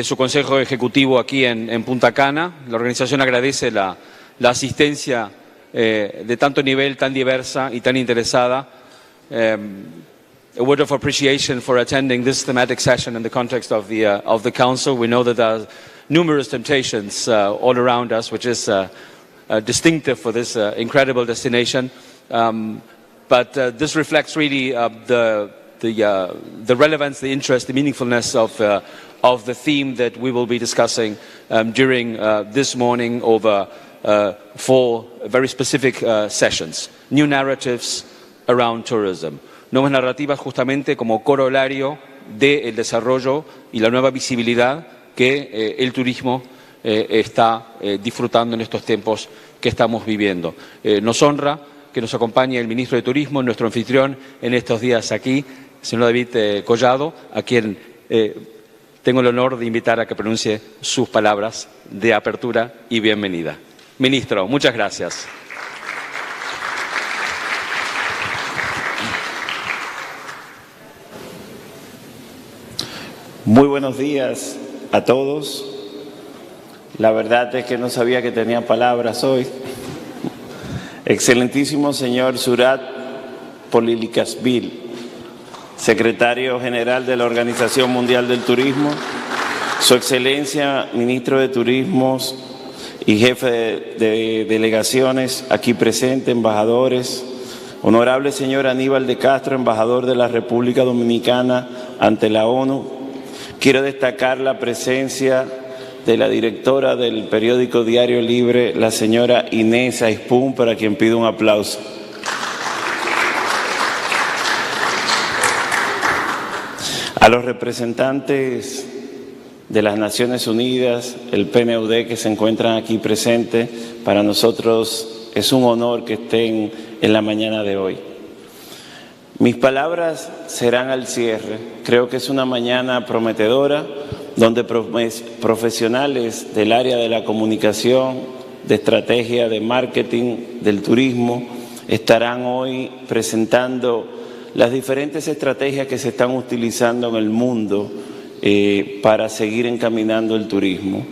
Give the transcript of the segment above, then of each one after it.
su consejo ejecutivo aquí en Punta Cana. La organización agradece la asistencia de tanto nivel, tan diversa y tan interesada. A word of appreciation for attending this thematic session in the context of the Council. We know that there are numerous temptations all around us, which is distinctive for this incredible destination. But this reflects really the relevance, the interest, the meaningfulness of the theme that we will be discussing during this morning over 4 very specific sessions. New narratives around tourism. Nuevas narrativas justamente como corolario del desarrollo y la nueva visibilidad que el turismo está disfrutando en estos tiempos que estamos viviendo. Nos honra que nos acompañe el Ministro de Turismo, nuestro anfitrión en estos días aquí, señor David Collado, a quien tengo el honor de invitar a que pronuncie sus palabras de apertura y bienvenida. Ministro, muchas gracias. Muy buenos días a todos. La verdad es que no sabía que tenía palabras hoy. Excelentísimo señor Surat Polilikashvili, secretario general de la Organización Mundial del Turismo, Su Excelencia Ministro de Turismo y jefe de delegaciones aquí presentes, embajadores, honorable señor Aníbal de Castro, embajador de la República Dominicana ante la ONU. Quiero destacar la presencia de la directora del periódico Diario Libre, la señora Inés Aispun, para quien pido un aplauso. A los representantes de las Naciones Unidas, el PNUD, que se encuentran aquí presentes, para nosotros es un honor que estén en la mañana de hoy. Mis palabras serán al cierre. Creo que es una mañana prometedora, donde profesionales del área de la comunicación, de estrategia, de marketing, del turismo, estarán hoy presentando las diferentes estrategias que se están utilizando en el mundo para seguir encaminando el turismo.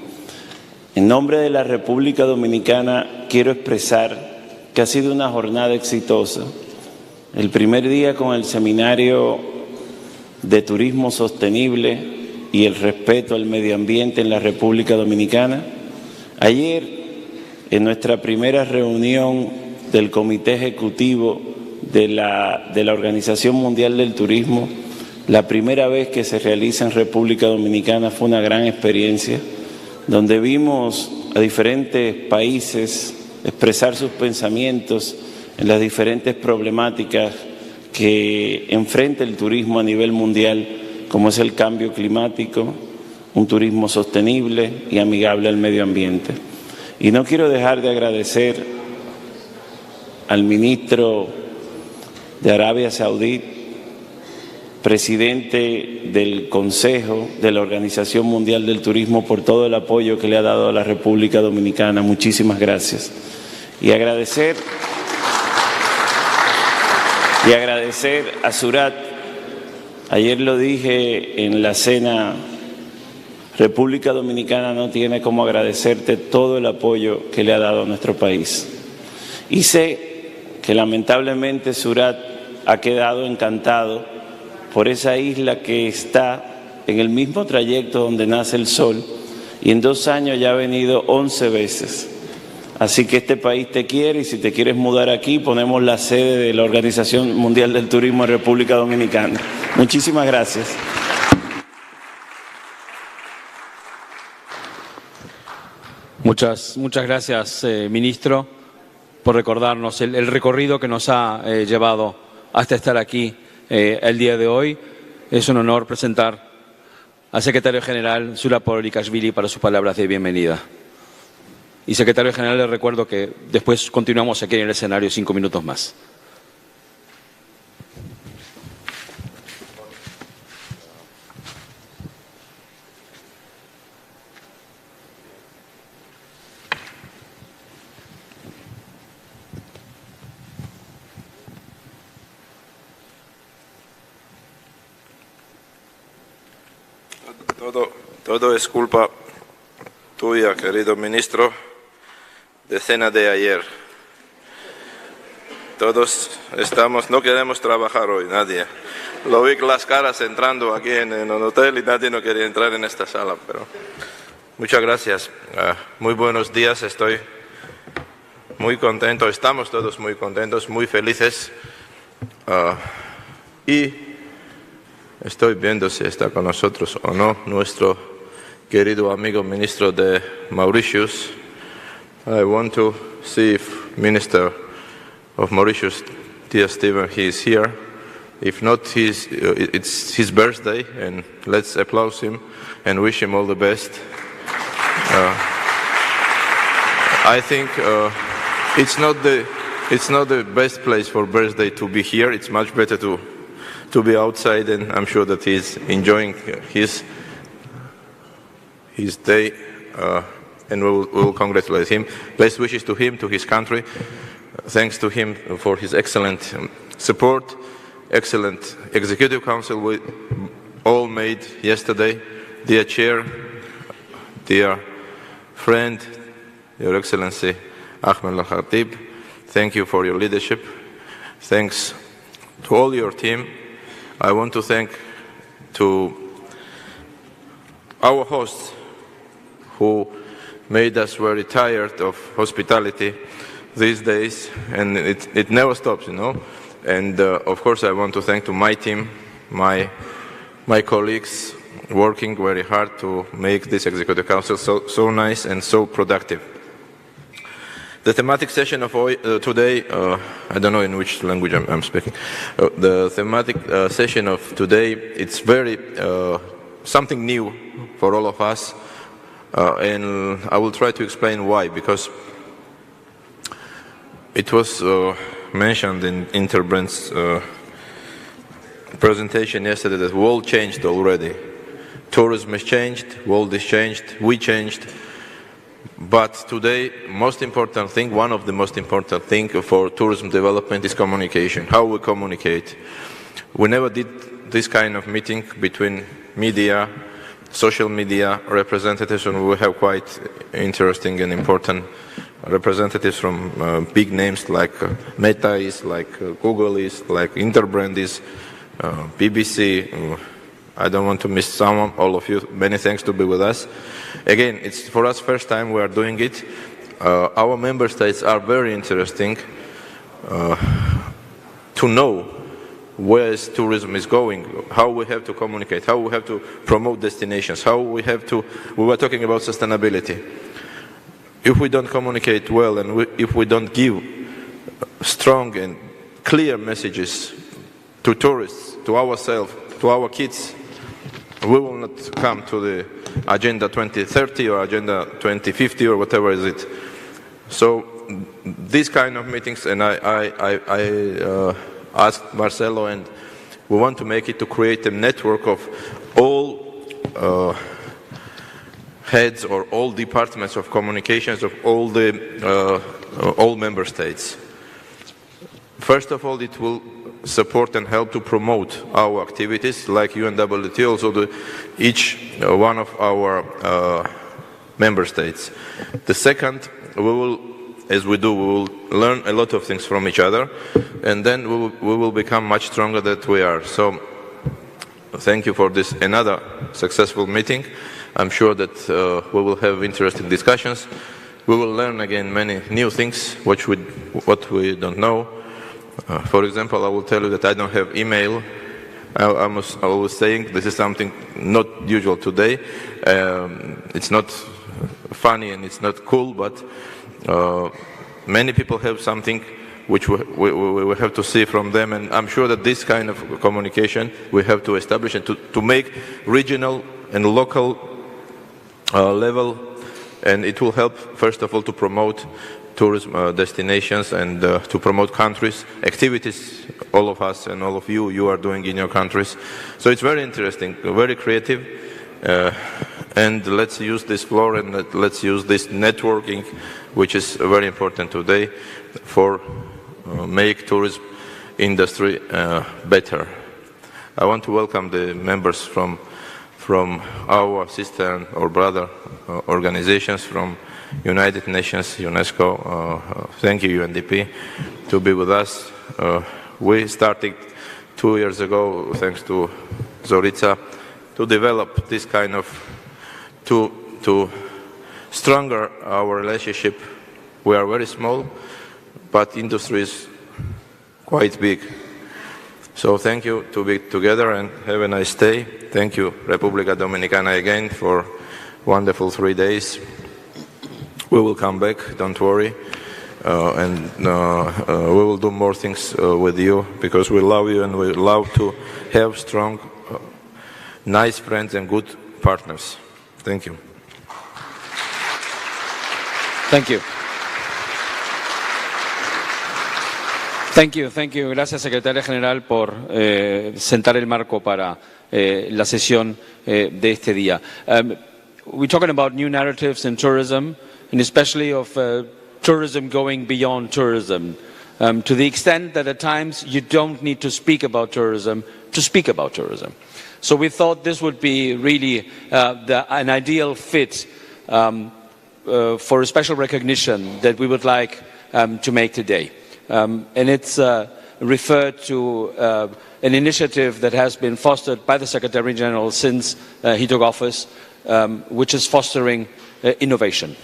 En nombre de la República Dominicana quiero expresar que ha sido una jornada exitosa. El primer día con el seminario de turismo sostenible y el respeto al medio ambiente en la República Dominicana. Ayer, en nuestra primera reunión del Comité Ejecutivo de la Organización Mundial del Turismo, la primera vez que se realiza en República Dominicana, fue una gran experiencia, donde vimos a diferentes países expresar sus pensamientos en las diferentes problemáticas que enfrenta el turismo a nivel mundial, como es el cambio climático, un turismo sostenible y amigable al medio ambiente. Y no quiero dejar de agradecer al ministro de Arabia Saudí, presidente del Consejo de la Organización Mundial del Turismo, por todo el apoyo que le ha dado a la República Dominicana. Muchísimas gracias. Y agradecer a Surat. Ayer lo dije en la cena, República Dominicana no tiene cómo agradecerte todo el apoyo que le ha dado a nuestro país. Y sé que lamentablemente Surat ha quedado encantado por esa isla que está en el mismo trayecto donde nace el sol, y en 2 años ya ha venido 11 veces. Así que este país te quiere, y si te quieres mudar aquí, ponemos la sede de la Organización Mundial del Turismo en República Dominicana. Muchísimas gracias. Muchas gracias, ministro, por recordarnos el recorrido que nos ha llevado hasta estar aquí el día de hoy. Es un honor presentar al secretario general Surat Polilikashvili para sus palabras de bienvenida. Y secretario general, le recuerdo que después continuamos aquí en el escenario 5 minutos más. Todo Todo es culpa tuya, querido ministro, de cena de ayer. Todos no queremos trabajar hoy, nadie. Lo vi con las caras entrando aquí en el hotel y nadie no quería entrar en esta sala, pero muchas gracias. Muy buenos días, estoy muy contento, estamos todos muy contentos, muy felices. Y estoy viendo si está con nosotros o no nuestro querido amigo ministro de Mauritius. I want to see if Minister of Mauritius, dear Stephen, he is here. If not, it's his birthday, and let's applaud him and wish him all the best. I think it's not the best place for birthday to be here. It's much better to be outside, and I'm sure that he's enjoying his day, and we will congratulate him. Best wishes to him, to his country. Thanks to him for his excellent support, excellent Executive Council we all made yesterday. Dear Chair, dear friend, Your Excellency Ahmed Al-Khatib, thank you for your leadership. Thanks to all your team. I want to thank to our hosts who made us very tired of hospitality these days, and it never stops, you know. And of course I want to thank to my team, my colleagues working very hard to make this Executive Council so nice and so productive. The thematic session of today, I don't know in which language I'm speaking. The thematic session of today, it's very something new for all of us, and I will try to explain why. Because it was mentioned in Interbrandt's presentation yesterday that the world changed already. Tourism has changed, world is changed, we changed. But today, most important thing, one of the most important things for tourism development is communication, how we communicate. We never did this kind of meeting between media, social media representatives, and we have quite interesting and important representatives from big names like Meta is, like Google is, like Interbrand is, BBC. I don't want to miss someone, all of you, many thanks to be with us. Again, it's for us first time we are doing it. Our member states are very interesting to know where tourism is going, how we have to communicate, how we have to promote destinations, how we have to, we were talking about sustainability. If we don't communicate well and if we don't give strong and clear messages to tourists, to ourselves, to our kids, we will not come to the Agenda 2030 or Agenda 2050 or whatever is it. So these kind of meetings, and I asked Marcelo, and we want to make it to create a network of all heads or all departments of communications of all the all member states. First of all, it will support and help to promote our activities like UNWTO, also each one of our member states. The second, we will, as we do, we will learn a lot of things from each other, and then we will become much stronger than we are. So thank you for this another successful meeting. I'm sure that we will have interesting discussions. We will learn again many new things what we don't know. For example, I will tell you that I don't have email. I was saying this is something not usual today. It's not funny and it's not cool, but many people have something which we have to see from them, and I'm sure that this kind of communication we have to establish and to make regional and local level, and it will help first of all to promote tourism destinations and to promote countries, activities all of us and all of you are doing in your countries. So it's very interesting, very creative, and let's use this floor and let's use this networking, which is very important today for make tourism industry better. I want to welcome the members from from our sister or brother organizations from United Nations, UNESCO. Thank you, UNDP, to be with us. We started 2 years ago, thanks to Zorica, to develop this kind of, to stronger our relationship. We are very small, but industry is quite big. So thank you to be together and have a nice day. Thank you, República Dominicana, again for wonderful 3 days. We will come back, don't worry, and we will do more things with you because we love you and we love to have strong, nice friends and good partners. Thank you. Thank you. Thank you. Gracias, Secretaria General, por sentar el marco para la sesión de este día. We're talking about new narratives in tourism, and especially of tourism going beyond tourism, to the extent that at times you don't need to speak about tourism to speak about tourism. So we thought this would be really an ideal fit for a special recognition that we would like to make today. And it's referred to an initiative that has been fostered by the Secretary General since he took office, which is fostering innovation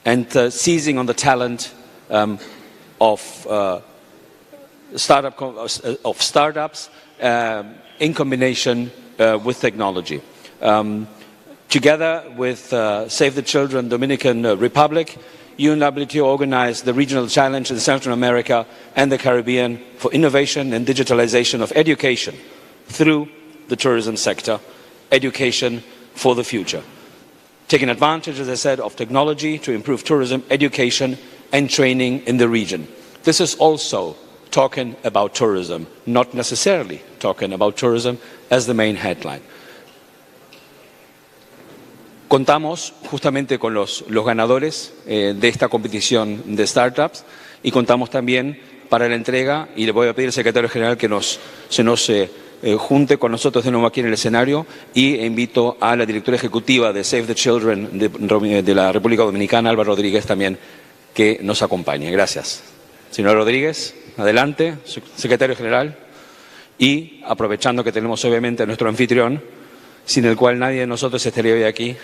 and seizing on the talent of startups in combination with technology. Together with Save the Children Dominican Republic, UNWTO organized the Regional Challenge in Central America and the Caribbean for innovation and digitalization of education through the tourism sector, education for the future. Taking advantage, as I said, of technology to improve tourism, education and training in the region. This is also talking about tourism, not necessarily talking about tourism as the main headline. Contamos justamente con los ganadores de esta competición de startups y contamos también para la entrega, y le voy a pedir al Secretario General que se nos junte con nosotros de nuevo aquí en el escenario, y invito a la directora ejecutiva de Save the Children de la República Dominicana, Álvaro Rodríguez, también que nos acompañe. Gracias. Señor Rodríguez, adelante, Secretario General, y aprovechando que tenemos obviamente a nuestro anfitrión, sin el cual nadie de nosotros estaría hoy aquí.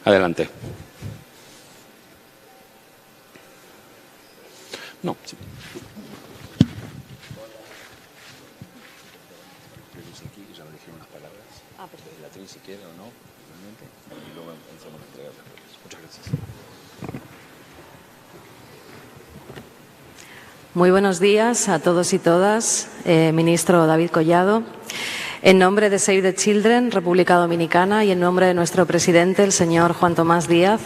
Adelante. No. Sí. Si quiere o no, y luego empezamos a entregar las cosas. Muchas gracias. Muy buenos días a todos y todas. Ministro David Collado, en nombre de Save the Children, República Dominicana, y en nombre de nuestro presidente, el señor Juan Tomás Díaz,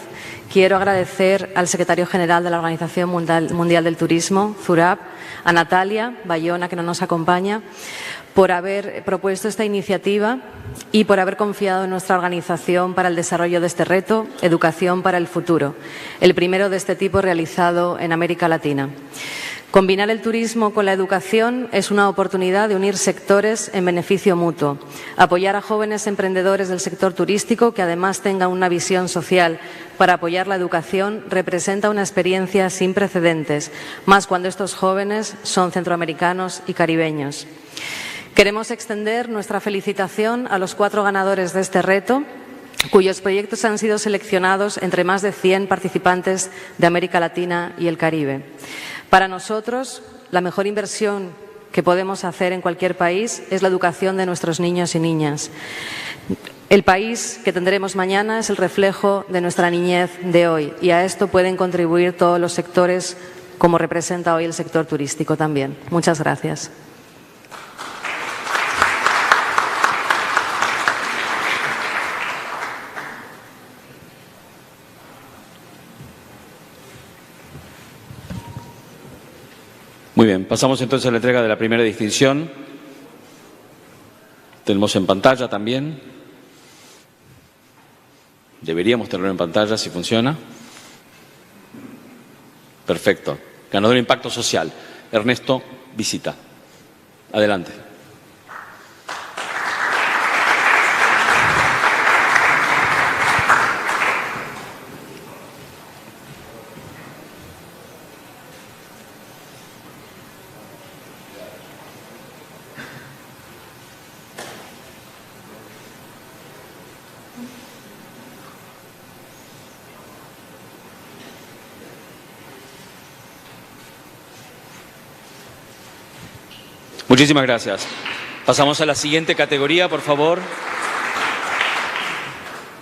quiero agradecer al secretario general de la Organización Mundial del Turismo, ZURAP, a Natalia Bayona, que no nos acompaña, por haber propuesto esta iniciativa y por haber confiado en nuestra organización para el desarrollo de este reto, Educación para el Futuro, el primero de este tipo realizado en América Latina. Combinar el turismo con la educación es una oportunidad de unir sectores en beneficio mutuo, apoyar a jóvenes emprendedores del sector turístico que además tengan una visión social para apoyar la educación representa una experiencia sin precedentes, más cuando estos jóvenes son centroamericanos y caribeños. Queremos extender nuestra felicitación a los 4 ganadores de este reto, cuyos proyectos han sido seleccionados entre más de 100 participantes de América Latina y el Caribe. Para nosotros, la mejor inversión que podemos hacer en cualquier país es la educación de nuestros niños y niñas. El país que tendremos mañana es el reflejo de nuestra niñez de hoy, y a esto pueden contribuir todos los sectores, como representa hoy el sector turístico también. Muchas gracias. Muy bien, pasamos entonces a la entrega de la primera distinción. Tenemos en pantalla también. Deberíamos tenerlo en pantalla si funciona. Perfecto. ganador de impacto social. Ernesto, visita. Adelante. Muchísimas gracias. Pasamos a la siguiente categoría, por favor.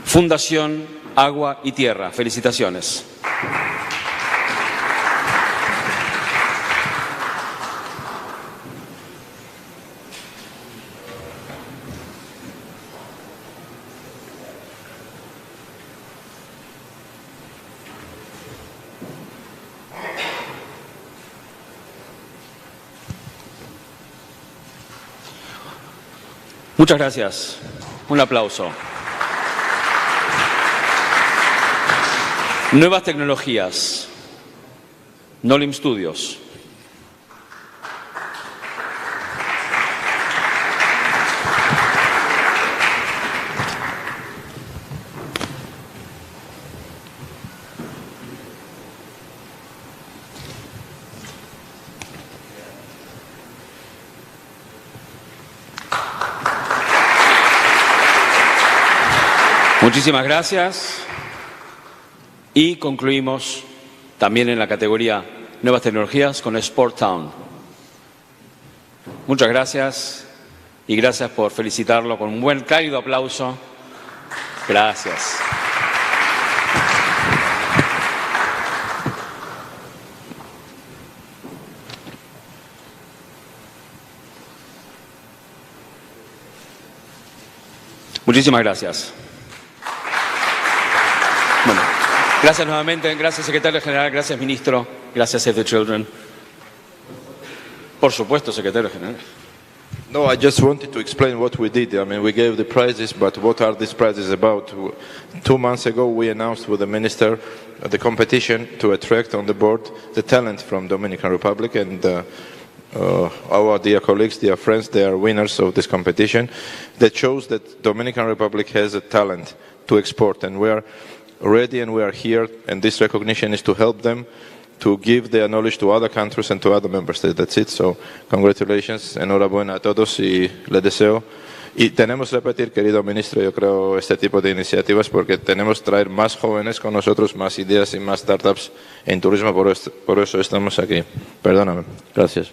Fundación Agua y Tierra. Felicitaciones. Muchas gracias. Un aplauso. Nuevas tecnologías. Nolim Studios. Muchísimas gracias. Y concluimos también en la categoría Nuevas Tecnologías con Sport Town. Muchas gracias y gracias por felicitarlo con un buen cálido aplauso. Gracias. Muchísimas gracias. Bueno, gracias nuevamente, gracias secretario general, gracias ministro, gracias Save the Children. Por supuesto, secretario general. No, I just wanted to explain what we did. I mean, we gave the prizes, but what are these prizes about? 2 months ago, we announced with the minister the competition to attract on the board the talent from Dominican Republic, and our dear colleagues, dear friends, they are winners of this competition. That shows that Dominican Republic has a talent to export, and we are ready and we are here, and this recognition is to help them to give their knowledge to other countries and to other member states. That's it. So, congratulations, enhorabuena a todos y les deseo. Y tenemos que repetir, querido ministro, yo creo, este tipo de iniciativas porque tenemos que traer más jóvenes con nosotros, más ideas y más startups en turismo, por eso estamos aquí. Perdóname. Gracias.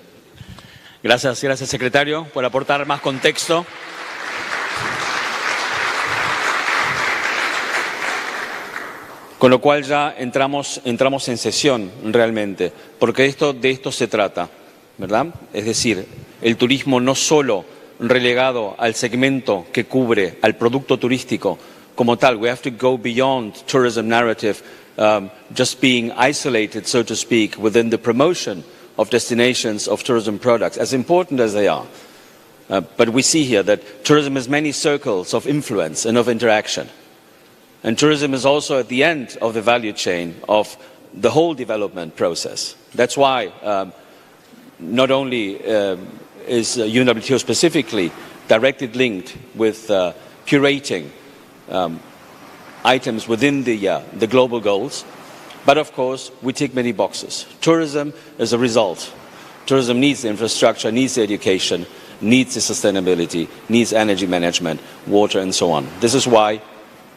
Gracias, secretario, por aportar más contexto. Con lo cual ya entramos en sesión realmente, porque de esto se trata, ¿verdad? Es decir, el turismo no solo relegado al segmento que cubre al producto turístico como tal. We have to go beyond tourism narrative, just being isolated, so to speak, within the promotion of destinations of tourism products, as important as they are. But we see here that tourism has many circles of influence and of interaction. And tourism is also at the end of the value chain of the whole development process. That's why not only is UNWTO specifically directly linked with curating items within the global goals, but of course we tick many boxes. Tourism is a result. Tourism needs the infrastructure, needs the education, needs the sustainability, needs energy management, water and so on. This is why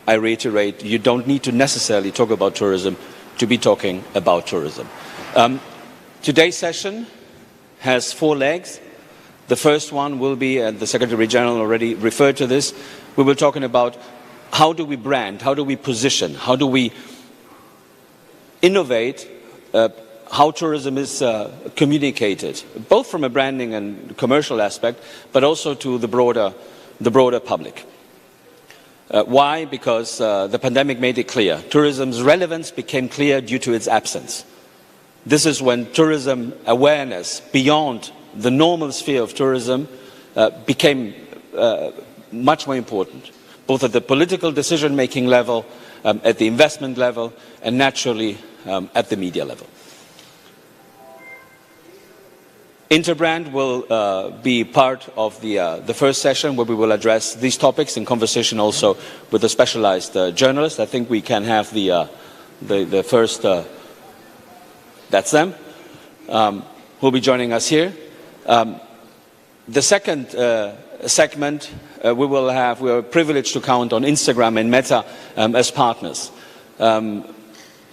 I reiterate, you don't need to necessarily talk about tourism to be talking about tourism. Today's session has 4 legs. The first one will be, and the Secretary General already referred to this, we were talking about how do we brand, how do we position, how do we innovate how tourism is communicated, both from a branding and commercial aspect, but also to the broader public. Why? Because the pandemic made it clear. Tourism's relevance became clear due to its absence. This is when tourism awareness beyond the normal sphere of tourism became much more important, both at the political decision-making level, at the investment level, and naturally at the media level. Interbrand will be part of the first session where we will address these topics in conversation also with the specialized journalists. I think we can have the first, that's them, who will be joining us here. The second segment, we are privileged to count on Instagram and Meta as partners.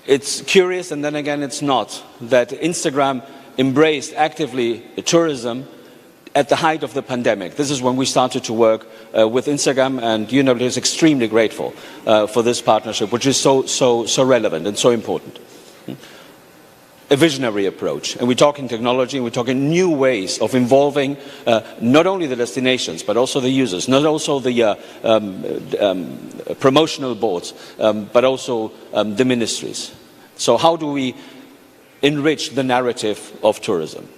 It's curious, and then again it's not, that Instagram embraced actively tourism at the height of the pandemic. This is when we started to work with Instagram, and UNW is extremely grateful for this partnership, which is so relevant and so important. A visionary approach, and we're talking technology, and we're talking new ways of involving not only the destinations but also the users, not also the promotional boards, but also the ministries. So how do we enrich the narrative of tourism?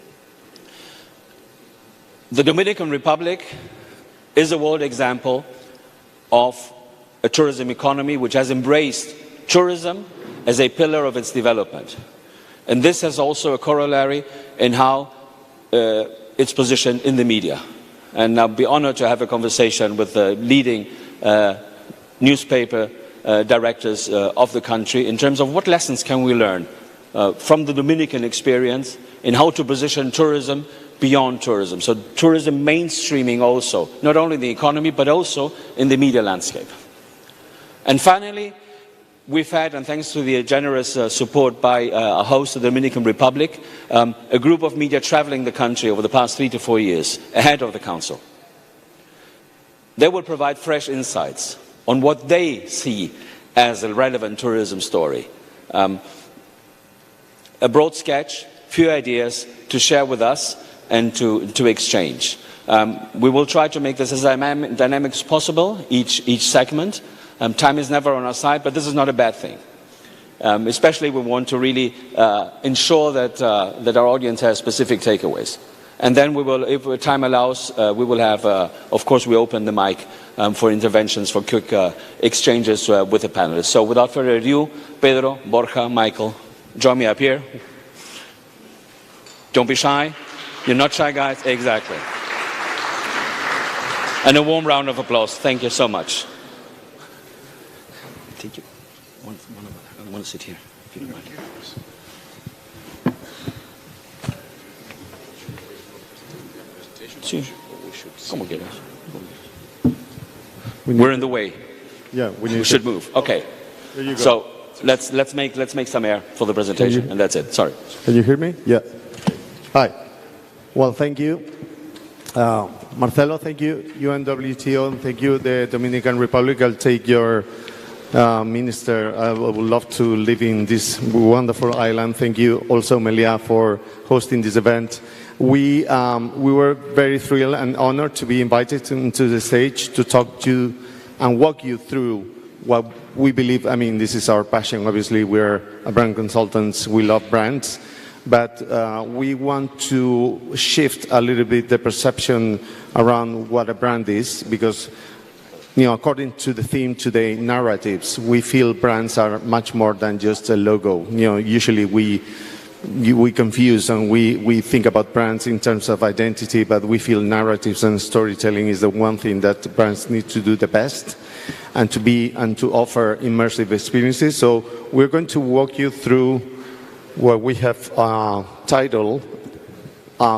The Dominican Republic is a world example of a tourism economy which has embraced tourism as a pillar of its development. And this has also a corollary in how it's positioned in the media. And I'll be honored to have a conversation with the leading newspaper directors of the country in terms of what lessons can we learn from the Dominican experience in how to position tourism beyond tourism. So tourism mainstreaming also, not only in the economy, but also in the media landscape. And finally, we've had, and thanks to the generous support by our host, the Dominican Republic, a group of media traveling the country over the past 3 to 4 years, ahead of the Council. They will provide fresh insights on what they see as a relevant tourism story. A broad sketch, few ideas to share with us and to exchange. We will try to make this as dynamic as possible, each segment. Time is never on our side, but this is not a bad thing. Especially we want to really ensure that our audience has specific takeaways. And then we will, if time allows, we will have, of course, we open the mic for interventions, for quick exchanges with the panelists. So without further ado, Pedro, Borja, Michael, join me up here. Don't be shy. You're not shy, guys. Exactly. And a warm round of applause. Thank you so much. Thank you. I want to sit here, if you don't mind. Sí. Como quieras. We're in the way. Yeah, we should move. Okay. There you go. So let's make some air for the presentation, and that's it. Sorry. Can you hear me? Yeah. Hi. Well, thank you. Marcelo, thank you. UNWTO, and thank you, the Dominican Republic. I'll take your minister. I would love to live in this wonderful island. Thank you also, Melia, for hosting this event. We were very thrilled and honored to be invited into the stage to talk to you and walk you through what we believe. I mean, this is our passion. Obviously, we're brand consultants. We love brands. But we want to shift a little bit the perception around what a brand is, because, you know, according to the theme today, narratives, we feel brands are much more than just a logo. You know, usually we confuse and we think about brands in terms of identity, but we feel narratives and storytelling is the one thing that brands need to do the best, and to offer immersive experiences. So we're going to walk you through what we have titled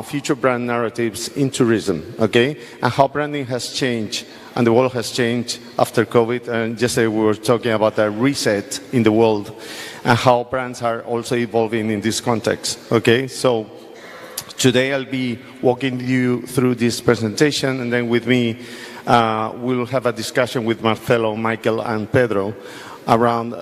Future Brand Narratives in Tourism, okay? And how branding has changed and the world has changed after COVID. And yesterday we were talking about a reset in the world and how brands are also evolving in this context, okay? So today I'll be walking you through this presentation, and then with me we'll have a discussion with Marcelo, Michael, and Pedro around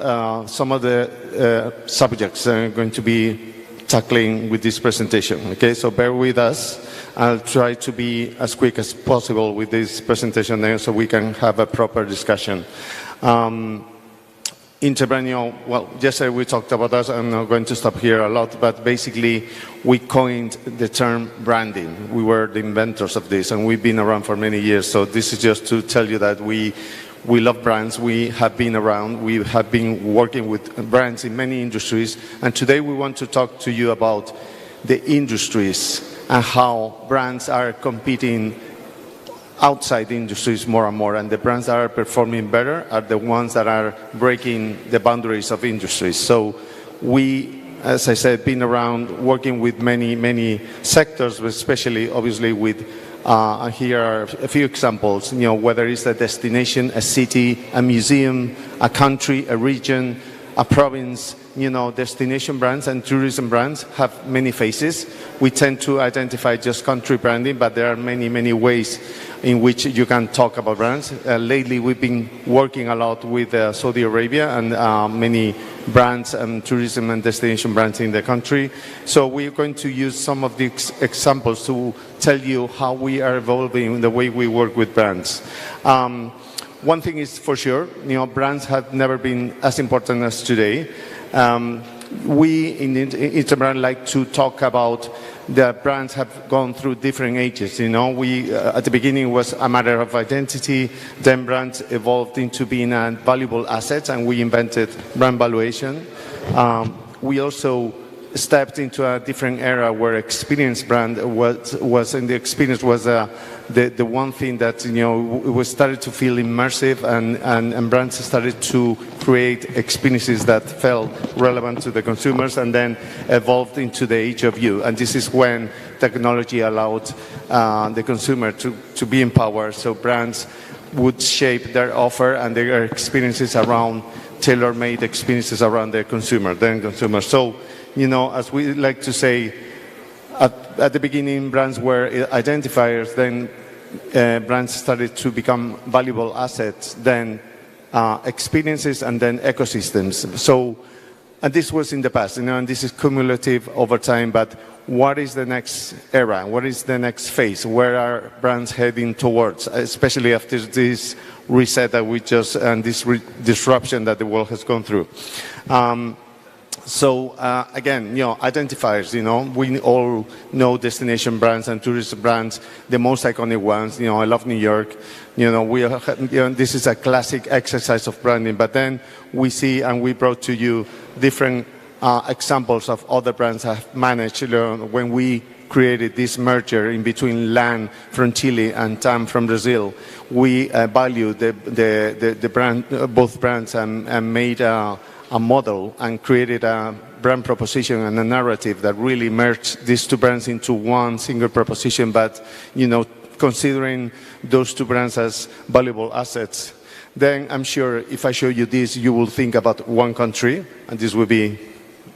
some of the subjects that I'm going to be tackling with this presentation. Okay, so bear with us. I'll try to be as quick as possible with this presentation there so we can have a proper discussion. Interbrand, well, yesterday we talked about that. I'm not going to stop here a lot, but basically we coined the term branding. We were the inventors of this, and we've been around for many years. So this is just to tell you that we love brands. We have been around. We have been working with brands in many industries. And today we want to talk to you about the industries and how brands are competing outside industries more and more, and the brands that are performing better are the ones that are breaking the boundaries of industries. So we, as I said, been around working with many sectors, but especially obviously with, here are a few examples, whether it's a destination, a city, a museum, a country, a region, a province. Destination brands and tourism brands have many faces. We tend to identify just country branding, but there are many ways in which you can talk about brands. Lately, we've been working a lot with Saudi Arabia and many brands and tourism and destination brands in the country. So we're going to use some of the examples to tell you how we are evolving in the way we work with brands. One thing is for sure, brands have never been as important as today. We in Interbrand like to talk about the brands have gone through different ages. We at the beginning was a matter of identity, then brands evolved into being a valuable asset, and we invented brand valuation. We also stepped into a different era where experience brand was in the experience was the one thing that we started to feel immersive, and brands started to create experiences that felt relevant to the consumers, and then evolved into the age of you. And this is when technology allowed the consumer to be empowered, so brands would shape their offer and their experiences around tailor-made experiences around their consumer. So, as we like to say, at the beginning, brands were identifiers, then brands started to become valuable assets, then experiences, and then ecosystems. So, and this was in the past, and this is cumulative over time, but what is the next era? What is the next phase? Where are brands heading towards, especially after this reset that we just, and this disruption that the world has gone through? So again, identifiers, we all know destination brands and tourist brands, the most iconic ones. I love New York. This is a classic exercise of branding, but then we see, and we brought to you different examples of other brands have managed, when we created this merger in between LAN from Chile and TAM from Brazil. We valued the brand, both brands, and made a model and created a brand proposition and a narrative that really merged these two brands into one single proposition, but considering those two brands as valuable assets. Then I'm sure if I show you this, you will think about one country, and this will be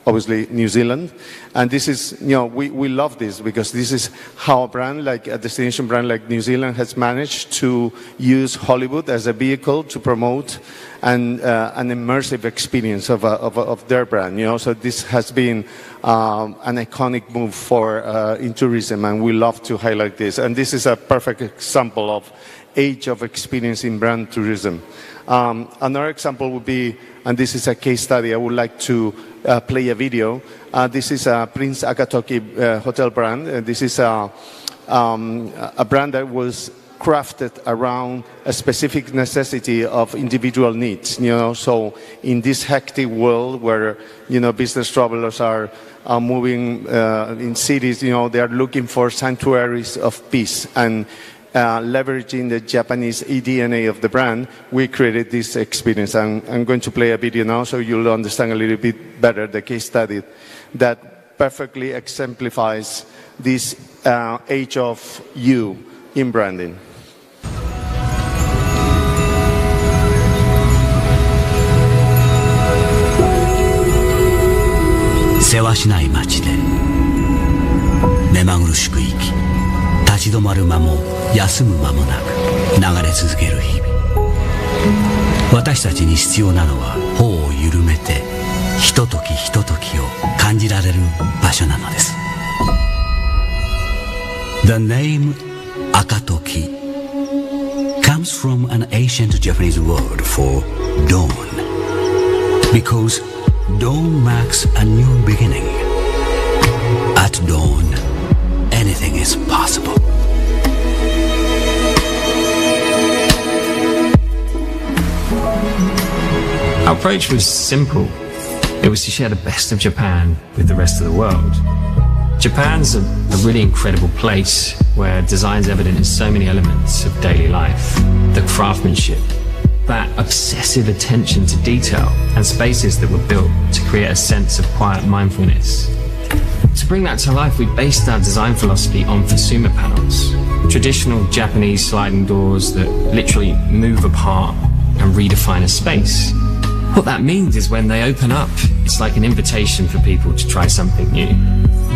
obviously New Zealand. And this is, we love this because this is how a brand, like a destination brand like New Zealand, has managed to use Hollywood as a vehicle to promote an immersive experience of their brand. So this has been an iconic move for in tourism, and we love to highlight this. And this is a perfect example of age of experience in brand tourism. Another example would be, and this is a case study, I would like to play a video. This is a Prince Akatoki hotel brand. This is a brand that was crafted around a specific necessity of individual needs. So in this hectic world where business travelers are moving in cities, they are looking for sanctuaries of peace, and leveraging the Japanese DNA of the brand, we created this experience. I'm going to play a video now so you'll understand a little bit better the case study that perfectly exemplifies this age of you in branding. せわしない街で目まぐるしく生き、立ち止まる間も休む間もなく流れ続ける日々。私たちに必要なのは歩を緩めてひとときひとときを感じられる場所なのです。The name Akatoki comes from an ancient Japanese word for dawn, because dawn marks a new beginning. At dawn, anything is possible. Our approach was simple. It was to share the best of Japan with the rest of the world. Japan's a really incredible place where design's evident in so many elements of daily life. The craftsmanship, that obsessive attention to detail, and spaces that were built to create a sense of quiet mindfulness. To bring that to life, we based our design philosophy on Fusuma panels, traditional Japanese sliding doors that literally move apart and redefine a space. What that means is when they open up, it's like an invitation for people to try something new.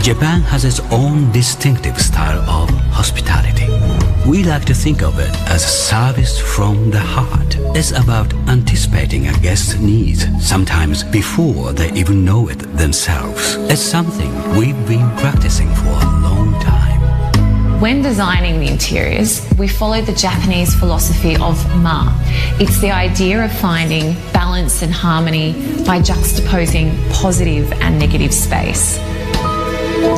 Japan has its own distinctive style of hospitality. We like to think of it as service from the heart. It's about anticipating a guest's needs, sometimes before they even know it themselves. It's something we've been practicing for a long time. When designing the interiors, we follow the Japanese philosophy of ma. It's the idea of finding balance and harmony by juxtaposing positive and negative space.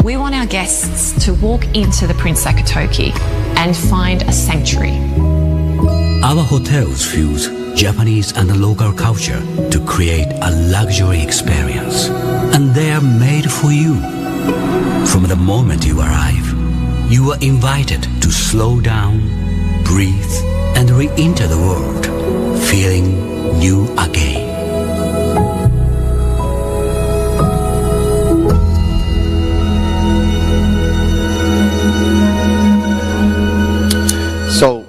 We want our guests to walk into the Prince Akatoki and find a sanctuary. Our hotels fuse Japanese and local culture to create a luxury experience. And they are made for you. From the moment you arrive, you are invited to slow down, breathe, and re-enter the world, feeling new again. So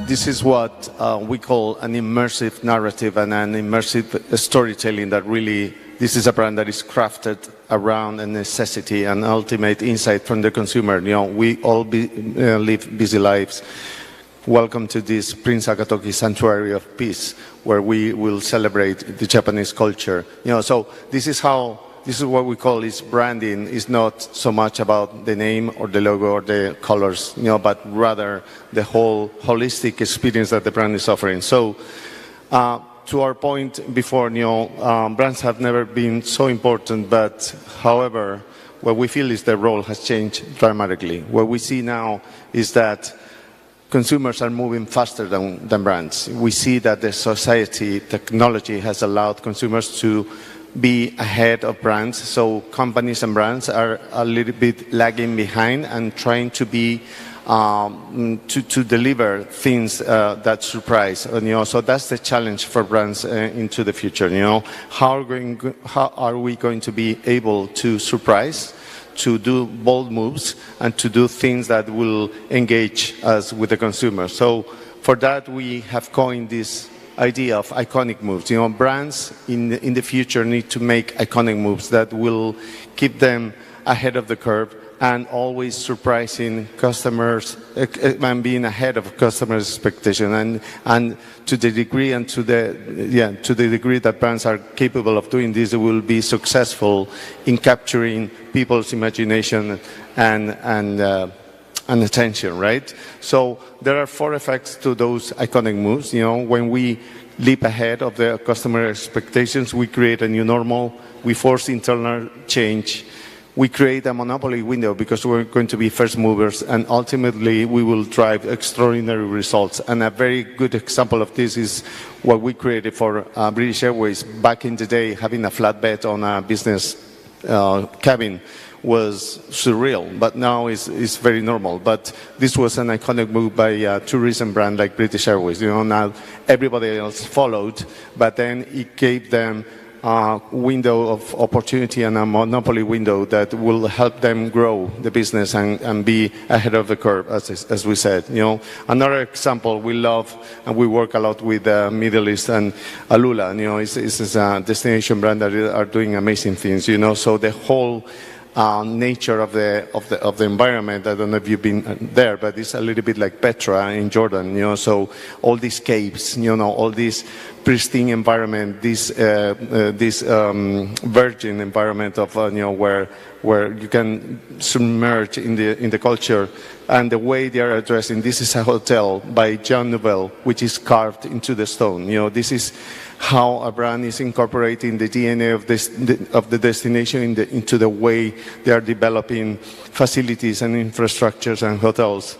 this is what we call an immersive narrative and an immersive storytelling that really, this is a brand that is crafted around a necessity and ultimate insight from the consumer. You know, we all live busy lives. Welcome to this Prince Akatoki Sanctuary of Peace, where we will celebrate the Japanese culture. You know, so this is what we call is branding. Is not so much about the name or the logo or the colors, you know, but rather the whole holistic experience that the brand is offering. So, to our point before, you know, brands have never been so important, but however, what we feel is their role has changed dramatically. What we see now is that consumers are moving faster than brands. We see that the society, technology has allowed consumers to be ahead of brands. So companies and brands are a little bit lagging behind and trying to be to deliver things that surprise. And, you know, so that's the challenge for brands into the future. You know, how are we going to be able to surprise, to do bold moves, and to do things that will engage us with the consumer? So for that, we have coined this idea of iconic moves. You know, brands in the future need to make iconic moves that will keep them ahead of the curve and always surprising customers and being ahead of customers' expectation. And to the degree to the degree that brands are capable of doing this, they will be successful in capturing people's imagination and attention, right? So there are 4 effects to those iconic moves. You know, when we leap ahead of the customer expectations, we create a new normal, we force internal change, we create a monopoly window because we're going to be first movers, and ultimately we will drive extraordinary results. And a very good example of this is what we created for British Airways. Back in the day, having a flatbed on a business cabin was surreal, but now is very normal. But this was an iconic move by a tourism brand like British Airways. You know, now everybody else followed, but then it gave them a window of opportunity and a monopoly window that will help them grow the business and be ahead of the curve, as we said. You know, another example we love and we work a lot with Middle East and Alula. You know, it's a destination brand that are doing amazing things. You know, so the whole nature of the environment. I don't know if you've been there, but it's a little bit like Petra in Jordan. You know, so all these caves, you know, all this pristine environment, this virgin environment of you know, where you can submerge in the culture, and the way they are addressing this is a hotel by Jean Nouvel, which is carved into the stone. You know, this is how a brand is incorporating the DNA of the destination into the way they are developing facilities and infrastructures and hotels.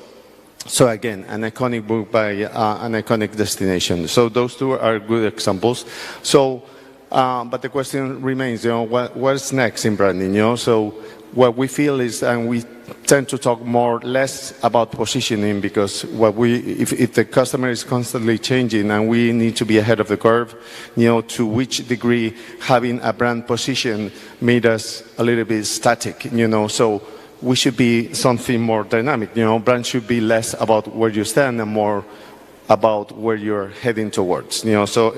So again, an iconic book by an iconic destination. So those 2 are good examples. So, but the question remains, you know, what's next in branding? You know, so what we feel is, and we tend to talk less about positioning, because if the customer is constantly changing and we need to be ahead of the curve, to which degree having a brand position made us a little bit static, so we should be something more dynamic. Brand should be less about where you stand and more about where you're heading towards. So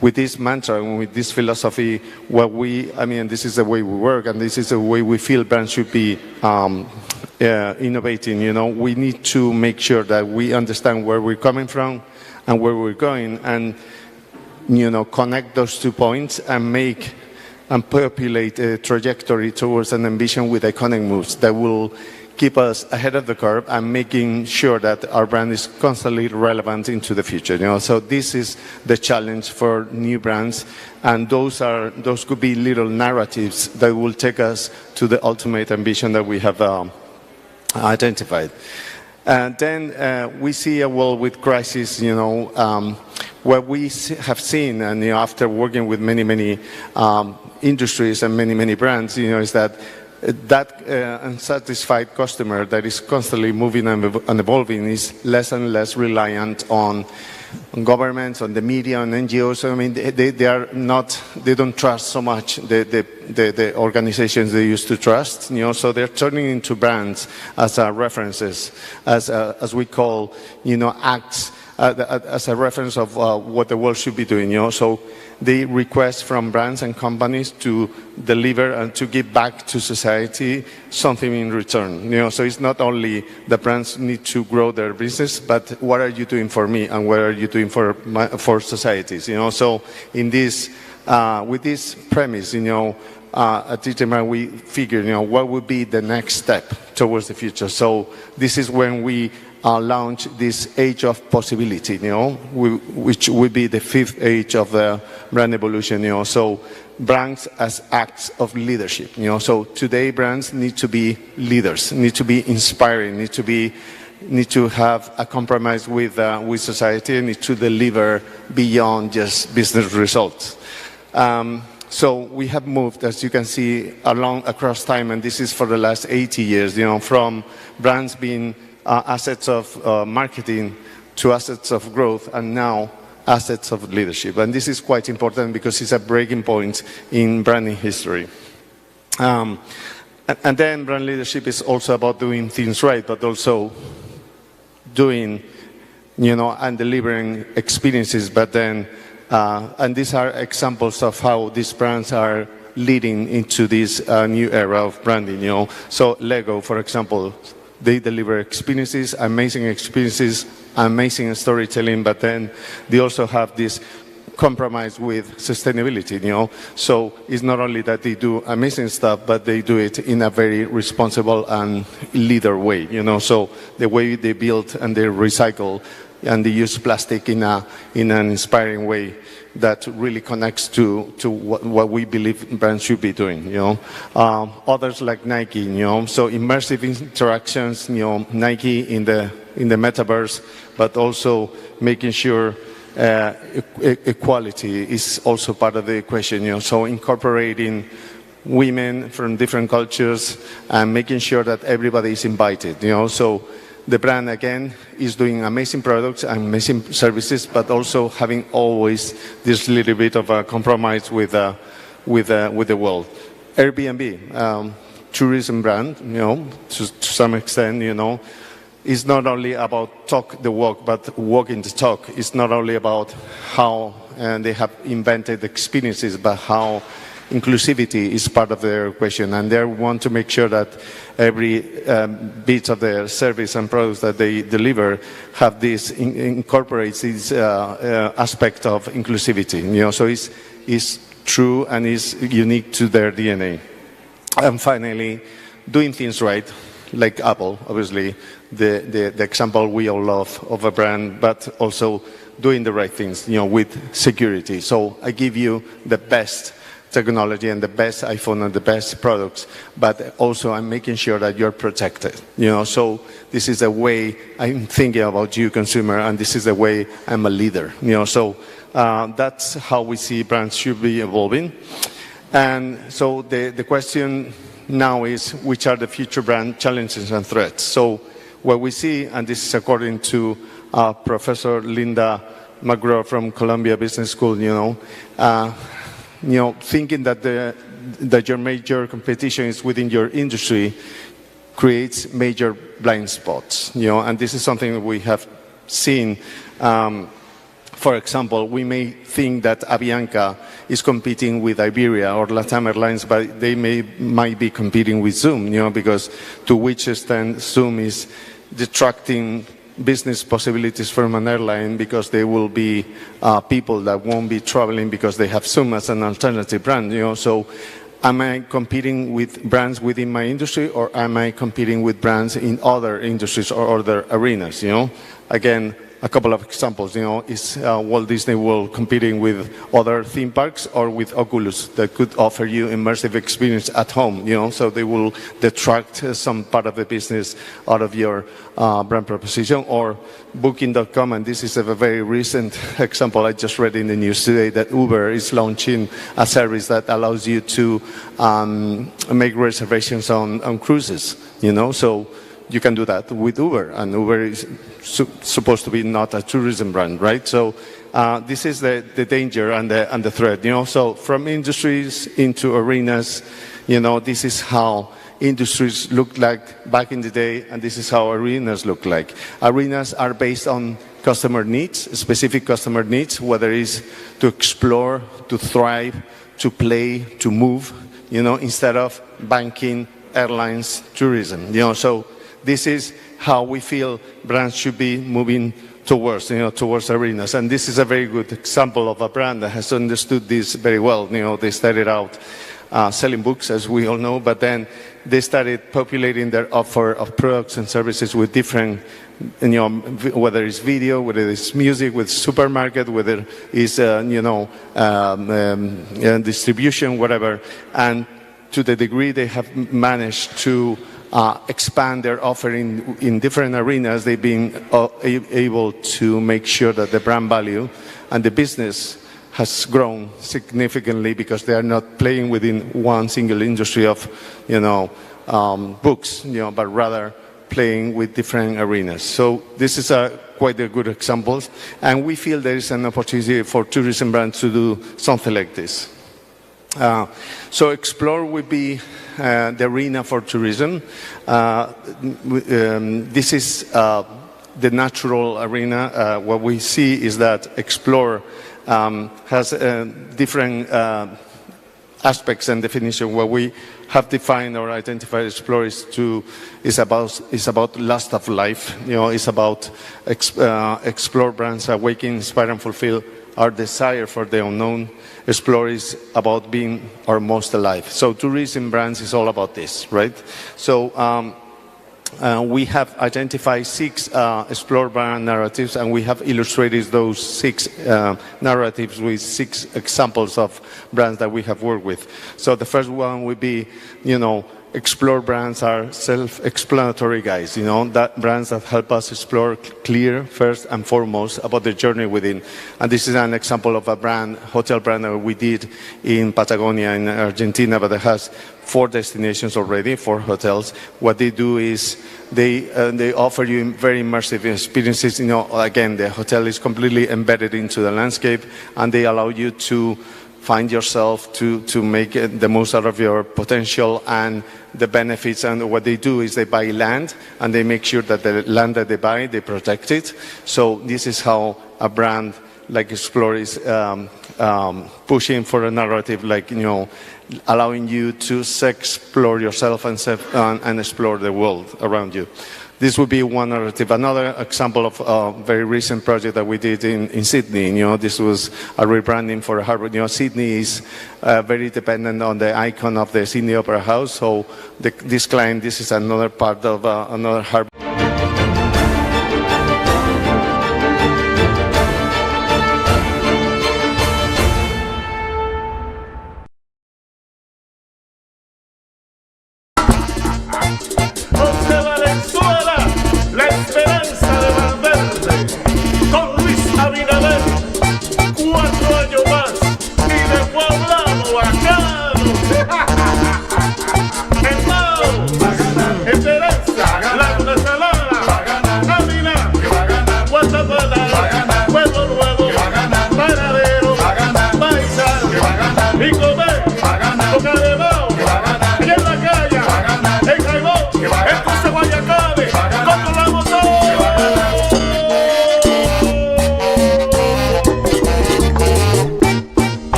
with this mantra and with this philosophy, this is the way we work, and this is the way we feel brands should be innovating. We need to make sure that we understand where we're coming from and where we're going, and connect those 2 points and make and populate a trajectory towards an ambition with iconic moves that will keep us ahead of the curve and making sure that our brand is constantly relevant into the future. So this is the challenge for new brands, and those could be little narratives that will take us to the ultimate ambition that we have identified. And then we see a world with crisis. What we have seen, and after working with many industries and many brands, is that unsatisfied customer that is constantly moving and evolving is less and less reliant on governments, on the media, on NGOs. They don't trust so much the organizations they used to trust. So they're turning into brands as references, as we call, acts, as a reference of what the world should be doing. So they request from brands and companies to deliver and to give back to society something in return. So it's not only the brands need to grow their business, but what are you doing for me and what are you doing for societies? So in this, with this premise, at TTM we figure, what would be the next step towards the future. So this is when we launch this age of possibility, which would be the 5th age of the brand evolution. So brands as acts of leadership. So today brands need to be leaders, need to be inspiring, need to have a compromise with society, and need to deliver beyond just business results. So we have moved, as you can see, across time, and this is for the last 80 years, from brands being assets of marketing to assets of growth, and now assets of leadership. And this is quite important because it's a breaking point in branding history. And then brand leadership is also about doing things right, but also doing, and delivering experiences. But then, and these are examples of how these brands are leading into this new era of branding. So Lego, for example, they deliver experiences, amazing storytelling, but then they also have this compromise with sustainability, So it's not only that they do amazing stuff, but they do it in a very responsible and leader way, So the way they build and they recycle and they use plastic in an inspiring way that really connects to what we believe brands should be doing. Others like Nike, so immersive interactions, Nike in the metaverse, but also making sure equality is also part of the equation. So incorporating women from different cultures and making sure that everybody is invited. So the brand, again, is doing amazing products and amazing services, but also having always this little bit of a compromise with the world. Airbnb, tourism brand, to some extent, is not only about talk the walk, but walking the talk. It's not only about how they have invented experiences, but how inclusivity is part of their equation, and they want to make sure that every bit of their service and products that they deliver have this incorporates this aspect of inclusivity. So it's true and is unique to their DNA. And finally, doing things right, like Apple, obviously, the example we all love of a brand, but also doing the right things, with security. So I give you the best technology and the best iPhone and the best products, but also I'm making sure that you're protected. So this is the way I'm thinking about you, consumer, and this is the way I'm a leader. So that's how we see brands should be evolving. And so the question now is which are the future brand challenges and threats. So what we see, and this is according to Professor Linda McGraw from Columbia Business School, thinking that your major competition is within your industry creates major blind spots, and this is something that we have seen. For example, we may think that Avianca is competing with Iberia or LATAM Airlines, but they might be competing with Zoom, because to which extent Zoom is detracting business possibilities from an airline because there will be people that won't be traveling because they have Zoom as an alternative brand. So am I competing with brands within my industry, or am I competing with brands in other industries or other arenas? Again, a couple of examples, is Walt Disney World competing with other theme parks or with Oculus that could offer you immersive experience at home, so they will detract some part of the business out of your brand proposition. Or Booking.com, and this is a very recent example, I just read in the news today that Uber is launching a service that allows you to make reservations on cruises, so you can do that with Uber, and Uber is supposed to be not a tourism brand, right? So this is the danger and the threat, So from industries into arenas, this is how industries looked like back in the day, and this is how arenas look like. Arenas are based on customer needs, specific customer needs, whether it's to explore, to thrive, to play, to move, instead of banking, airlines, tourism, So this is how we feel brands should be moving towards arenas. And this is a very good example of a brand that has understood this very well. They started out selling books, as we all know, but then they started populating their offer of products and services with different, whether it's video, whether it's music, with supermarket, whether it's, distribution, whatever. And to the degree they have managed to expand their offering in different arenas, they've been able to make sure that the brand value and the business has grown significantly because they are not playing within one single industry of, books, but rather playing with different arenas. So this is quite a good example, and we feel there is an opportunity for tourism brands to do something like this. So Explore would be the arena for tourism. This is the natural arena. What we see is that Explore has different aspects and definition. What we have defined or identified Explore is about lust of life. It's about Explore brands awaken, inspire, and fulfill our desire for the unknown. Explore is about being our most alive. So tourism brands is all about this, right? So we have identified 6 Explore brand narratives, and we have illustrated those 6 narratives with 6 examples of brands that we have worked with. So the first one would be, Explore brands are self-explanatory guides, that brands that help us explore clear, first and foremost, about the journey within. And this is an example of a brand, hotel brand that we did in Patagonia in Argentina, but it has 4 destinations already, 4 hotels. What they do is they offer you very immersive experiences. Again, the hotel is completely embedded into the landscape, and they allow you to find yourself, to make the most out of your potential and the benefits. And what they do is they buy land, and they make sure that the land that they buy, they protect it. So this is how a brand like Explore is pushing for a narrative like, allowing you to explore yourself and explore the world around you. This would be one narrative. Another example of a very recent project that we did in Sydney. This was a rebranding for Harbour. Sydney is very dependent on the icon of the Sydney Opera House. So this client, this is another part of another harbour.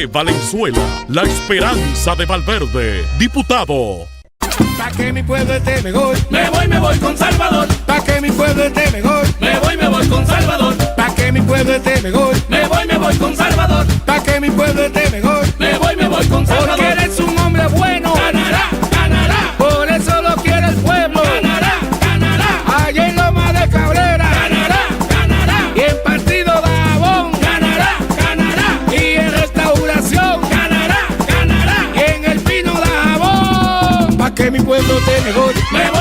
José Valenzuela, la esperanza de Valverde, diputado. Pa' que mi pueblo esté mejor, me voy con Salvador. Pa' que mi pueblo esté mejor, me voy con Salvador. Pa' que mi pueblo esté mejor, me voy con Salvador. Pa' que mi pueblo esté mejor, me voy con Salvador. Porque eres un hombre bueno, ganará, ganará. Por eso lo quiere el pueblo, ganará, ganará. Allá en Loma de Cabrera, ganará, ganará. Y en Partido Dajabón, ganará, ganará. Y en Restauración, ganará, ganará. Y en El Pino Dajabón. Pa' que mi pueblo esté mejor,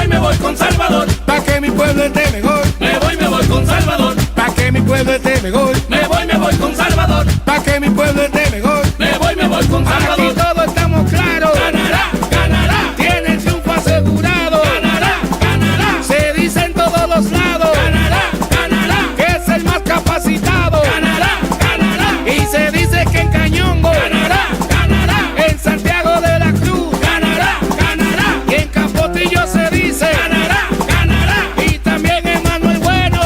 me voy con Salvador. Pa' que mi pueblo esté mejor, me voy con Salvador. Pa' que mi pueblo esté mejor, me voy con Salvador. Pa' que mi pueblo esté mejor, me voy con Salvador. Aquí todos estamos claros, ganará, ganará. Tiene el triunfo asegurado, ganará, ganará. Se dice en todos los lados, ganará, ganará. Que es el más capacitado, ganará, ganará. Y se dice que en Cañongo, ganará, ganará. En Santiago de la Cruz, ganará, ganará. Y en Capotillo se dice, ganará, ganará. Y también en Manuel Bueno.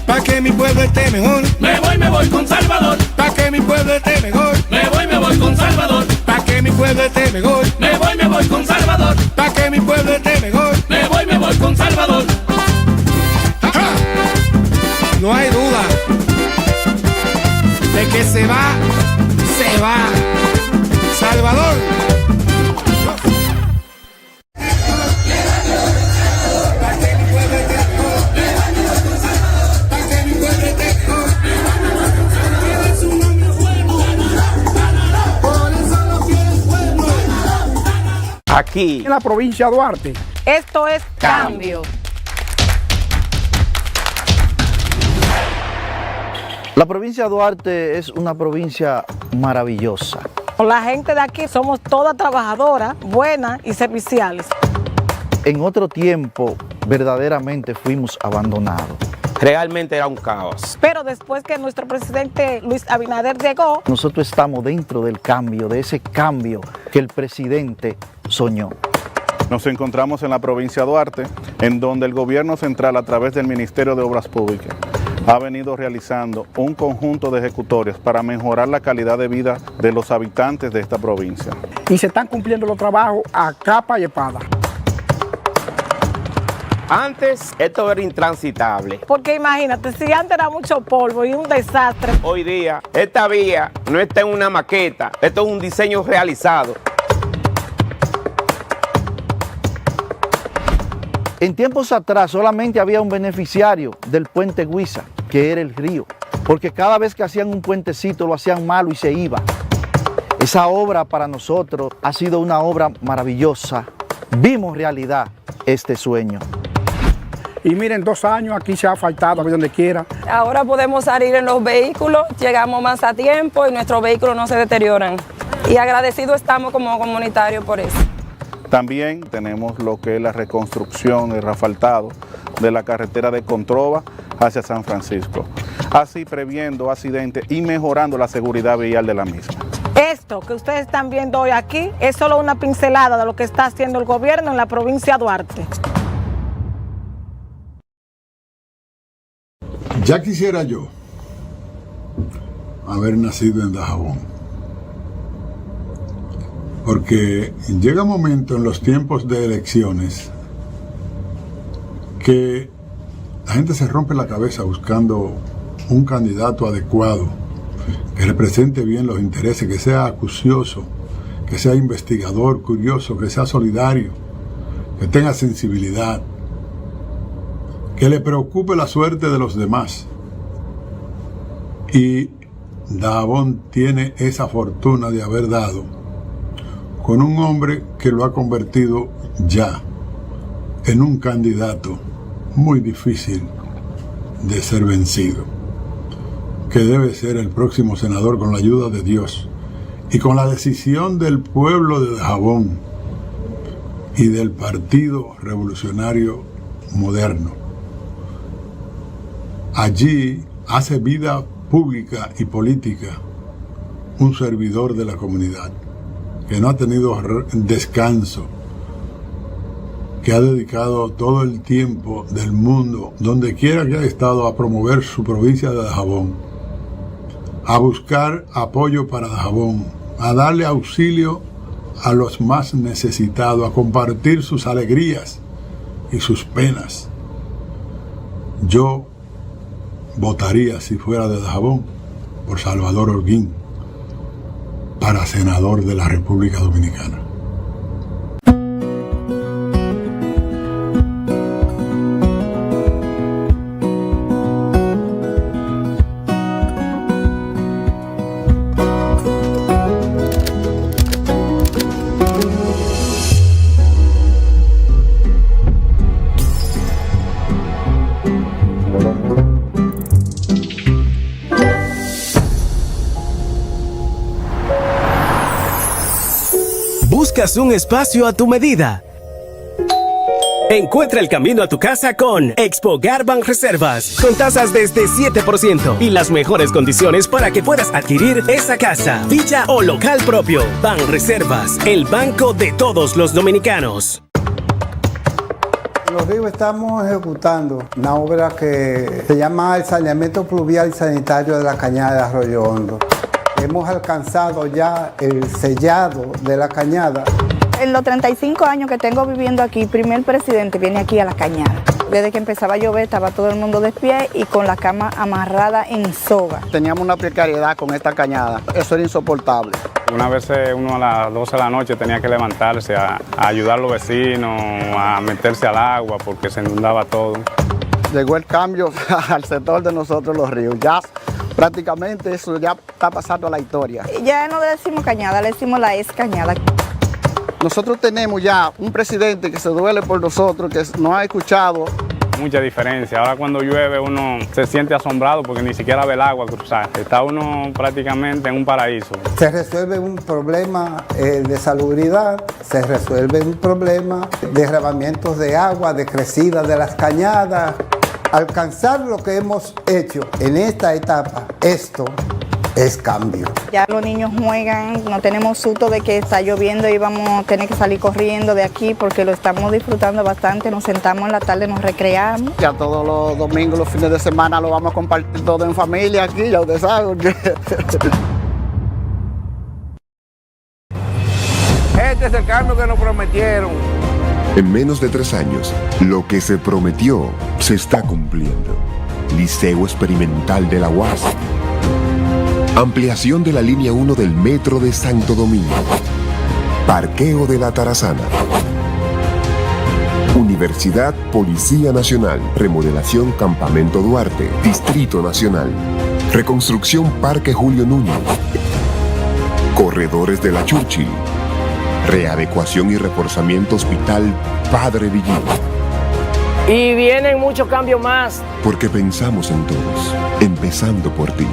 Pa' que mi pueblo esté mejor, me voy con Salvador. Pa' que mi pueblo esté mejor, me voy con Salvador. Pa' que mi pueblo esté mejor, me voy con Salvador. Pa' que mi pueblo esté mejor, me voy con Salvador. ¡Ja! No hay duda de que se va Salvador. Aquí en la provincia de Duarte. Esto es Cambio. La provincia de Duarte es una provincia maravillosa. La gente de aquí somos todas trabajadoras, buenas y serviciales. En otro tiempo, verdaderamente fuimos abandonados. Realmente era un caos. Pero después que nuestro presidente Luis Abinader llegó, nosotros estamos dentro del cambio, de ese cambio que el presidente soñó. Nos encontramos en la provincia de Duarte, en donde el gobierno central, a través del Ministerio de Obras Públicas, ha venido realizando un conjunto de ejecutorias para mejorar la calidad de vida de los habitantes de esta provincia. Y se están cumpliendo los trabajos a capa y espada. Antes esto era intransitable. Porque imagínate, si antes era mucho polvo y un desastre. Hoy día esta vía no está en una maqueta, esto es un diseño realizado. En tiempos atrás solamente había un beneficiario del puente Guisa, que era el río, porque cada vez que hacían un puentecito lo hacían malo y se iba. Esa obra para nosotros ha sido una obra maravillosa. Vimos realidad este sueño. Y miren, 2 años aquí se ha asfaltado a donde quiera. Ahora podemos salir en los vehículos, llegamos más a tiempo y nuestros vehículos no se deterioran. Y agradecidos estamos como comunitarios por eso. También tenemos lo que es la reconstrucción, el asfaltado de la carretera de Controva hacia San Francisco, así previendo accidentes y mejorando la seguridad vial de la misma. Esto que ustedes están viendo hoy aquí es solo una pincelada de lo que está haciendo el gobierno en la provincia de Duarte. Ya quisiera yo haber nacido en Dajabón, porque llega un momento en los tiempos de elecciones que la gente se rompe la cabeza buscando un candidato adecuado, que represente bien los intereses, que sea acucioso, que sea investigador, curioso, que sea solidario, que tenga sensibilidad, que le preocupe la suerte de los demás. Y Dajabón tiene esa fortuna de haber dado con un hombre que lo ha convertido ya en un candidato muy difícil de ser vencido, que debe ser el próximo senador con la ayuda de Dios y con la decisión del pueblo de Dajabón y del Partido Revolucionario Moderno. Allí hace vida pública y política un servidor de la comunidad, que no ha tenido descanso, que ha dedicado todo el tiempo del mundo, donde quiera que haya estado, a promover su provincia de Dajabón, a buscar apoyo para Dajabón, a darle auxilio a los más necesitados, a compartir sus alegrías y sus penas. Yo votaría, si fuera de Dajabón, por Salvador Holguín para senador de la República Dominicana. ¿Buscas un espacio a tu medida? Encuentra el camino a tu casa con Expogar Banreservas, con tasas desde 7% y las mejores condiciones para que puedas adquirir esa casa, villa o local propio. Banreservas, el banco de todos los dominicanos. En Los Ríos estamos ejecutando una obra que se llama el saneamiento pluvial y sanitario de la cañada de Arroyo Hondo. Hemos alcanzado ya el sellado de la cañada. En los 35 años que tengo viviendo aquí, el primer presidente viene aquí a la cañada. Desde que empezaba a llover estaba todo el mundo de pie y con la cama amarrada en soga. Teníamos una precariedad con esta cañada, eso era insoportable. Una vez uno a las 12 de la noche tenía que levantarse a ayudar a los vecinos, a meterse al agua porque se inundaba todo. Llegó el cambio al sector de nosotros Los Ríos. Ya prácticamente eso ya está pasando a la historia. Ya no le decimos cañada, le decimos la ex cañada. Nosotros tenemos ya un presidente que se duele por nosotros, que nos ha escuchado. Mucha diferencia. Ahora cuando llueve uno se siente asombrado porque ni siquiera ve el agua cruzar. Está uno prácticamente en un paraíso. Se resuelve un problema de salubridad, se resuelve un problema de derramamientos de agua, de crecida de las cañadas. Alcanzar lo que hemos hecho en esta etapa, esto es cambio. Ya los niños juegan, no tenemos susto de que está lloviendo y vamos a tener que salir corriendo de aquí porque lo estamos disfrutando bastante, nos sentamos en la tarde, nos recreamos. Ya todos los domingos, los fines de semana lo vamos a compartir todo en familia aquí, ya ustedes saben. Este es el cambio que nos prometieron. En menos de 3 años, lo que se prometió se está cumpliendo. Liceo Experimental de la UAS. Ampliación de la línea 1 del Metro de Santo Domingo. Parqueo de la Tarazana. Universidad Policía Nacional. Remodelación Campamento Duarte. Distrito Nacional. Reconstrucción Parque Julio Núñez. Corredores de la Churchill. Readecuación y reforzamiento Hospital Padre Villín. Y vienen muchos cambios más. Porque pensamos en todos, empezando por ti.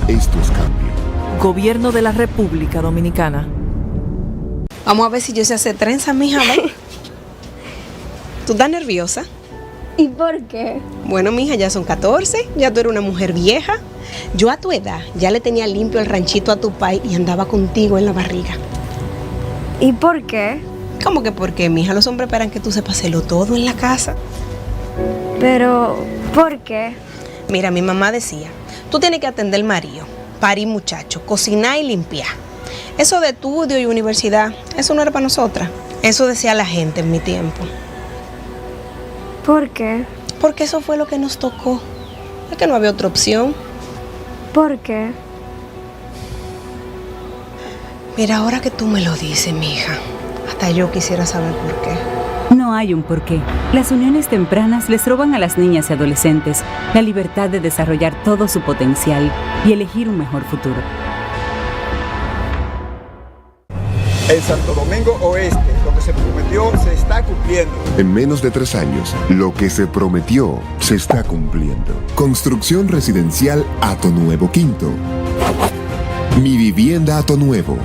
Esto es cambio. Gobierno de la República Dominicana. Vamos a ver si yo sé hacer trenza, mija. ¿Tú estás nerviosa? ¿Y por qué? Bueno, mija, ya son 14, ya tú eres una mujer vieja. Yo a tu edad ya le tenía limpio el ranchito a tu pai y andaba contigo en la barriga. ¿Y por qué? ¿Cómo que por qué, mija? Los hombres esperan que tú sepas hacerlo todo en la casa. Pero, ¿por qué? Mira, mi mamá decía, tú tienes que atender al marido, parir muchacho, cocinar y limpiar. Eso de estudio y universidad, eso no era para nosotras. Eso decía la gente en mi tiempo. ¿Por qué? Porque eso fue lo que nos tocó. Es que no había otra opción. ¿Por qué? Mira, ahora que tú me lo dices, mija, hasta yo quisiera saber por qué. No hay un porqué. Las uniones tempranas les roban a las niñas y adolescentes la libertad de desarrollar todo su potencial y elegir un mejor futuro. En Santo Domingo Oeste, lo que se prometió se está cumpliendo. En menos de 3 años, lo que se prometió se está cumpliendo. Construcción residencial Hato Nuevo Quinto. Mi vivienda Hato Nuevo.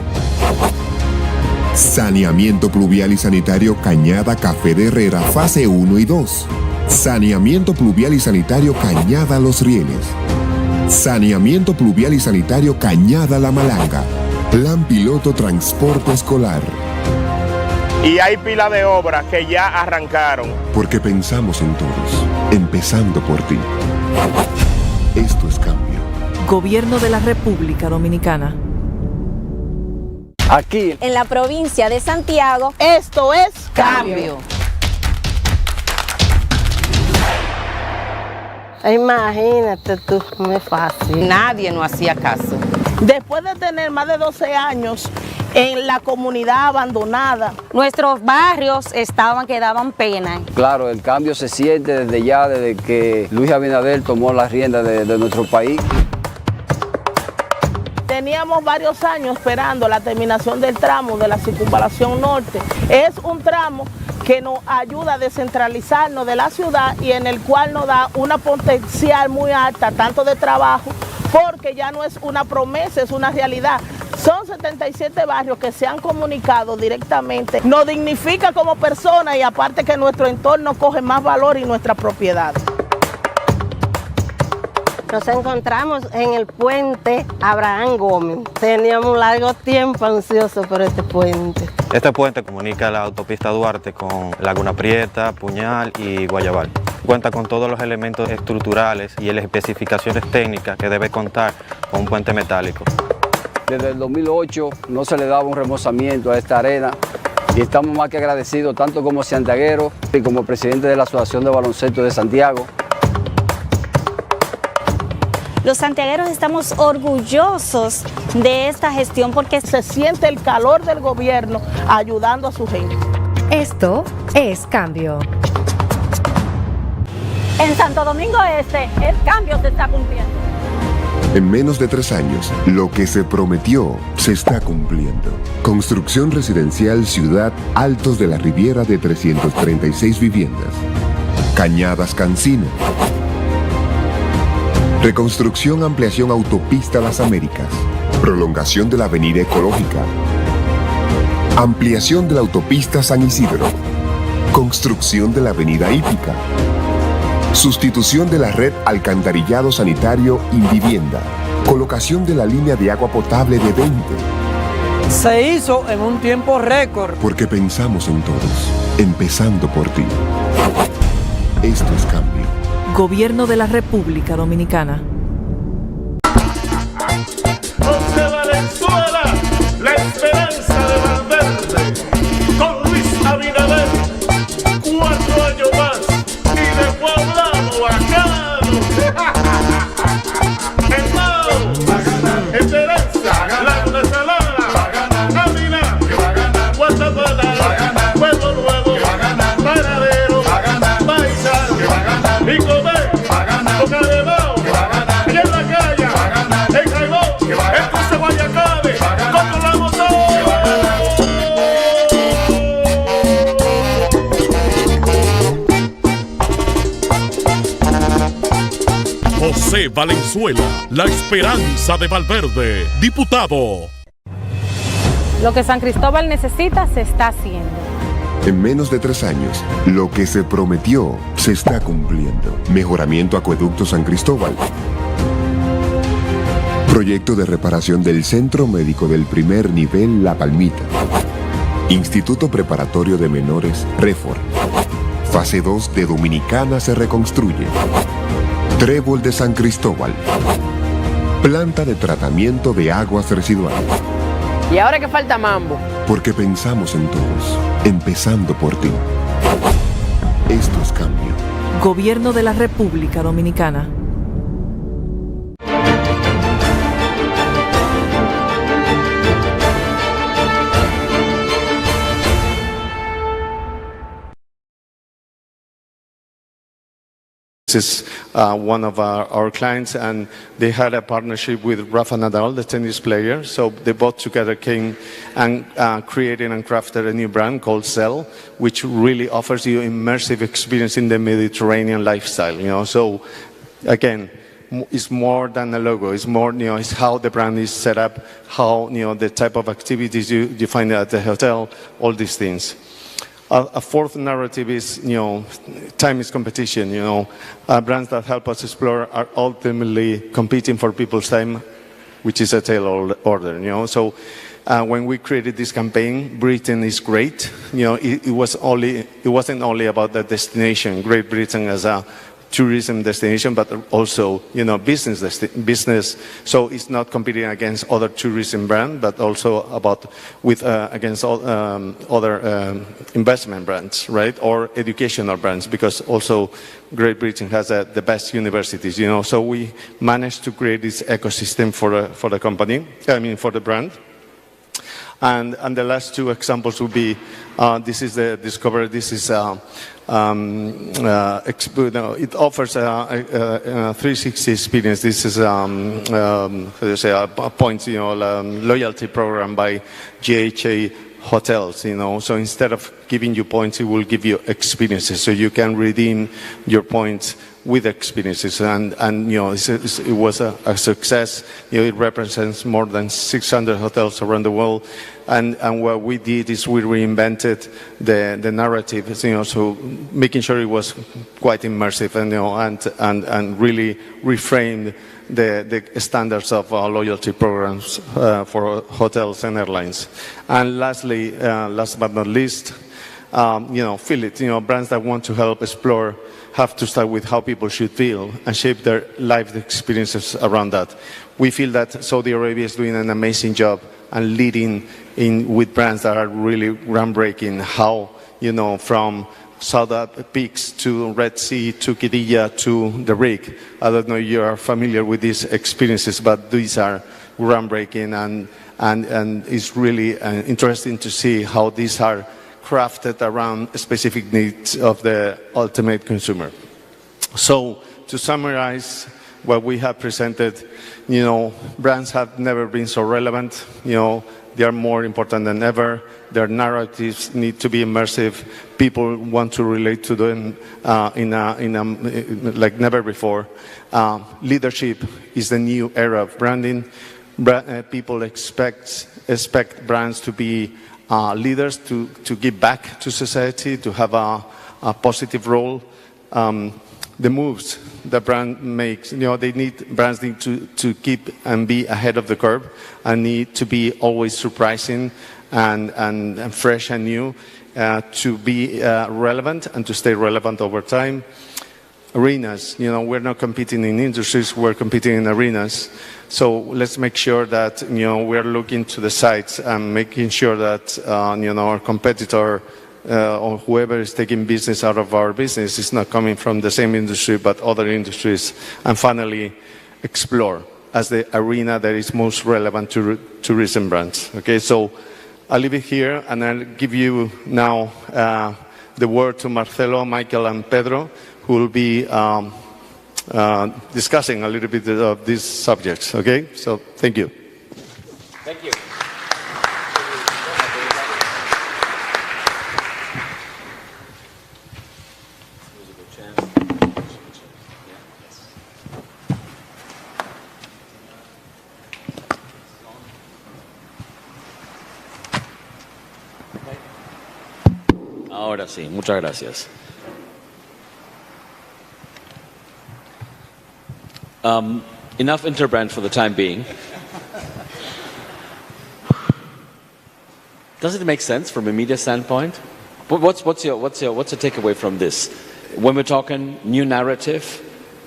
Saneamiento pluvial y sanitario Cañada Café de Herrera, fase 1 y 2. Saneamiento pluvial y sanitario Cañada Los Rieles. Saneamiento pluvial y sanitario Cañada La Malanga. Plan piloto transporte escolar. Y hay pila de obras que ya arrancaron. Porque pensamos en todos, empezando por ti. Esto es cambio. Gobierno de la República Dominicana. Aquí, en la provincia de Santiago, esto es Cambio. Imagínate tú, no es fácil. Nadie nos hacía caso. Después de tener más de 12 años en la comunidad abandonada, nuestros barrios que daban pena. Claro, el cambio se siente desde que Luis Abinader tomó las riendas de nuestro país. Teníamos varios años esperando la terminación del tramo de la circunvalación norte. Es un tramo que nos ayuda a descentralizarnos de la ciudad y en el cual nos da una potencial muy alta, tanto de trabajo, porque ya no es una promesa, es una realidad. Son 77 barrios que se han comunicado directamente. Nos dignifica como personas y aparte que nuestro entorno coge más valor y nuestra propiedad. Nos encontramos en el puente Abraham Gómez. Teníamos un largo tiempo ansioso por este puente. Este puente comunica la autopista Duarte con Laguna Prieta, Puñal y Guayabal. Cuenta con todos los elementos estructurales y las especificaciones técnicas que debe contar con un puente metálico. Desde el 2008 no se le daba un remozamiento a esta arena y estamos más que agradecidos tanto como santiagueros y como presidente de la Asociación de Baloncesto de Santiago. Los santiagueros estamos orgullosos de esta gestión porque se siente el calor del gobierno ayudando a su gente. Esto es Cambio. En Santo Domingo Este, el cambio se está cumpliendo. En menos de 3 años, lo que se prometió se está cumpliendo. Construcción residencial Ciudad Altos de la Riviera de 336 viviendas. Cañadas Cancino. Reconstrucción, ampliación autopista Las Américas. Prolongación de la avenida Ecológica. Ampliación de la autopista San Isidro. Construcción de la avenida Hípica. Sustitución de la red alcantarillado sanitario Invivienda. Colocación de la línea de agua potable de 20. Se hizo en un tiempo récord. Porque pensamos en todos, empezando por ti. Esto es Cambio. Gobierno de la República Dominicana. José Valenzuela, la esperanza de Valverde, con Luis Abinader, 4 años más, y después hablamos bacano. Hermano, esperanza, la venezolana, Amina, Guatapala, Pueblo Nuevo, Paradero, Paisa, y comer, boca de bao, y en la calle, en Jaibón, en Cruce Guayacabe, controlamos todo. José Valenzuela, la esperanza de Valverde, diputado. Lo que San Cristóbal necesita se está haciendo. En menos de 3 años, lo que se prometió se está cumpliendo. Mejoramiento Acueducto San Cristóbal. Proyecto de reparación del Centro Médico del Primer Nivel La Palmita. Instituto Preparatorio de Menores Refor. Fase 2 de Dominicana se reconstruye. Trébol de San Cristóbal. Planta de tratamiento de aguas residuales. Y ahora que falta mambo. Porque pensamos en todos, empezando por ti. Esto es Cambio. Gobierno de la República Dominicana. This is one of our clients, and they had a partnership with Rafa Nadal, the tennis player. So they both together came and created and crafted a new brand called Cell, which really offers you immersive experience in the Mediterranean lifestyle. You know, so again, it's more than a logo. It's more, you know, it's how the brand is set up, how, you know, the type of activities you find at the hotel, all these things. A fourth narrative is, you know, time is competition. You know, brands that help us explore are ultimately competing for people's time, which is a tail order. You know, so when we created this campaign, Britain is great. You know, it wasn't only about the destination, Great Britain as a tourism destination, but also, business. So it's not competing against other tourism brands, but also against other investment brands, right? Or educational brands, because also Great Britain has the best universities, So we managed to create this ecosystem for the company, for the brand. And the last two examples would be, this is the Discover. This is it offers a 360 experience. This is a points, loyalty program by GHA hotels. So instead of giving you points, it will give you experiences, so you can redeem your points with experiences, and it was a success. It represents more than 600 hotels around the world, and what we did is we reinvented the narrative, so making sure it was quite immersive, and really reframed the standards of loyalty programs for hotels and airlines. And lastly, last but not least, feel it. Brands that want to help explore have to start with how people should feel and shape their life experiences around that. We feel that Saudi Arabia is doing an amazing job and leading in with brands that are really groundbreaking. How, from Saudab Peaks to Red Sea to Qiddiya to the Rig. I don't know if you are familiar with these experiences, but these are groundbreaking, and it's really interesting to see how these are crafted around specific needs of the ultimate consumer. So to summarize what we have presented, brands have never been so relevant. They are more important than ever. Their narratives need to be immersive. People want to relate to them like never before. Leadership is the new era of branding. People expect brands to be leaders, to give back to society, to have a positive role. The moves the brand makes, brands need to keep and be ahead of the curve, and need to be always surprising and fresh and new, to be relevant and to stay relevant over time. Arenas, we're not competing in industries, we're competing in arenas. So let's make sure that, we're looking to the sites and making sure that, our competitor or whoever is taking business out of our business is not coming from the same industry but other industries. And finally, explore as the arena that is most relevant to tourism brands. Okay, so I'll leave it here, and I'll give you now the word to Marcelo, Michael, and Pedro, who will be discussing a little bit of these subjects. Okay, so thank you. Thank you. Ahora sí, muchas gracias. Enough Interbrand for the time being. Does it make sense from a media standpoint? What's your takeaway from this? When we're talking new narrative,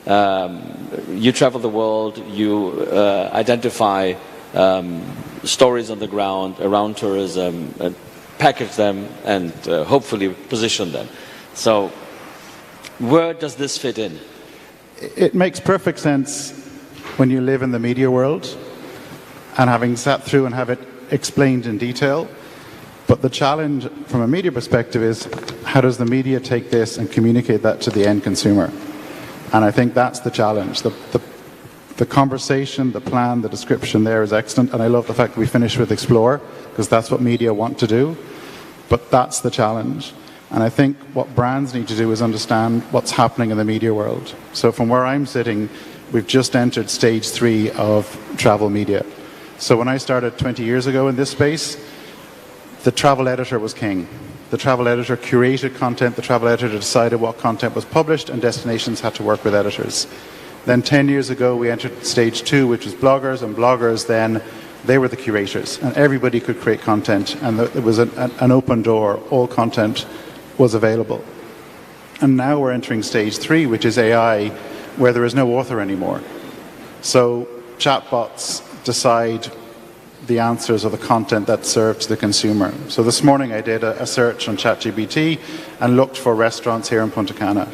you travel the world, you identify stories on the ground around tourism, package them, and hopefully position them. So, where does this fit in? It makes perfect sense when you live in the media world, and having sat through and have it explained in detail. But the challenge from a media perspective is, how does the media take this and communicate that to the end consumer? And I think that's the challenge. The conversation, the plan, the description there is excellent, and I love the fact that we finish with explore, because that's what media want to do. But that's the challenge. And I think what brands need to do is understand what's happening in the media world. So from where I'm sitting, we've just entered stage 3 of travel media. So when I started 20 years ago in this space, the travel editor was king. The travel editor curated content, the travel editor decided what content was published, and destinations had to work with editors. Then 10 years ago, we entered stage 2, which was bloggers, and bloggers then, they were the curators, and everybody could create content, and it was an open door. All content was available. And now we're entering stage 3, which is AI, where there is no author anymore. So chatbots decide the answers or the content that's served to the consumer. So this morning I did a search on ChatGPT and looked for restaurants here in Punta Cana.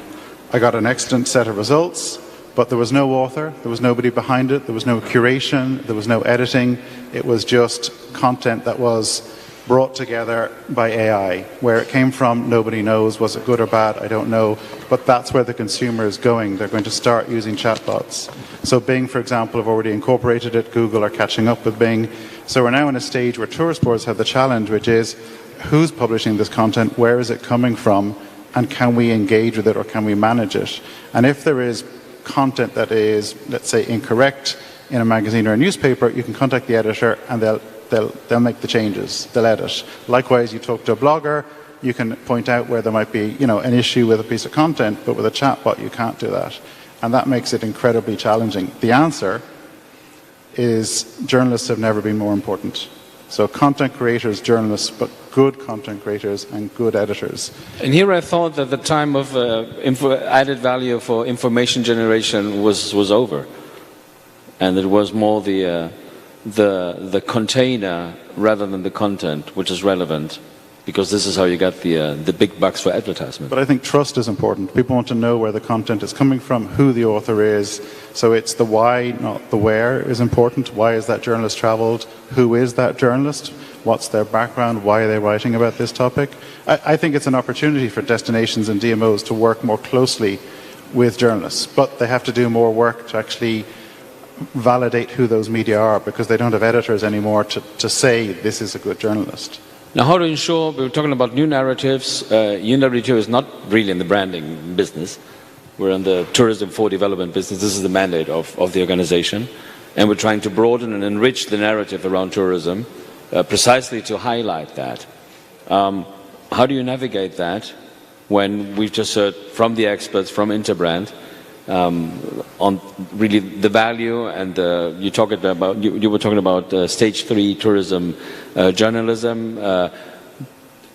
I got an excellent set of results, but there was no author, there was nobody behind it, there was no curation, there was no editing. It was just content that was brought together by AI. Where it came from, nobody knows. Was it good or bad? I don't know. But that's where the consumer is going. They're going to start using chatbots. So Bing, for example, have already incorporated it. Google are catching up with Bing. So we're now in a stage where tourist boards have the challenge, which is who's publishing this content, where is it coming from, and can we engage with it or can we manage it? And if there is content that is, let's say, incorrect in a magazine or a newspaper, you can contact the editor and they'll make the changes, they'll edit. Likewise, you talk to a blogger, you can point out where there might be, an issue with a piece of content, but with a chatbot you can't do that. And that makes it incredibly challenging. The answer is journalists have never been more important. So content creators, journalists, but good content creators and good editors. And here I thought that the time of added value for information generation was over. And it was more the container rather than the content, which is relevant, because this is how you get the big bucks for advertisement. But I think trust is important. People want to know where the content is coming from, who the author is. So it's the why, not the where, is important. Why has that journalist traveled? Who is that journalist? What's their background? Why are they writing about this topic? I think it's an opportunity for destinations and DMOs to work more closely with journalists, but they have to do more work to actually validate who those media are, because they don't have editors anymore to say this is a good journalist. Now, how to ensure, we were talking about new narratives. New narrative is not really in the branding business. We're in the tourism for development business. This is the mandate of the organization. And we're trying to broaden and enrich the narrative around tourism, precisely to highlight that. How do you navigate that when we've just heard from the experts, from Interbrand, on really the value, and you were talking about stage 3 tourism journalism.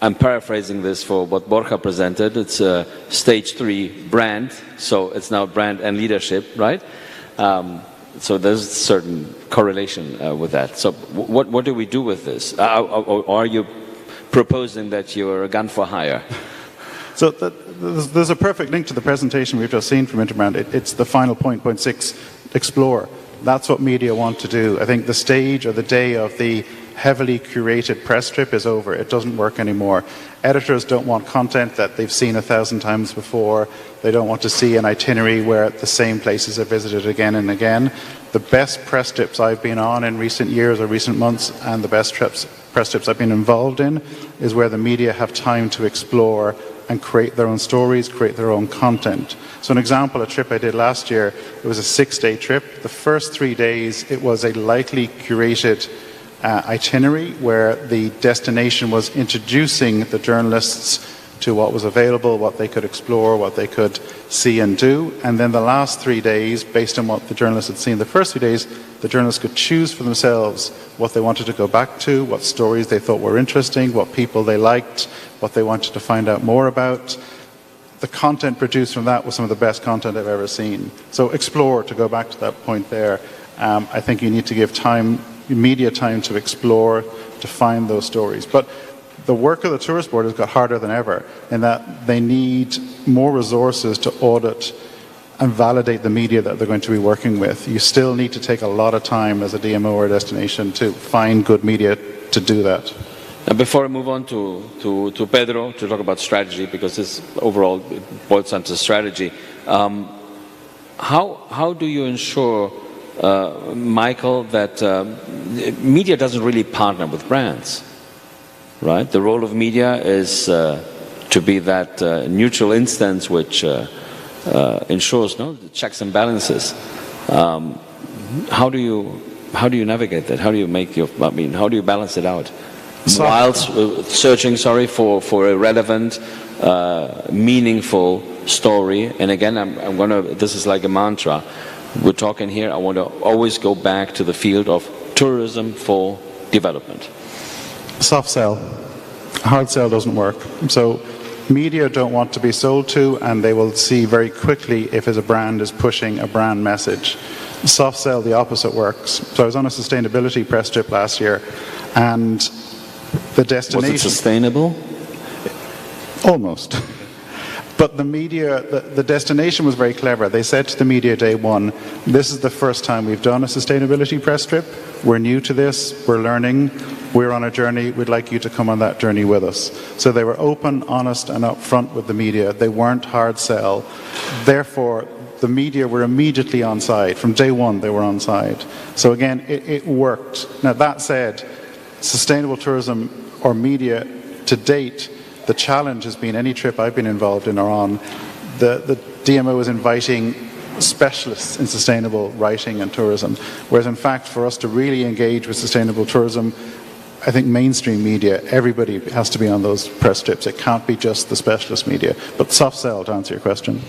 I'm paraphrasing this for what Borja presented. It's stage 3 brand, so it's now brand and leadership, right? So there's a certain correlation with that. So what do we do with this? Are you proposing that you're a gun for hire? So there's a perfect link to the presentation we've just seen from Interbrand. It's the final point 6, explore. That's what media want to do. I think the stage or the day of the heavily curated press trip is over. It doesn't work anymore. Editors don't want content that they've seen 1,000 times before. They don't want to see an itinerary where the same places are visited again and again. The best press trips I've been on in recent years or recent months, and the best press trips I've been involved in, is where the media have time to explore and create their own stories, create their own content. So an example, a trip I did last year, it was a 6-day trip. The first 3 days, it was a lightly curated itinerary where the destination was introducing the journalists to what was available, what they could explore, what they could see and do. And then the last 3 days, based on what the journalists had seen the first 3 days, the journalists could choose for themselves what they wanted to go back to, what stories they thought were interesting, what people they liked, what they wanted to find out more about. The content produced from that was some of the best content I've ever seen. So explore, to go back to that point there. I think you need to give media time to explore, to find those stories. But the work of the Tourist Board has got harder than ever, in that they need more resources to audit and validate the media that they're going to be working with. You still need to take a lot of time as a DMO or a destination to find good media to do that. Now, before I move on to Pedro to talk about strategy, because this overall boils down to strategy, how do you ensure, Michael, that media doesn't really partner with brands, right? The role of media is to be that neutral instance which ensures the checks and balances. How do you navigate that? How do you make how do you balance it out? Whilst searching, for a relevant, meaningful story. And again, this is like a mantra. We're talking here, I want to always go back to the field of tourism for development. Soft sell. Hard sell doesn't work. So Media don't want to be sold to, and they will see very quickly if a brand is pushing a brand message. Soft sell, the opposite works. So I was on a sustainability press trip last year, and the destination... Was it sustainable? Almost. But the media, the destination was very clever. They said to the media day one, this is the first time we've done a sustainability press trip. We're new to this. We're learning. We're on a journey. We'd like you to come on that journey with us. So they were open, honest, and upfront with the media. They weren't hard sell. Therefore, the media were immediately on side. From day one, they were on side. So again, it worked. Now, that said, sustainable tourism or media to date, the challenge has been any trip I've been involved in or on, the DMO is inviting specialists in sustainable writing and tourism, whereas in fact for us to really engage with sustainable tourism, I think mainstream media, everybody has to be on those press trips. It can't be just the specialist media. But soft sell, to answer your question.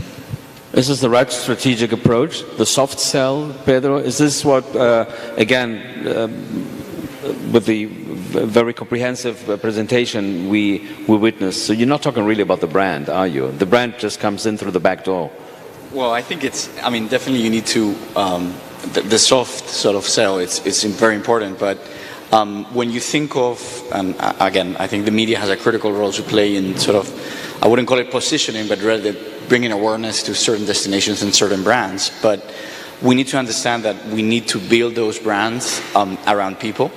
Is this the right strategic approach? The soft sell, Pedro? Is this what, with the very comprehensive presentation we witnessed, so you're not talking really about the brand, are you? The brand just comes in through the back door. Well, I think definitely you need to, the soft sort of sell, it's very important, but when you think of, and again, I think the media has a critical role to play in sort of, I wouldn't call it positioning, but rather bringing awareness to certain destinations and certain brands. But we need to understand that we need to build those brands around people.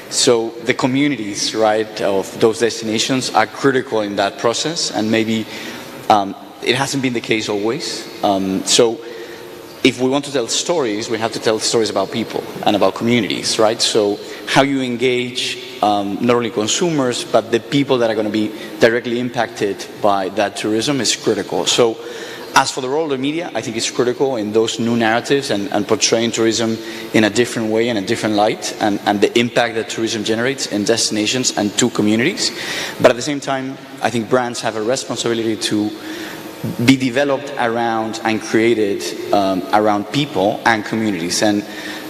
So the communities, right, of those destinations are critical in that process, and maybe it hasn't been the case always. So if we want to tell stories, we have to tell stories about people and about communities, right? So how you engage not only consumers, but the people that are going to be directly impacted by that tourism is critical. So as for the role of the media, I think it's critical in those new narratives and portraying tourism in a different way and a different light, and the impact that tourism generates in destinations and to communities. But at the same time, I think brands have a responsibility to be developed around and created around people and communities. And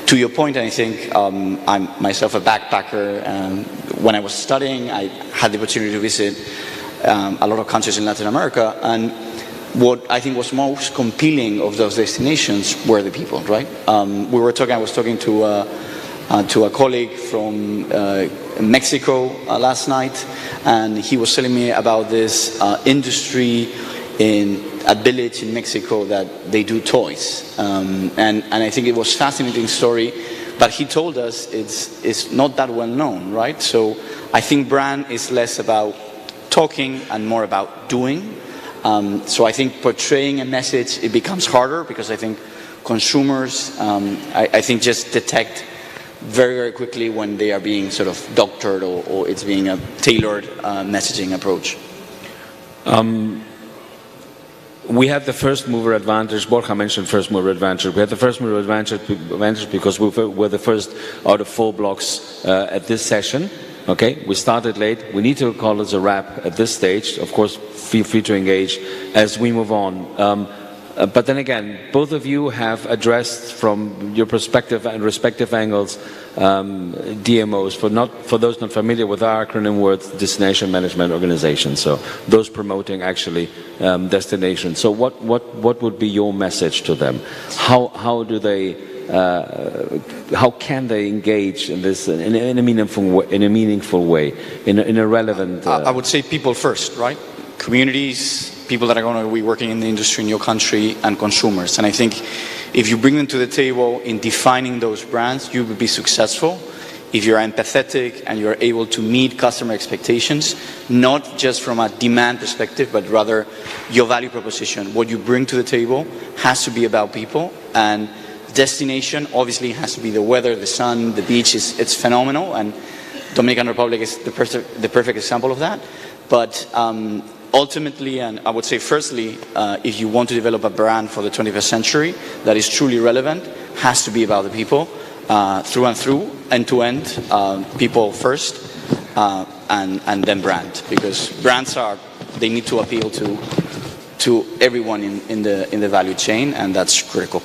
to your point, I think I'm myself a backpacker. When I was studying, I had the opportunity to visit a lot of countries in Latin America, and what I think was most compelling of those destinations were the people, right? I was talking to a colleague from Mexico last night, and he was telling me about this industry in a village in Mexico that they do toys. And I think it was a fascinating story, but he told us it's not that well known, right? So I think brand is less about talking and more about doing. So I think portraying a message, it becomes harder because I think consumers, I think just detect very, very quickly when they are being sort of doctored or it's being a tailored messaging approach. We had the first mover advantage. Borja mentioned first mover advantage. We had the first mover advantage because we were the first out of 4 blocks at this session. Okay, we started late. We need to call it a wrap at this stage. Of course, feel free to engage as we move on. But then again, both of you have addressed from your perspective and respective angles DMOs, for those not familiar with our acronym words, Destination Management Organization. So those promoting actually destinations. So what would be your message to them? How do they? How can they engage in this in a meaningful way, in a relevant? I would say people first, right? Communities, people that are going to be working in the industry in your country, and consumers. And I think if you bring them to the table in defining those brands, you will be successful. If you're empathetic and you're able to meet customer expectations, not just from a demand perspective, but rather your value proposition. What you bring to the table has to be about people, and destination obviously has to be the weather, the sun, the beach. It's phenomenal, and Dominican Republic is the perfect example of that. But ultimately, and I would say firstly, if you want to develop a brand for the 21st century that is truly relevant, has to be about the people, through and through, end to end, people first, and then brand, because brands they need to appeal to everyone in the value chain, and that's critical.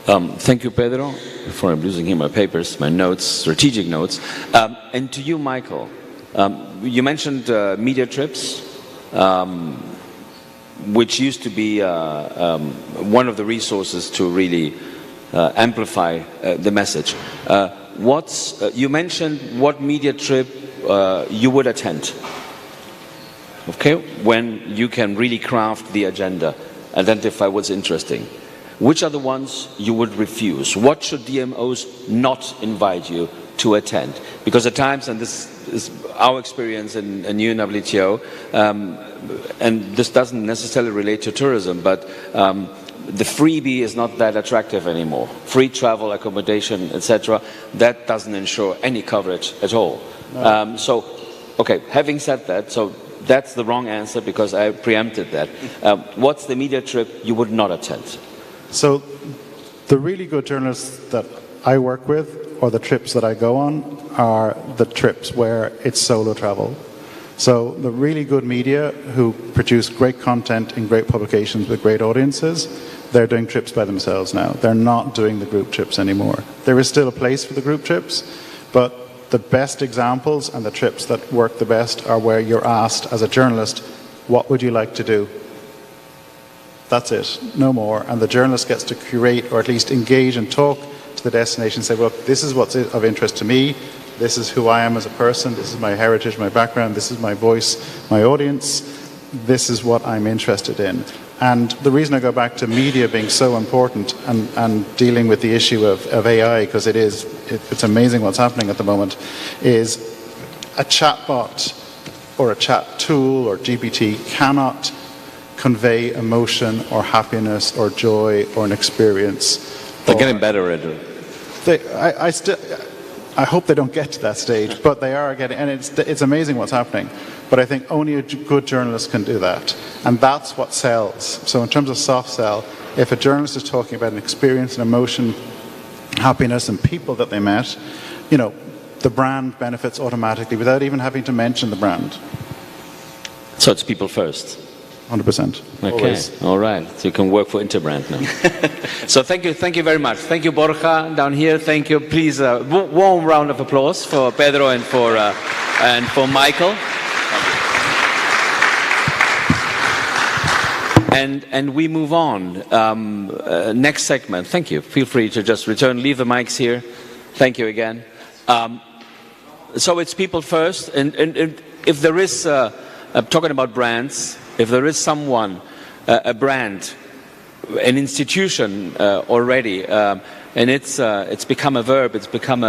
Thank you, Pedro. Before I'm losing here my papers, my notes, strategic notes, and to you, Michael. You mentioned media trips. which used to be one of the resources to really amplify the message. You mentioned what media trip you would attend, okay, when you can really craft the agenda, identify what's interesting. Which are the ones you would refuse? What should DMOs not invite you to attend? Because at times, and this is our experience in UNWTO, and this doesn't necessarily relate to tourism, but the freebie is not that attractive anymore. Free travel, accommodation, etc., that doesn't ensure any coverage at all. No. Okay, having said that, so that's the wrong answer because I preempted that. What's the media trip you would not attend? So the really good journalists that I work with, or the trips that I go on, are the trips where it's solo travel. So the really good media who produce great content in great publications with great audiences, they're doing trips by themselves now. They're not doing the group trips anymore. There is still a place for the group trips, but the best examples and the trips that work the best are where you're asked as a journalist, what would you like to do? That's it, no more. And the journalist gets to curate or at least engage and talk to the destination and say, well, this is what's of interest to me. This is who I am as a person. This is my heritage, my background. This is my voice, my audience. This is what I'm interested in. And the reason I go back to media being so important and dealing with the issue of AI, because it's amazing what's happening at the moment, is a chatbot or a chat tool or GPT cannot convey emotion or happiness or joy or an experience. They're getting better at it. I hope they don't get to that stage, but they are getting, and it's amazing what's happening. But I think only a good journalist can do that, and that's what sells. So in terms of soft sell, if a journalist is talking about an experience, an emotion, happiness, and people that they met, the brand benefits automatically without even having to mention the brand. So it's people first. 100%. Okay. Always. All right. So you can work for Interbrand now. So thank you very much. Thank you, Borja, down here. Thank you. Please, warm round of applause for Pedro and for Michael. And we move on. Next segment. Thank you. Feel free to just return. Leave the mics here. Thank you again. So it's people first. And if there is, talking about brands, if there is someone, a brand, an institution already, and it's become a verb, it's become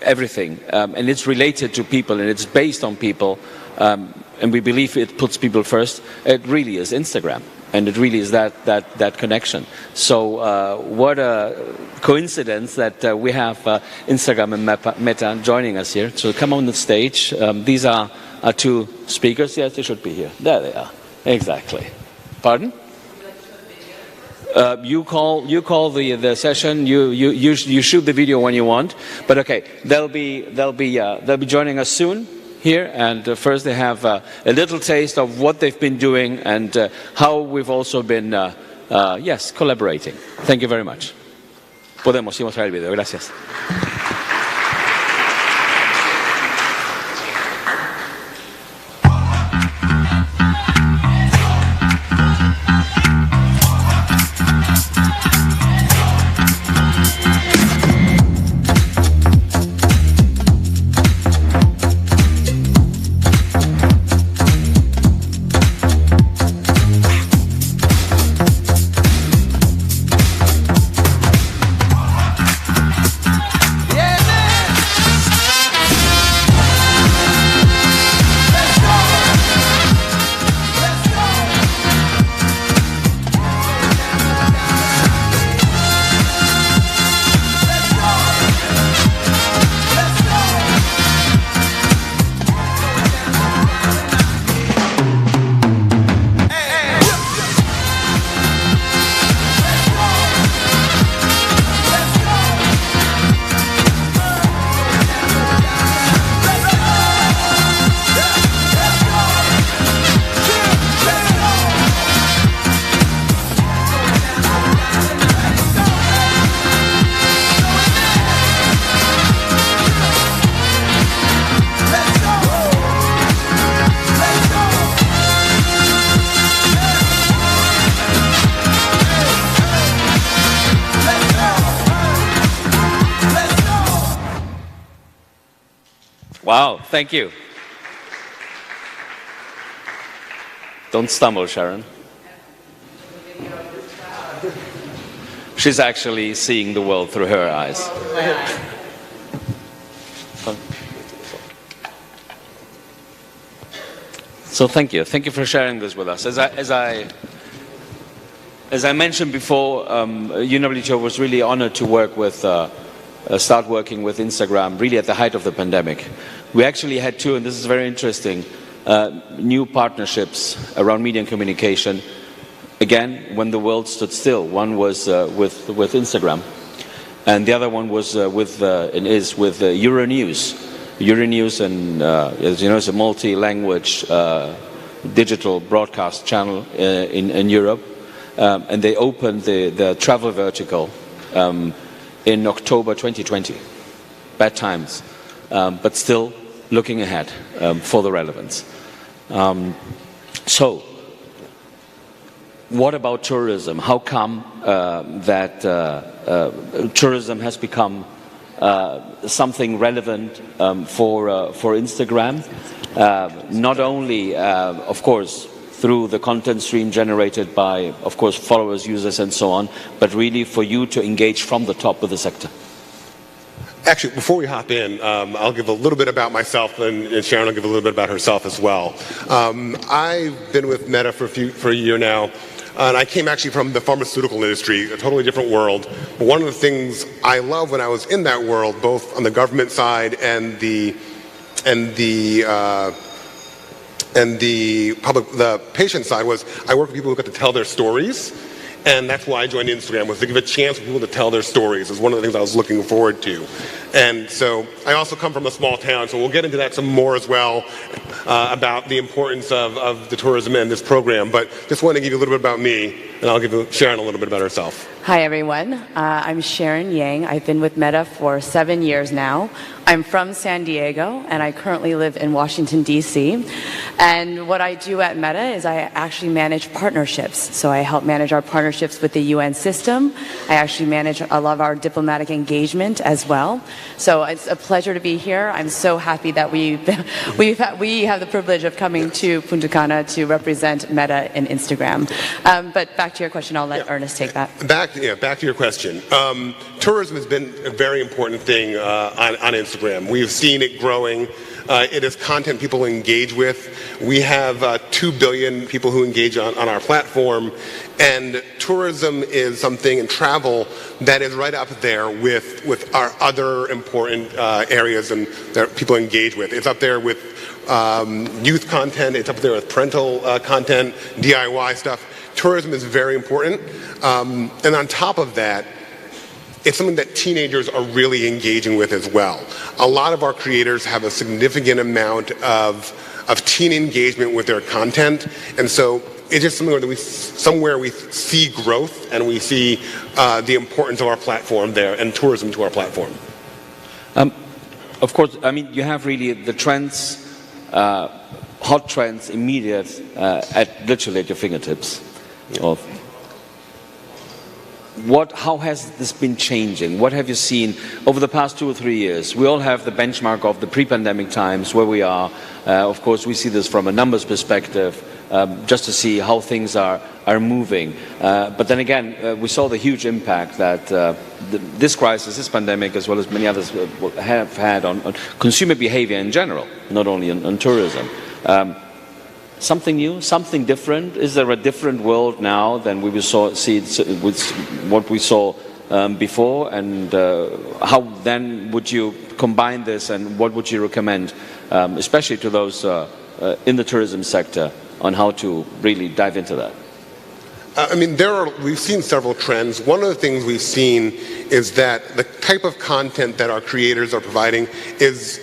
everything, and it's related to people, and it's based on people, and we believe it puts people first, it really is Instagram. And it really is that connection. So what a coincidence that we have Instagram and Meta joining us here. So come on the stage. These are our two speakers. Yes, they should be here. There they are. Exactly. Pardon? You call the session. You shoot the video when you want. But okay, they'll be joining us soon here, and first they have a little taste of what they've been doing and how we've also been, collaborating. Thank you very much. Podemos ir a mostrar el video. Gracias. Wow, thank you. Don't stumble, Sharon. She's actually seeing the world through her eyes. So thank you. Thank you for sharing this with us. As I mentioned before, UNWTO was really honored to work with, start working with Instagram really at the height of the pandemic. We actually had two, and this is very interesting, new partnerships around media and communication. Again, when the world stood still, one was with Instagram, and the other one was with Euronews. Euronews, and as you know, is a multi-language digital broadcast channel in Europe, and they opened the travel vertical in October 2020. Bad times, but still looking ahead for the relevance. So, what about tourism? How come that tourism has become something relevant for Instagram? Not only, of course, through the content stream generated by, of course, followers, users, and so on, but really for you to engage from the top of the sector. Actually, before we hop in, I'll give a little bit about myself, and Sharon will give a little bit about herself as well. I've been with Meta for a year now, and I came actually from the pharmaceutical industry, a totally different world. But one of the things I loved when I was in that world, both on the government side and the patient side, was I work with people who get to tell their stories. And that's why I joined Instagram, was to give a chance for people to tell their stories. It was one of the things I was looking forward to. And so I also come from a small town, so we'll get into that some more as well, about the importance of the tourism and this program. But just want to give you a little bit about me, and I'll give Sharon a little bit about herself. Hi, everyone. I'm Sharon Yang. I've been with Meta for 7 years now. I'm from San Diego, and I currently live in Washington, D.C. And what I do at Meta is I actually manage partnerships. So I help manage our partnerships with the UN system. I actually manage a lot of our diplomatic engagement as well. So it's a pleasure to be here. I'm so happy that we have the privilege of coming to Punta Cana to represent Meta and Instagram. But back to your question, I'll let Ernest take that. Back to your question. Tourism has been a very important thing on Instagram. We've seen it growing. It is content people engage with. We have 2 billion people who engage on our platform, and tourism is something, and travel, that is right up there with our other important areas and that people engage with. It's up there with youth content. It's up there with parental content, DIY stuff. Tourism is very important, and on top of that, it's something that teenagers are really engaging with as well. A lot of our creators have a significant amount of teen engagement with their content, and so it's just somewhere we see growth, and we see the importance of our platform there and tourism to our platform. Of course, I mean, you have really the trends, hot trends, immediate, literally at your fingertips. How has this been changing? What have you seen over the past 2 or 3 years? We all have the benchmark of the pre-pandemic times where we are. Of course, we see this from a numbers perspective, just to see how things are moving. But then again, we saw the huge impact that this crisis, this pandemic, as well as many others, have had on consumer behavior in general, not only on tourism. Something new, something different? Is there a different world now than we see with what we saw before? And how then would you combine this, and what would you recommend, especially to those in the tourism sector, on how to really dive into that? I mean, we've seen several trends. One of the things we've seen is that the type of content that our creators are providing is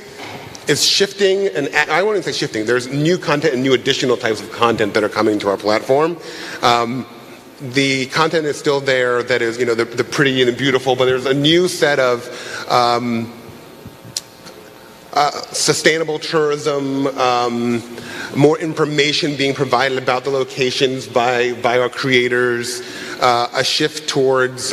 shifting, and I wouldn't say shifting. There's new content and new additional types of content that are coming to our platform. The content is still there that is, the pretty and the beautiful, but there's a new set of sustainable tourism, more information being provided about the locations by our creators, a shift towards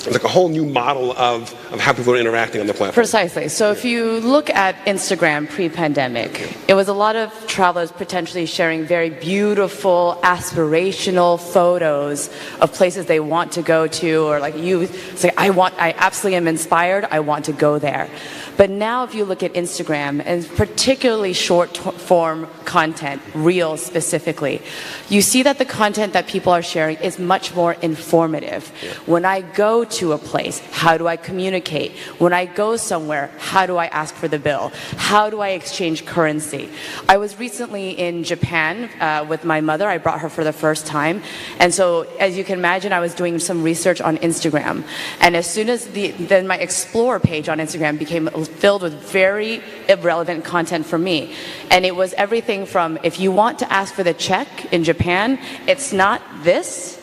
it's like a whole new model of how people are interacting on the platform. Precisely. So if you look at Instagram pre-pandemic, it was a lot of travelers potentially sharing very beautiful, aspirational photos of places they want to go to, or like you say, I absolutely am inspired, I want to go there. But now if you look at Instagram, and particularly short form content, Reels specifically, you see that the content that people are sharing is much more informative. Yeah. When I go to a place, how do I communicate? When I go somewhere, how do I ask for the bill? How do I exchange currency? I was recently in Japan with my mother. I brought her for the first time. And so, as you can imagine, I was doing some research on Instagram. And as soon as then my Explore page on Instagram became filled with very irrelevant content for me. And it was everything from, if you want to ask for the check in Japan, it's not this,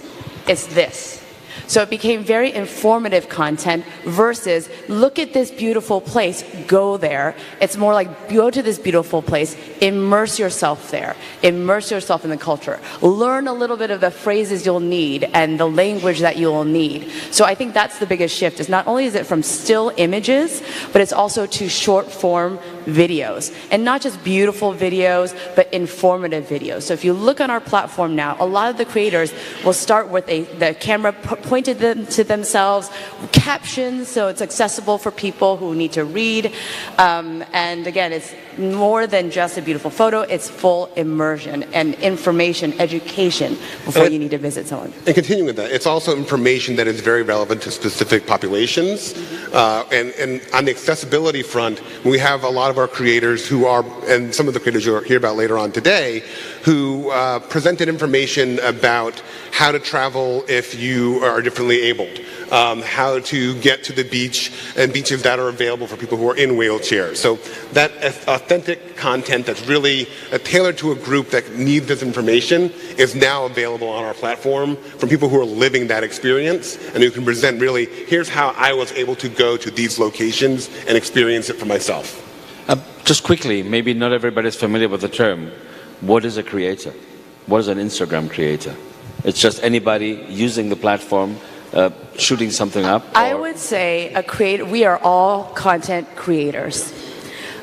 it's this. So it became very informative content versus, look at this beautiful place, go there. It's more like, go to this beautiful place, immerse yourself there, immerse yourself in the culture, learn a little bit of the phrases you'll need and the language that you'll need. So I think that's the biggest shift, is not only is it from still images, but it's also to short form videos. And not just beautiful videos, but informative videos. So if you look on our platform now, a lot of the creators will start with the camera pointed them to themselves, captions, so it's accessible for people who need to read. And again, it's more than just a beautiful photo, it's full immersion and information, education before you need to visit someone. And continuing with that, it's also information that is very relevant to specific populations. And on the accessibility front, we have a lot of our creators who are, and some of the creators you'll hear about later on today, who presented information about how to travel if you are differently abled, how to get to the beach and beaches that are available for people who are in wheelchairs. So that authentic content that's really tailored to a group that needs this information is now available on our platform from people who are living that experience and who can present really, here's how I was able to go to these locations and experience it for myself. Just quickly, maybe not everybody's familiar with the term. What is a creator? What is an Instagram creator? It's just anybody using the platform, shooting something up? I would say we are all content creators.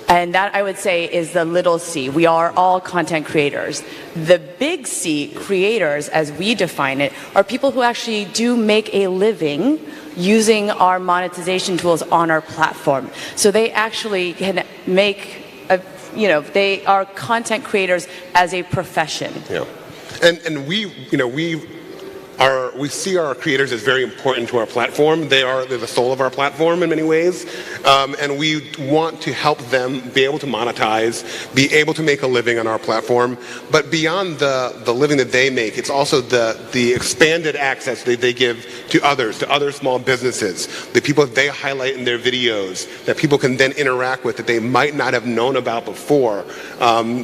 And that, I would say, is the little c. We are all content creators. The big C, creators, as we define it, are people who actually do make a living using our monetization tools on our platform. So they actually can make, they are content creators as a profession. Yeah. And we see our creators as very important to our platform. They're the soul of our platform in many ways. And we want to help them be able to monetize, be able to make a living on our platform. But beyond the living that they make, it's also the expanded access that they give to other small businesses, the people that they highlight in their videos that people can then interact with that they might not have known about before.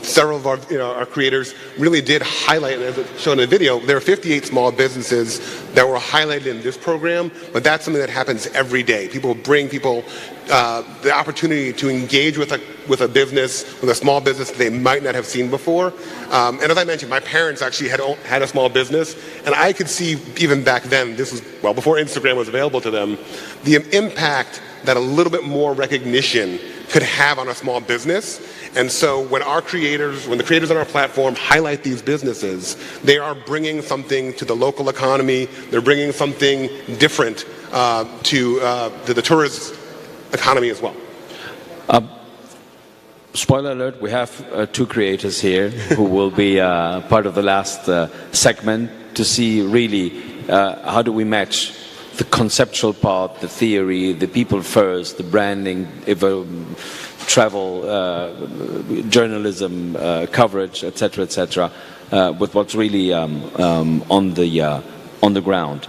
Several of our creators really did highlight, as shown in the video, there are 58 small businesses that were highlighted in this program, but that's something that happens every day. People bring people the opportunity to engage with a business, with a small business that they might not have seen before. And as I mentioned, my parents actually had a small business, and I could see even back then, this was well before Instagram was available to them, the impact that a little bit more recognition could have on a small business. And so when the creators on our platform highlight these businesses, they are bringing something to the local economy. They're bringing something different to the tourist economy as well. Spoiler alert, we have two creators here who will be part of the last segment to see really how do we match the conceptual part, the theory, the people first, the branding, travel, journalism, coverage, etc., with what's really on the ground.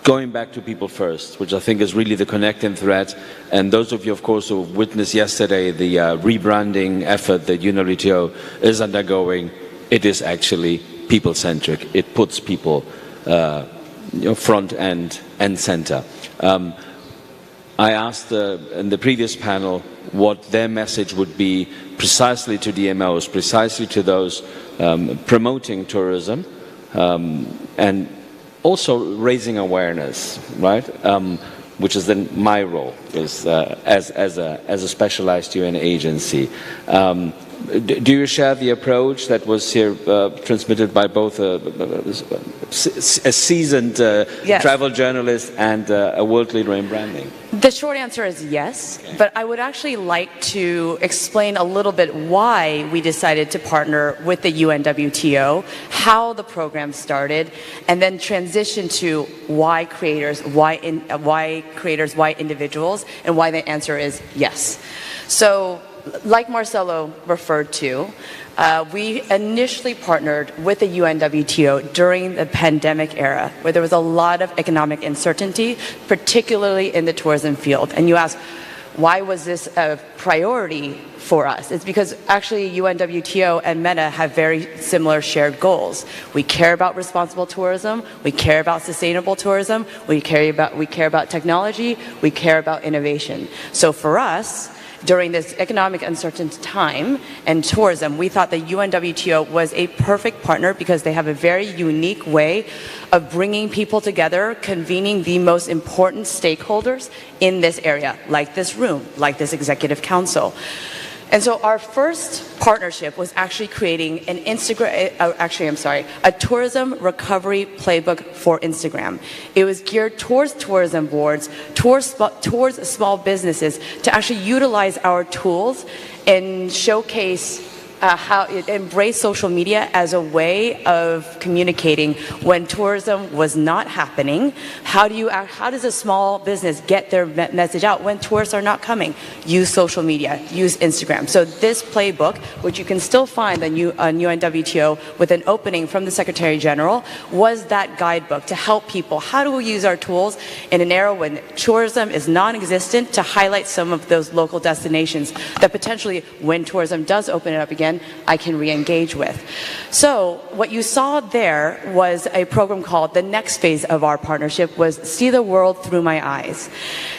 Going back to people first, which I think is really the connecting thread, and those of you, of course, who witnessed yesterday the rebranding effort that UNRTO is undergoing, it is actually people-centric. It puts people front and center. I asked in the previous panel what their message would be precisely to DMOs, precisely to those promoting tourism, and also raising awareness, right? Which is then my role is, as a specialized UN agency. Do you share the approach that was here transmitted by both a seasoned travel journalist and a world leader in branding? The short answer is yes, but I would actually like to explain a little bit why we decided to partner with the UNWTO, how the program started, and then transition to why creators, why individuals, and why the answer is yes. So, like Marcelo referred to, we initially partnered with the UNWTO during the pandemic era, where there was a lot of economic uncertainty, particularly in the tourism field. And you ask, why was this a priority for us? It's because actually UNWTO and Meta have very similar shared goals. We care about responsible tourism, we care about sustainable tourism, we care about technology, we care about innovation. So for us, during this economic uncertain time and tourism, we thought the UNWTO was a perfect partner because they have a very unique way of bringing people together, convening the most important stakeholders in this area, like this room, like this executive council. And so our first partnership was actually creating an a tourism recovery playbook for Instagram. It was geared towards tourism boards, towards small businesses to actually utilize our tools and showcase how it embraced social media as a way of communicating when tourism was not happening. How does a small business get their message out when tourists are not coming? Use social media, use Instagram. So this playbook, which you can still find on UNWTO with an opening from the Secretary General, was that guidebook to help people. How do we use our tools in an era when tourism is non-existent to highlight some of those local destinations that potentially, when tourism does open it up again, I can re-engage with. So what you saw there was a program called, the next phase of our partnership was See the World Through My Eyes.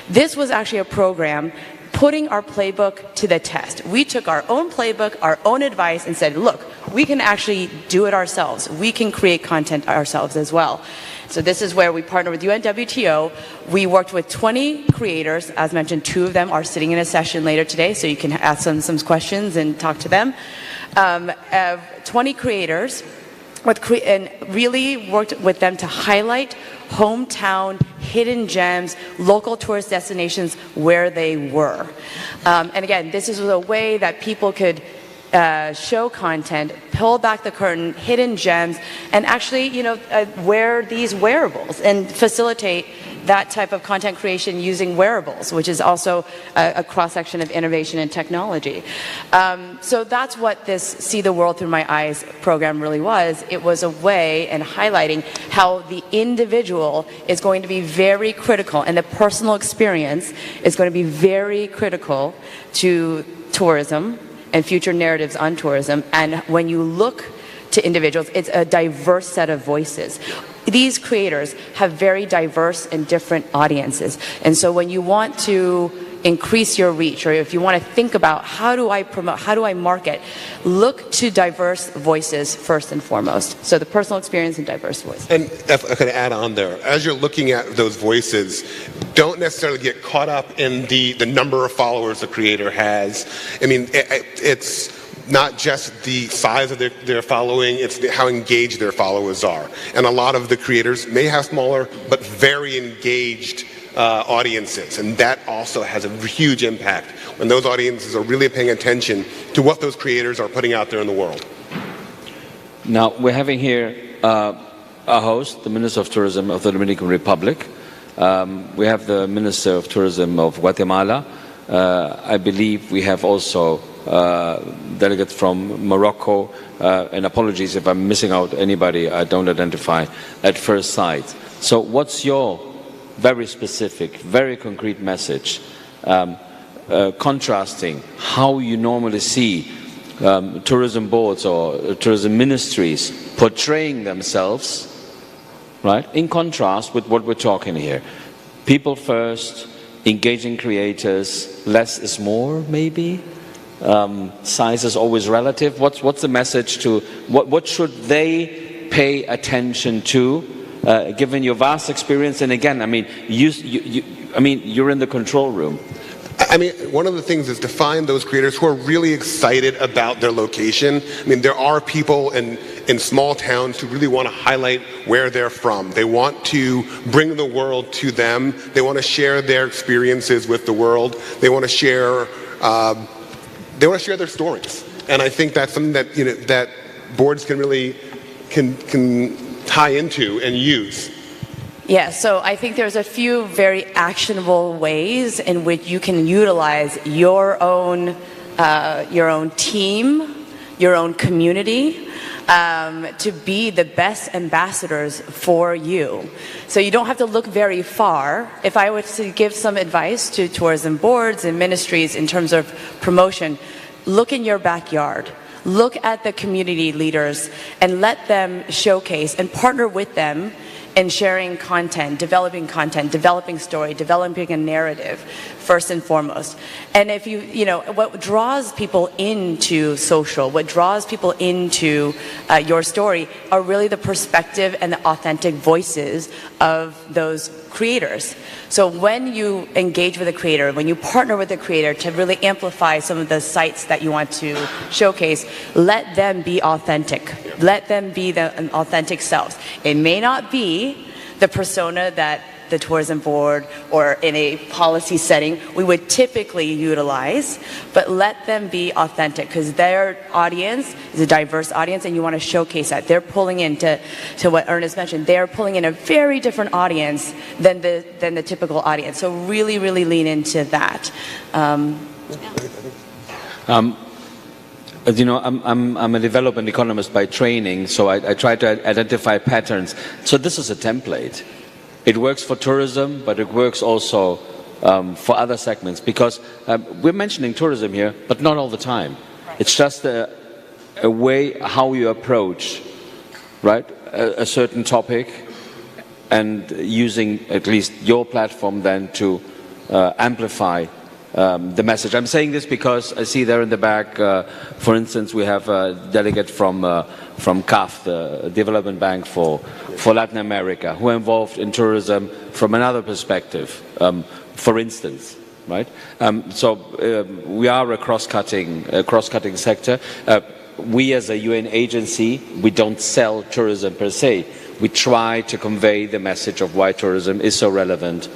This was actually a program putting our playbook to the test. We took our own playbook, our own advice, and said, look, we can actually do it ourselves. We can create content ourselves as well. So this is where we partner with UNWTO. We worked with 20 creators. As mentioned, 2 of them are sitting in a session later today, so you can ask them some questions and talk to them. 20 creators, and really worked with them to highlight hometown, hidden gems, local tourist destinations where they were. And again, this is a way that people could show content, pull back the curtain, hidden gems, and actually, wear these wearables and facilitate that type of content creation using wearables, which is also a cross-section of innovation and technology. So that's what this See the World Through My Eyes program really was. It was a way in highlighting how the individual is going to be very critical, and the personal experience is going to be very critical to tourism and future narratives on tourism. And when you look to individuals, it's a diverse set of voices. These creators have very diverse and different audiences. And so when you want to increase your reach, or if you want to think about how do I promote, how do I market, look to diverse voices first and foremost. So the personal experience and diverse voice. And if I could add on there, as you're looking at those voices, don't necessarily get caught up in the number of followers the creator has. I mean, it's not just the size of their following, it's how engaged their followers are. And a lot of the creators may have smaller but very engaged audiences, and that also has a huge impact when those audiences are really paying attention to what those creators are putting out there in the world. Now, we're having here a host, the Minister of Tourism of the Dominican Republic. We have the Minister of Tourism of Guatemala. I believe we have also delegates from Morocco, and apologies if I'm missing out anybody I don't identify at first sight. So what's your very specific, very concrete message, contrasting how you normally see tourism boards or tourism ministries portraying themselves, right, in contrast with what we're talking here? People first, engaging creators, less is more, maybe? Size is always relative. What's the message to, what should they pay attention to given your vast experience, and again, I mean, you're in the control room. I mean, one of the things is to find those creators who are really excited about their location. I mean, there are people in small towns who really want to highlight where they're from. They want to bring the world to them. They want to share their experiences with the world. They want to share their stories. And I think that's something that, you know, that boards can really can tie into and use. Yeah, so I think there's a few very actionable ways in which you can utilize your own team, your own community, to be the best ambassadors for you. So you don't have to look very far. If I were to give some advice to tourism boards and ministries in terms of promotion, look in your backyard. Look at the community leaders and let them showcase and partner with them in sharing content, developing story, developing a narrative, first and foremost. And if you know, what draws people into social, what draws people into your story are really the perspective and the authentic voices of those creators. So when you engage with a creator, when you partner with a creator to really amplify some of the sites that you want to showcase, let them be authentic. Let them be the authentic selves. It may not be the persona that the tourism board or in a policy setting we would typically utilize, but let them be authentic because their audience is a diverse audience and you want to showcase that. They're pulling into what Ernest mentioned. They're pulling in a very different audience than the typical audience. So really, really lean into that. You know, I'm a development economist by training, so I try to identify patterns. So this is a template. It works for tourism, but it works also for other segments because we're mentioning tourism here, but not all the time. It's just a way how you approach, right, a certain topic and using at least your platform then to amplify the message. I'm saying this because I see there in the back, for instance, we have a delegate from CAF, the Development Bank for Latin America, who are involved in tourism from another perspective, for instance, right? So we are a cross-cutting sector. We as a UN agency, we don't sell tourism per se. We try to convey the message of why tourism is so relevant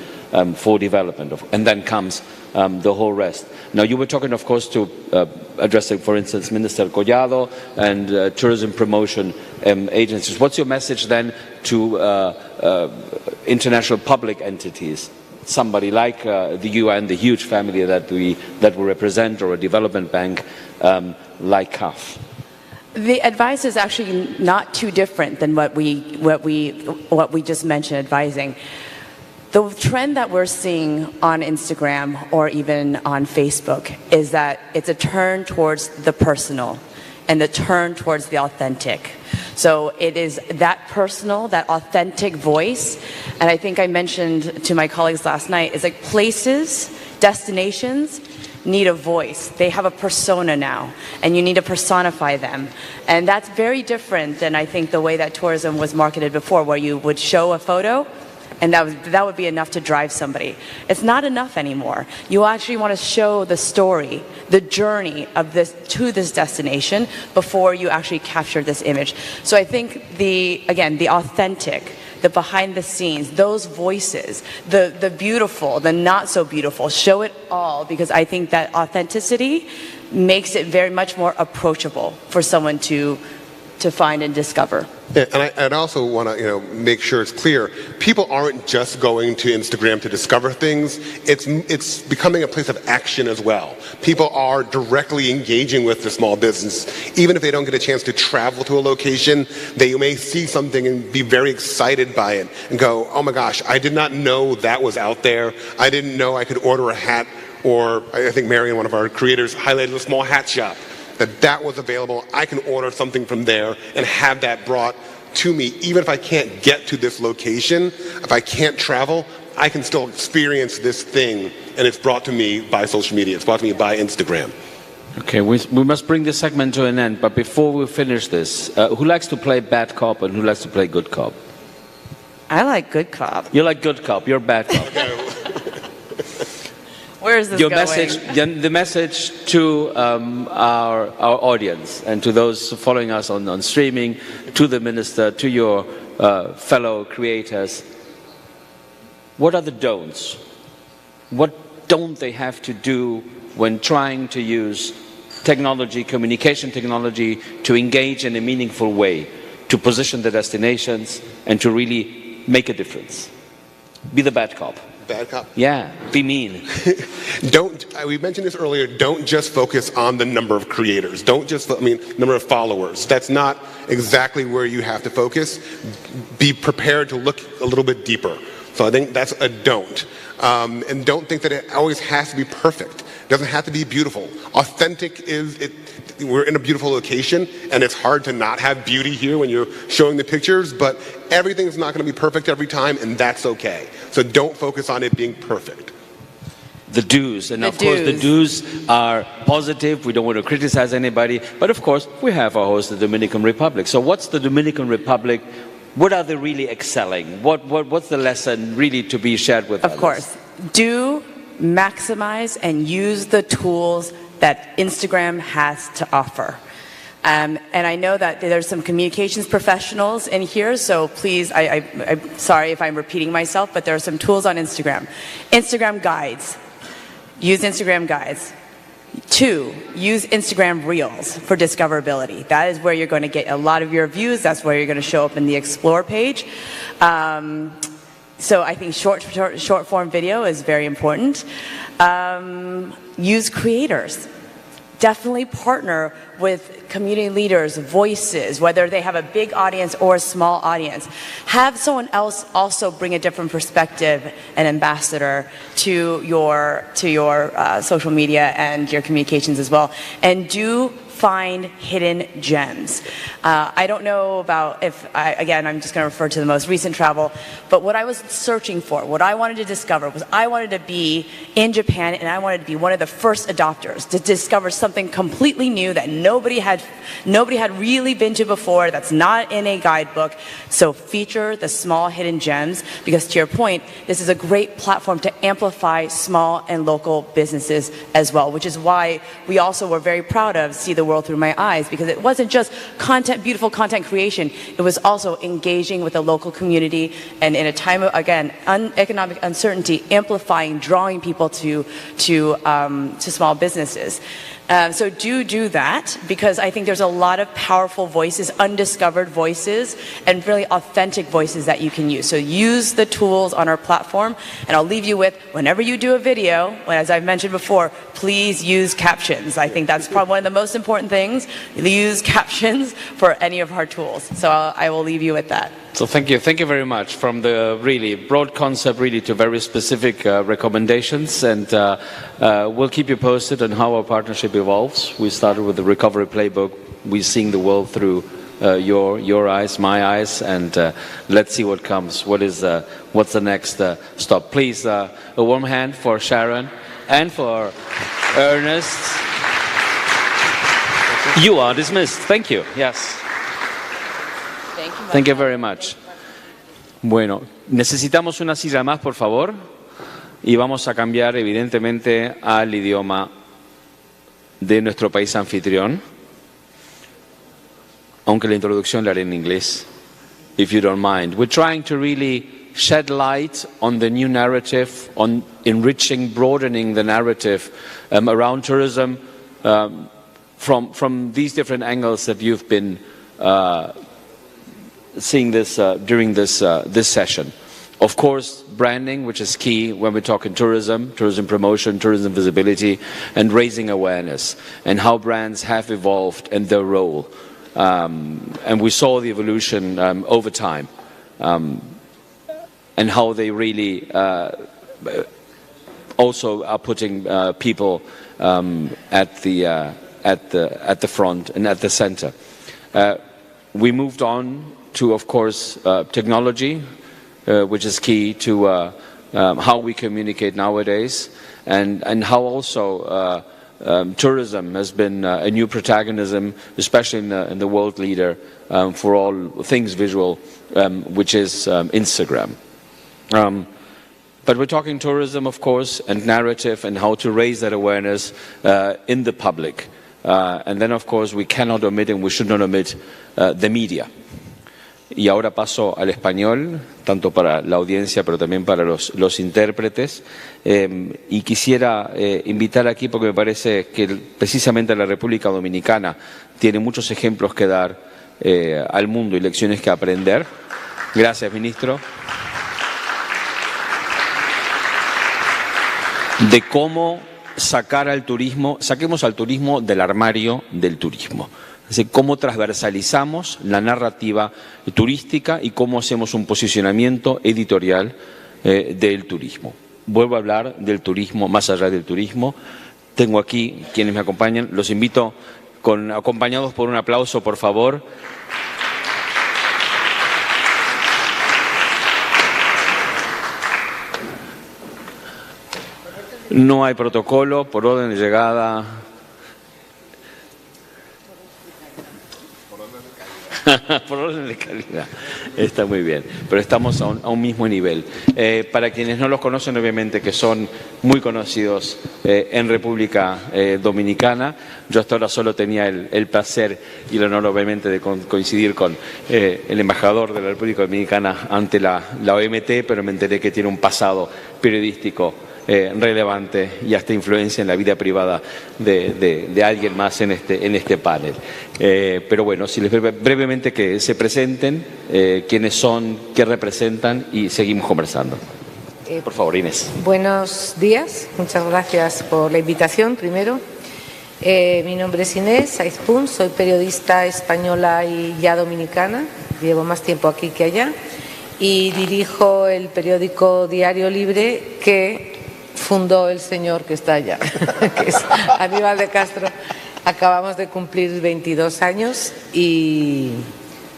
for development, and then comes the whole rest. Now, you were talking, of course, to addressing, for instance, Minister Collado and tourism promotion agencies. What's your message then to international public entities? Somebody like the UN, the huge family that we represent, or a development bank like CAF. The advice is actually not too different than what we just mentioned advising. The trend that we're seeing on Instagram or even on Facebook is that it's a turn towards the personal and the turn towards the authentic. So it is that personal, that authentic voice. And I think I mentioned to my colleagues last night, it's like places, destinations need a voice. They have a persona now, and you need to personify them. And that's very different than I think the way that tourism was marketed before, where you would show a photo and that would be enough to drive somebody. It's not enough anymore. You actually want to show the story, the journey of this to this destination before you actually capture this image. So I think the authentic, the behind the scenes, those voices, the beautiful, the not so beautiful, show it all, because I think that authenticity makes it very much more approachable for someone to find and discover. Yeah, and I'd also want to, make sure it's clear. People aren't just going to Instagram to discover things. It's becoming a place of action as well. People are directly engaging with the small business. Even if they don't get a chance to travel to a location, they may see something and be very excited by it and go, oh my gosh, I did not know that was out there. I didn't know I could order a hat. Or I think Marion, one of our creators, highlighted a small hat shop. That was available. I can order something from there and have that brought to me. Even if I can't get to this location, if I can't travel, I can still experience this thing, and it's brought to me by social media. It's brought to me by Instagram. Okay, we must bring this segment to an end, but before we finish this, who likes to play bad cop and who likes to play good cop? I like good cop. You like good cop, you're bad cop. Where is this Your going? the message to our audience and to those following us on streaming, to the minister, to your fellow creators. What are the don'ts? What don't they have to do when trying to use technology, communication technology, to engage in a meaningful way, to position the destinations and to really make a difference? Be the bad cop. Bad cop? Yeah, be mean. We mentioned this earlier, don't just focus on the number of creators. Don't just, number of followers. That's not exactly where you have to focus. Be prepared to look a little bit deeper. So I think that's a don't. And don't think that it always has to be perfect. It doesn't have to be beautiful. Authentic we're in a beautiful location, and it's hard to not have beauty here when you're showing the pictures, but everything's not going to be perfect every time, and that's okay. So don't focus on it being perfect. The do's, and of course the do's are positive. We don't want to criticize anybody, but of course we have our host, the Dominican Republic. So what's the Dominican Republic? What are they really excelling? What's the lesson really to be shared with us? Of course, do maximize and use the tools that Instagram has to offer. And I know that there's some communications professionals in here, so please, I'm sorry if I'm repeating myself, but there are some tools on Instagram. Instagram guides. Use Instagram guides. 2, use Instagram Reels for discoverability. That is where you're going to get a lot of your views. That's where you're going to show up in the Explore page. So I think short form video is very important. Use creators. Definitely partner with community leaders, voices, whether they have a big audience or a small audience. Have someone else also bring a different perspective, an ambassador to your social media and your communications as well. And do find hidden gems. I don't know about again, I'm just going to refer to the most recent travel, but what I was searching for, what I wanted to discover was I wanted to be in Japan and I wanted to be one of the first adopters to discover something completely new that nobody had really been to before, that's not in a guidebook. So feature the small hidden gems, because to your point, this is a great platform to amplify small and local businesses as well, which is why we also were very proud of See the World Through My Eyes, because it wasn't just beautiful content creation, it was also engaging with the local community, and in a time of, again, economic uncertainty, amplifying, drawing people to small businesses. So do that, because I think there's a lot of powerful voices, undiscovered voices, and really authentic voices that you can use. So use the tools on our platform, and I'll leave you with, whenever you do a video, as I've mentioned before, please use captions. I think that's probably one of the most important things. Use captions for any of our tools. So I will leave you with that. So thank you very much. From the really broad concept really to very specific recommendations, and we'll keep you posted on how our partnership evolves. We started with the recovery playbook. We're seeing the world through your eyes, my eyes, and let's see what comes. What's the next stop? Please, a warm hand for Sharon and for Ernest. You are dismissed. Thank you. Yes. Thank you very much. Bueno, necesitamos una silla más, por favor, y vamos a cambiar evidentemente al idioma de nuestro país anfitrión, aunque la introducción la haré en inglés, if you don't mind. We're trying to really shed light on the new narrative, on enriching, broadening the narrative around tourism from these different angles that you've been seeing this during this session. Of course, branding, which is key when we're talking tourism promotion, tourism visibility, and raising awareness, and how brands have evolved and their role. And we saw the evolution over time, and how they really also are putting people at the front and at the center. We moved on to, of course, technology, which is key to how we communicate nowadays, and how also tourism has been a new protagonism, especially in the world leader for all things visual, which is Instagram. But we're talking tourism, of course, and narrative and how to raise that awareness in the public. And then, of course, we cannot omit and we should not omit the media. Y ahora paso al español, tanto para la audiencia, pero también para los intérpretes. Y quisiera invitar aquí, porque me parece que precisamente la República Dominicana tiene muchos ejemplos que dar al mundo y lecciones que aprender. Gracias, ministro. De cómo saquemos al turismo del armario del turismo. Es decir, cómo transversalizamos la narrativa turística y cómo hacemos un posicionamiento editorial del turismo. Vuelvo a hablar del turismo más allá del turismo. Tengo aquí quienes me acompañan. Los invito acompañados por un aplauso, por favor. No hay protocolo, por orden de llegada. Por orden de calidad. Está muy bien, pero estamos a un mismo nivel. Para quienes no los conocen, obviamente, que son muy conocidos en República Dominicana, yo hasta ahora solo tenía el placer y el honor, obviamente, de coincidir con el embajador de la República Dominicana ante la OMT, pero me enteré que tiene un pasado periodístico relevante y hasta influencia en la vida privada de alguien más en este panel. Pero bueno, si les brevemente que se presenten, quiénes son, qué representan y seguimos conversando. Por favor, Inés. Buenos días, muchas gracias por la invitación primero. Mi nombre es Inés Aizpún, soy periodista española y ya dominicana, llevo más tiempo aquí que allá y dirijo el periódico Diario Libre que fundó el señor que está allá, que es Aníbal de Castro. Acabamos de cumplir 22 años y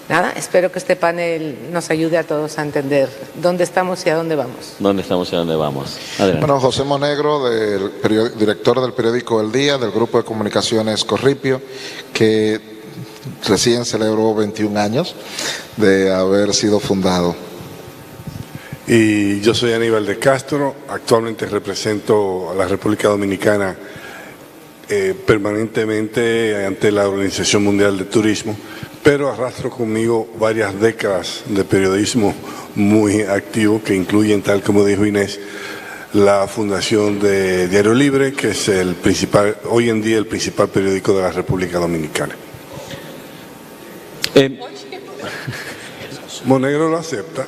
nada, espero que este panel nos ayude a todos a entender dónde estamos y a dónde vamos. ¿Dónde estamos y a dónde vamos? Adelante. Bueno, José Monegro, director del periódico El Día, del grupo de comunicaciones Corripio, que recién celebró 21 años de haber sido fundado. Y yo soy Aníbal de Castro, actualmente represento a la República Dominicana permanentemente ante la Organización Mundial de Turismo, pero arrastro conmigo varias décadas de periodismo muy activo que incluyen, tal como dijo Inés, la fundación de Diario Libre, que es hoy en día el principal periódico de la República Dominicana. Monegro lo acepta.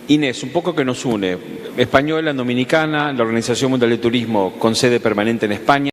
Inés, un poco que nos une, española, dominicana, la Organización Mundial de Turismo con sede permanente en España.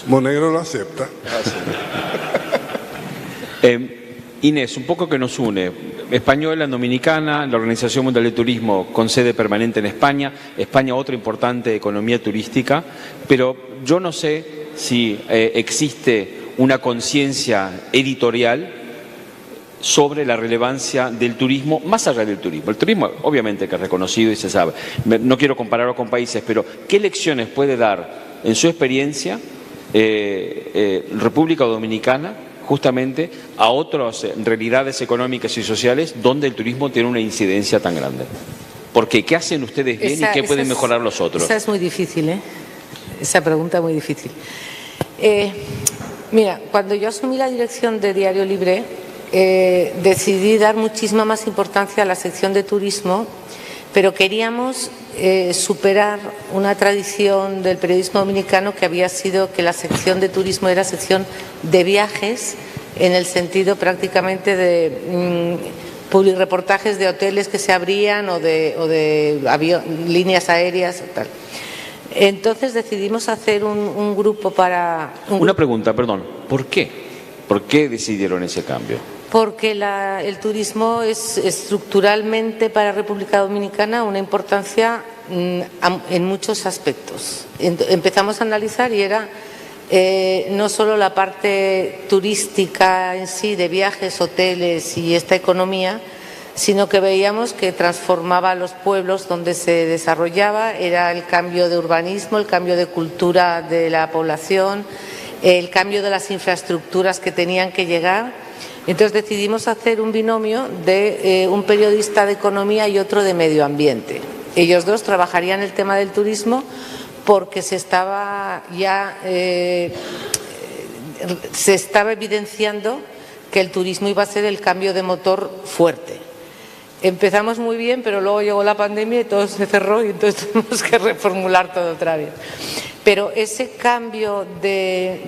Monegro lo acepta. Inés, un poco que nos une. Española, dominicana, la Organización Mundial de Turismo con sede permanente en España. España, otra importante economía turística. Pero yo no sé si existe una conciencia editorial sobre la relevancia del turismo, más allá del turismo. El turismo obviamente que es reconocido y se sabe. No quiero compararlo con países, pero ¿qué lecciones puede dar en su experiencia República Dominicana justamente a otras realidades económicas y sociales donde el turismo tiene una incidencia tan grande? Porque ¿qué hacen ustedes bien y qué pueden mejorar los otros? Esa es muy difícil, ¿eh? Esa pregunta es muy difícil. Mira, cuando yo asumí la dirección de Diario Libre, decidí dar muchísima más importancia a la sección de turismo, pero queríamos superar una tradición del periodismo dominicano que había sido que la sección de turismo era sección de viajes, en el sentido prácticamente de publirreportajes de hoteles que se abrían o de líneas aéreas, tal. Entonces decidimos hacer un grupo para... Una pregunta, perdón, ¿por qué? ¿Por qué decidieron ese cambio? Porque el turismo es estructuralmente para República Dominicana una importancia en muchos aspectos. Empezamos a analizar y era no solo la parte turística en sí, de viajes, hoteles y esta economía, sino que veíamos que transformaba los pueblos donde se desarrollaba, era el cambio de urbanismo, el cambio de cultura de la población, el cambio de las infraestructuras que tenían que llegar. Entonces decidimos hacer un binomio de un periodista de economía y otro de medio ambiente. Ellos dos trabajarían el tema del turismo porque se estaba evidenciando que el turismo iba a ser el cambio de motor fuerte. Empezamos muy bien, pero luego llegó la pandemia y todo se cerró y entonces tuvimos que reformular todo otra vez. Pero ese cambio de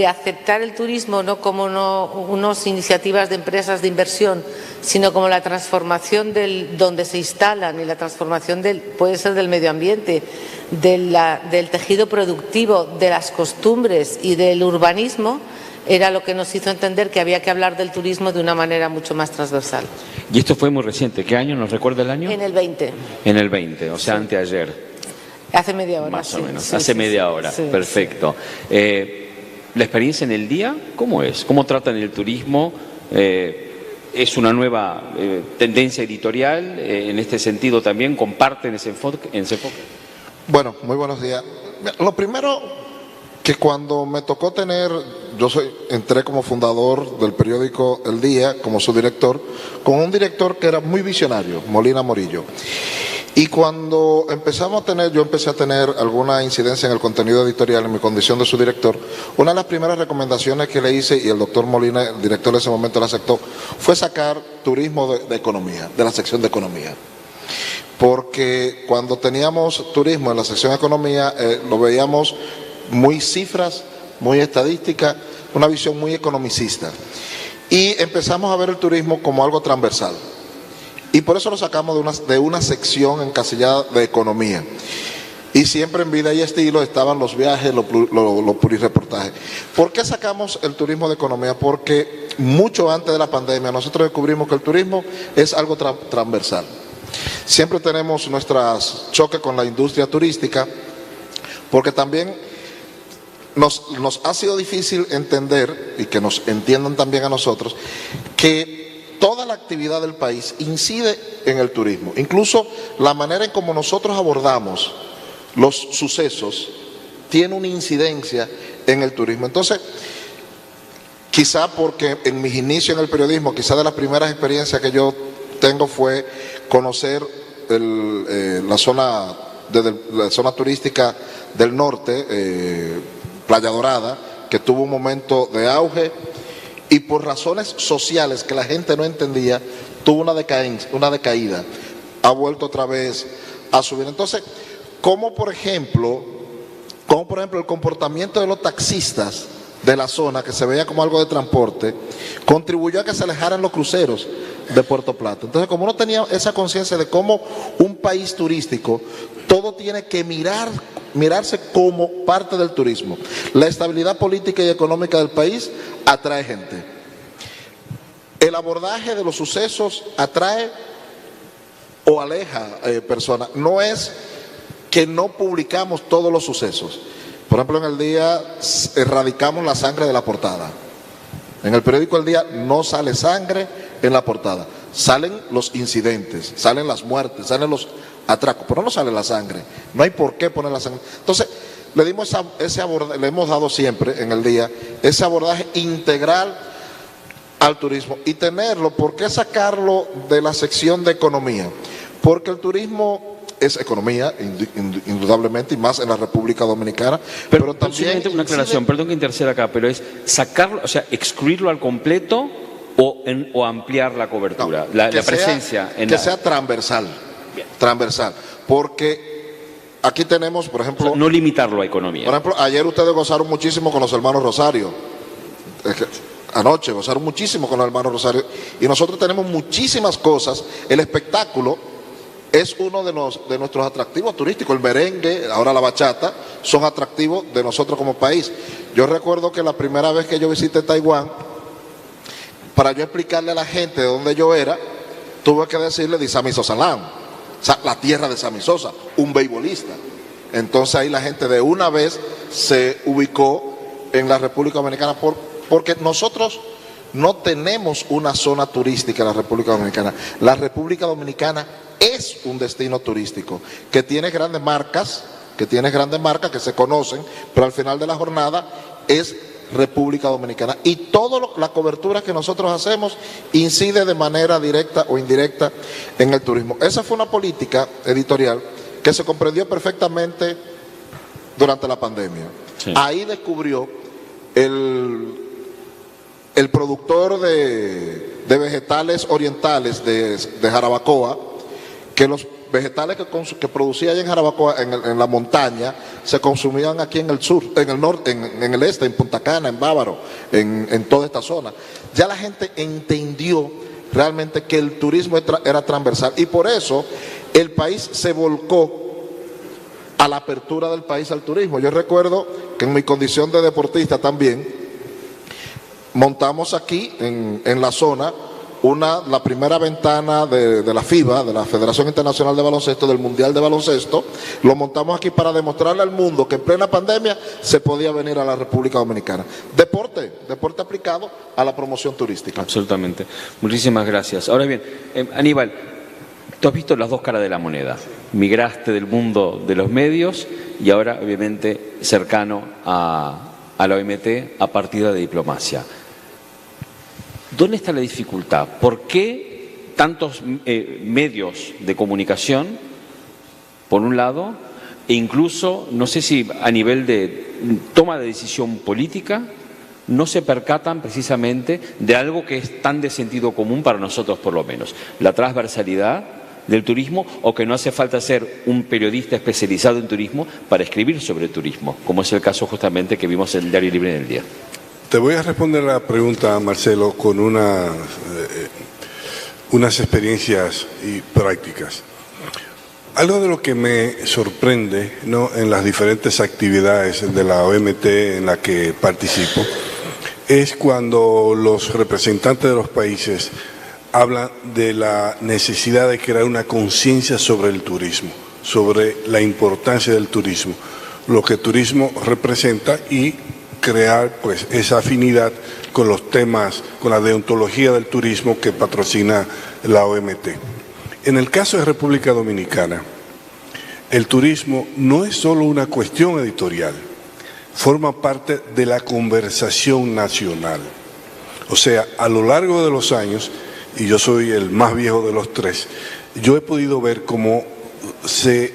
aceptar el turismo no como unas iniciativas de empresas de inversión, sino como la transformación donde se instalan y la transformación puede ser del medio ambiente, del tejido productivo, de las costumbres y del urbanismo, era lo que nos hizo entender que había que hablar del turismo de una manera mucho más transversal. Y esto fue muy reciente. ¿Qué año? ¿Nos recuerda el año? En el 20. En el 20, o sea, sí. Anteayer. Hace media hora. Más o menos, hace media hora. Sí, perfecto. Sí. ¿La experiencia en el día cómo es? ¿Cómo tratan el turismo? ¿Es una nueva tendencia editorial? En este sentido también, ¿comparten ese enfoque? Bueno, muy buenos días. Lo primero, que cuando me tocó entré como fundador del periódico El Día, como su director, con un director que era muy visionario, Molina Morillo. Y cuando yo empecé a tener alguna incidencia en el contenido editorial en mi condición de su director, una de las primeras recomendaciones que le hice, y el doctor Molina, el director de ese momento, la aceptó, fue sacar turismo de economía, de la sección de economía. Porque cuando teníamos turismo en la sección de economía, lo veíamos muy cifras, muy estadística, una visión muy economicista. Y empezamos a ver el turismo como algo transversal. Y por eso lo sacamos de una sección encasillada de economía. Y siempre en Vida y Estilo estaban los viajes, los publireportajes. ¿Por qué sacamos el turismo de economía? Porque mucho antes de la pandemia nosotros descubrimos que el turismo es algo transversal. Siempre tenemos nuestros choques con la industria turística, porque también nos ha sido difícil entender, y que nos entiendan también a nosotros, que toda la actividad del país incide en el turismo. Incluso la manera en cómo nosotros abordamos los sucesos tiene una incidencia en el turismo. Entonces, quizá porque en mis inicios en el periodismo, quizá de las primeras experiencias que yo tengo fue conocer la zona turística del norte, Playa Dorada, que tuvo un momento de auge, y por razones sociales que la gente no entendía, tuvo una decaída, ha vuelto otra vez a subir. Entonces, como por ejemplo el comportamiento de los taxistas de la zona, que se veía como algo de transporte, contribuyó a que se alejaran los cruceros de Puerto Plata. Entonces, como uno tenía esa conciencia de cómo un país turístico todo tiene que mirarse como parte del turismo. La estabilidad política y económica del país atrae gente. El abordaje de los sucesos atrae o aleja personas. No es que no publicamos todos los sucesos. Por ejemplo, en El Día erradicamos la sangre de la portada. En el periódico El Día no sale sangre en la portada. Salen los incidentes, salen las muertes, salen los atracos, pero no sale la sangre. No hay por qué poner la sangre. Entonces, le hemos dado siempre en El Día ese abordaje integral al turismo y tenerlo. ¿Por qué sacarlo de la sección de economía? Porque el turismo es economía, indudablemente, y más en la República Dominicana, pero también... Una aclaración, perdón que interceda acá, pero es sacarlo, o sea, excluirlo al completo o ampliar la cobertura, no, la presencia. Que sea transversal, transversal, porque aquí tenemos, por ejemplo... O sea, no limitarlo a economía. Por ejemplo, ayer ustedes gozaron muchísimo con los hermanos Rosario, anoche gozaron muchísimo con los hermanos Rosario, y nosotros tenemos muchísimas cosas. El espectáculo es uno de nuestros atractivos turísticos. El merengue, ahora la bachata, son atractivos de nosotros como país. Yo recuerdo que la primera vez que yo visité Taiwán, para yo explicarle a la gente de dónde yo era, tuve que decirle de Sammy Sosa Lam, o sea, la tierra de Sammy Sosa, un beisbolista. Entonces ahí la gente de una vez se ubicó en la República Dominicana porque nosotros no tenemos una zona turística en la República Dominicana. La República Dominicana es un destino turístico que tiene grandes marcas, que se conocen, pero al final de la jornada es República Dominicana. Y toda la cobertura que nosotros hacemos incide de manera directa o indirecta en el turismo. Esa fue una política editorial que se comprendió perfectamente durante la pandemia. Sí. Ahí descubrió el productor de vegetales orientales de Jarabacoa, que los vegetales que producía allá en Jarabacoa, en la montaña, se consumían aquí en el sur, en el norte, en el este, en Punta Cana, en Bávaro, en toda esta zona. Ya la gente entendió realmente que el turismo era transversal y por eso el país se volcó a la apertura del país al turismo. Yo recuerdo que en mi condición de deportista también, montamos aquí en la zona la primera ventana de la FIBA, de la Federación Internacional de Baloncesto, del Mundial de Baloncesto. Lo montamos aquí para demostrarle al mundo que en plena pandemia se podía venir a la República Dominicana. Deporte aplicado a la promoción turística. Absolutamente. Muchísimas gracias. Ahora bien, Aníbal, tú has visto las dos caras de la moneda. Migraste del mundo de los medios y ahora, obviamente, cercano a la OMT a partir de diplomacia. ¿Dónde está la dificultad? ¿Por qué tantos medios de comunicación, por un lado, e incluso, no sé si a nivel de toma de decisión política, no se percatan precisamente de algo que es tan de sentido común para nosotros por lo menos? La transversalidad del turismo, o que no hace falta ser un periodista especializado en turismo para escribir sobre turismo, como es el caso justamente que vimos en el Diario Libre en El Día. Te voy a responder la pregunta, Marcelo, con unas experiencias y prácticas. Algo de lo que me sorprende, ¿no?, en las diferentes actividades de la OMT en la que participo, es cuando los representantes de los países hablan de la necesidad de crear una conciencia sobre el turismo, sobre la importancia del turismo, lo que el turismo representa y crear pues esa afinidad con los temas, con la deontología del turismo que patrocina la OMT. En el caso de República Dominicana, el turismo no es solo una cuestión editorial, forma parte de la conversación nacional. O sea, a lo largo de los años, y yo soy el más viejo de los tres, yo he podido ver cómo se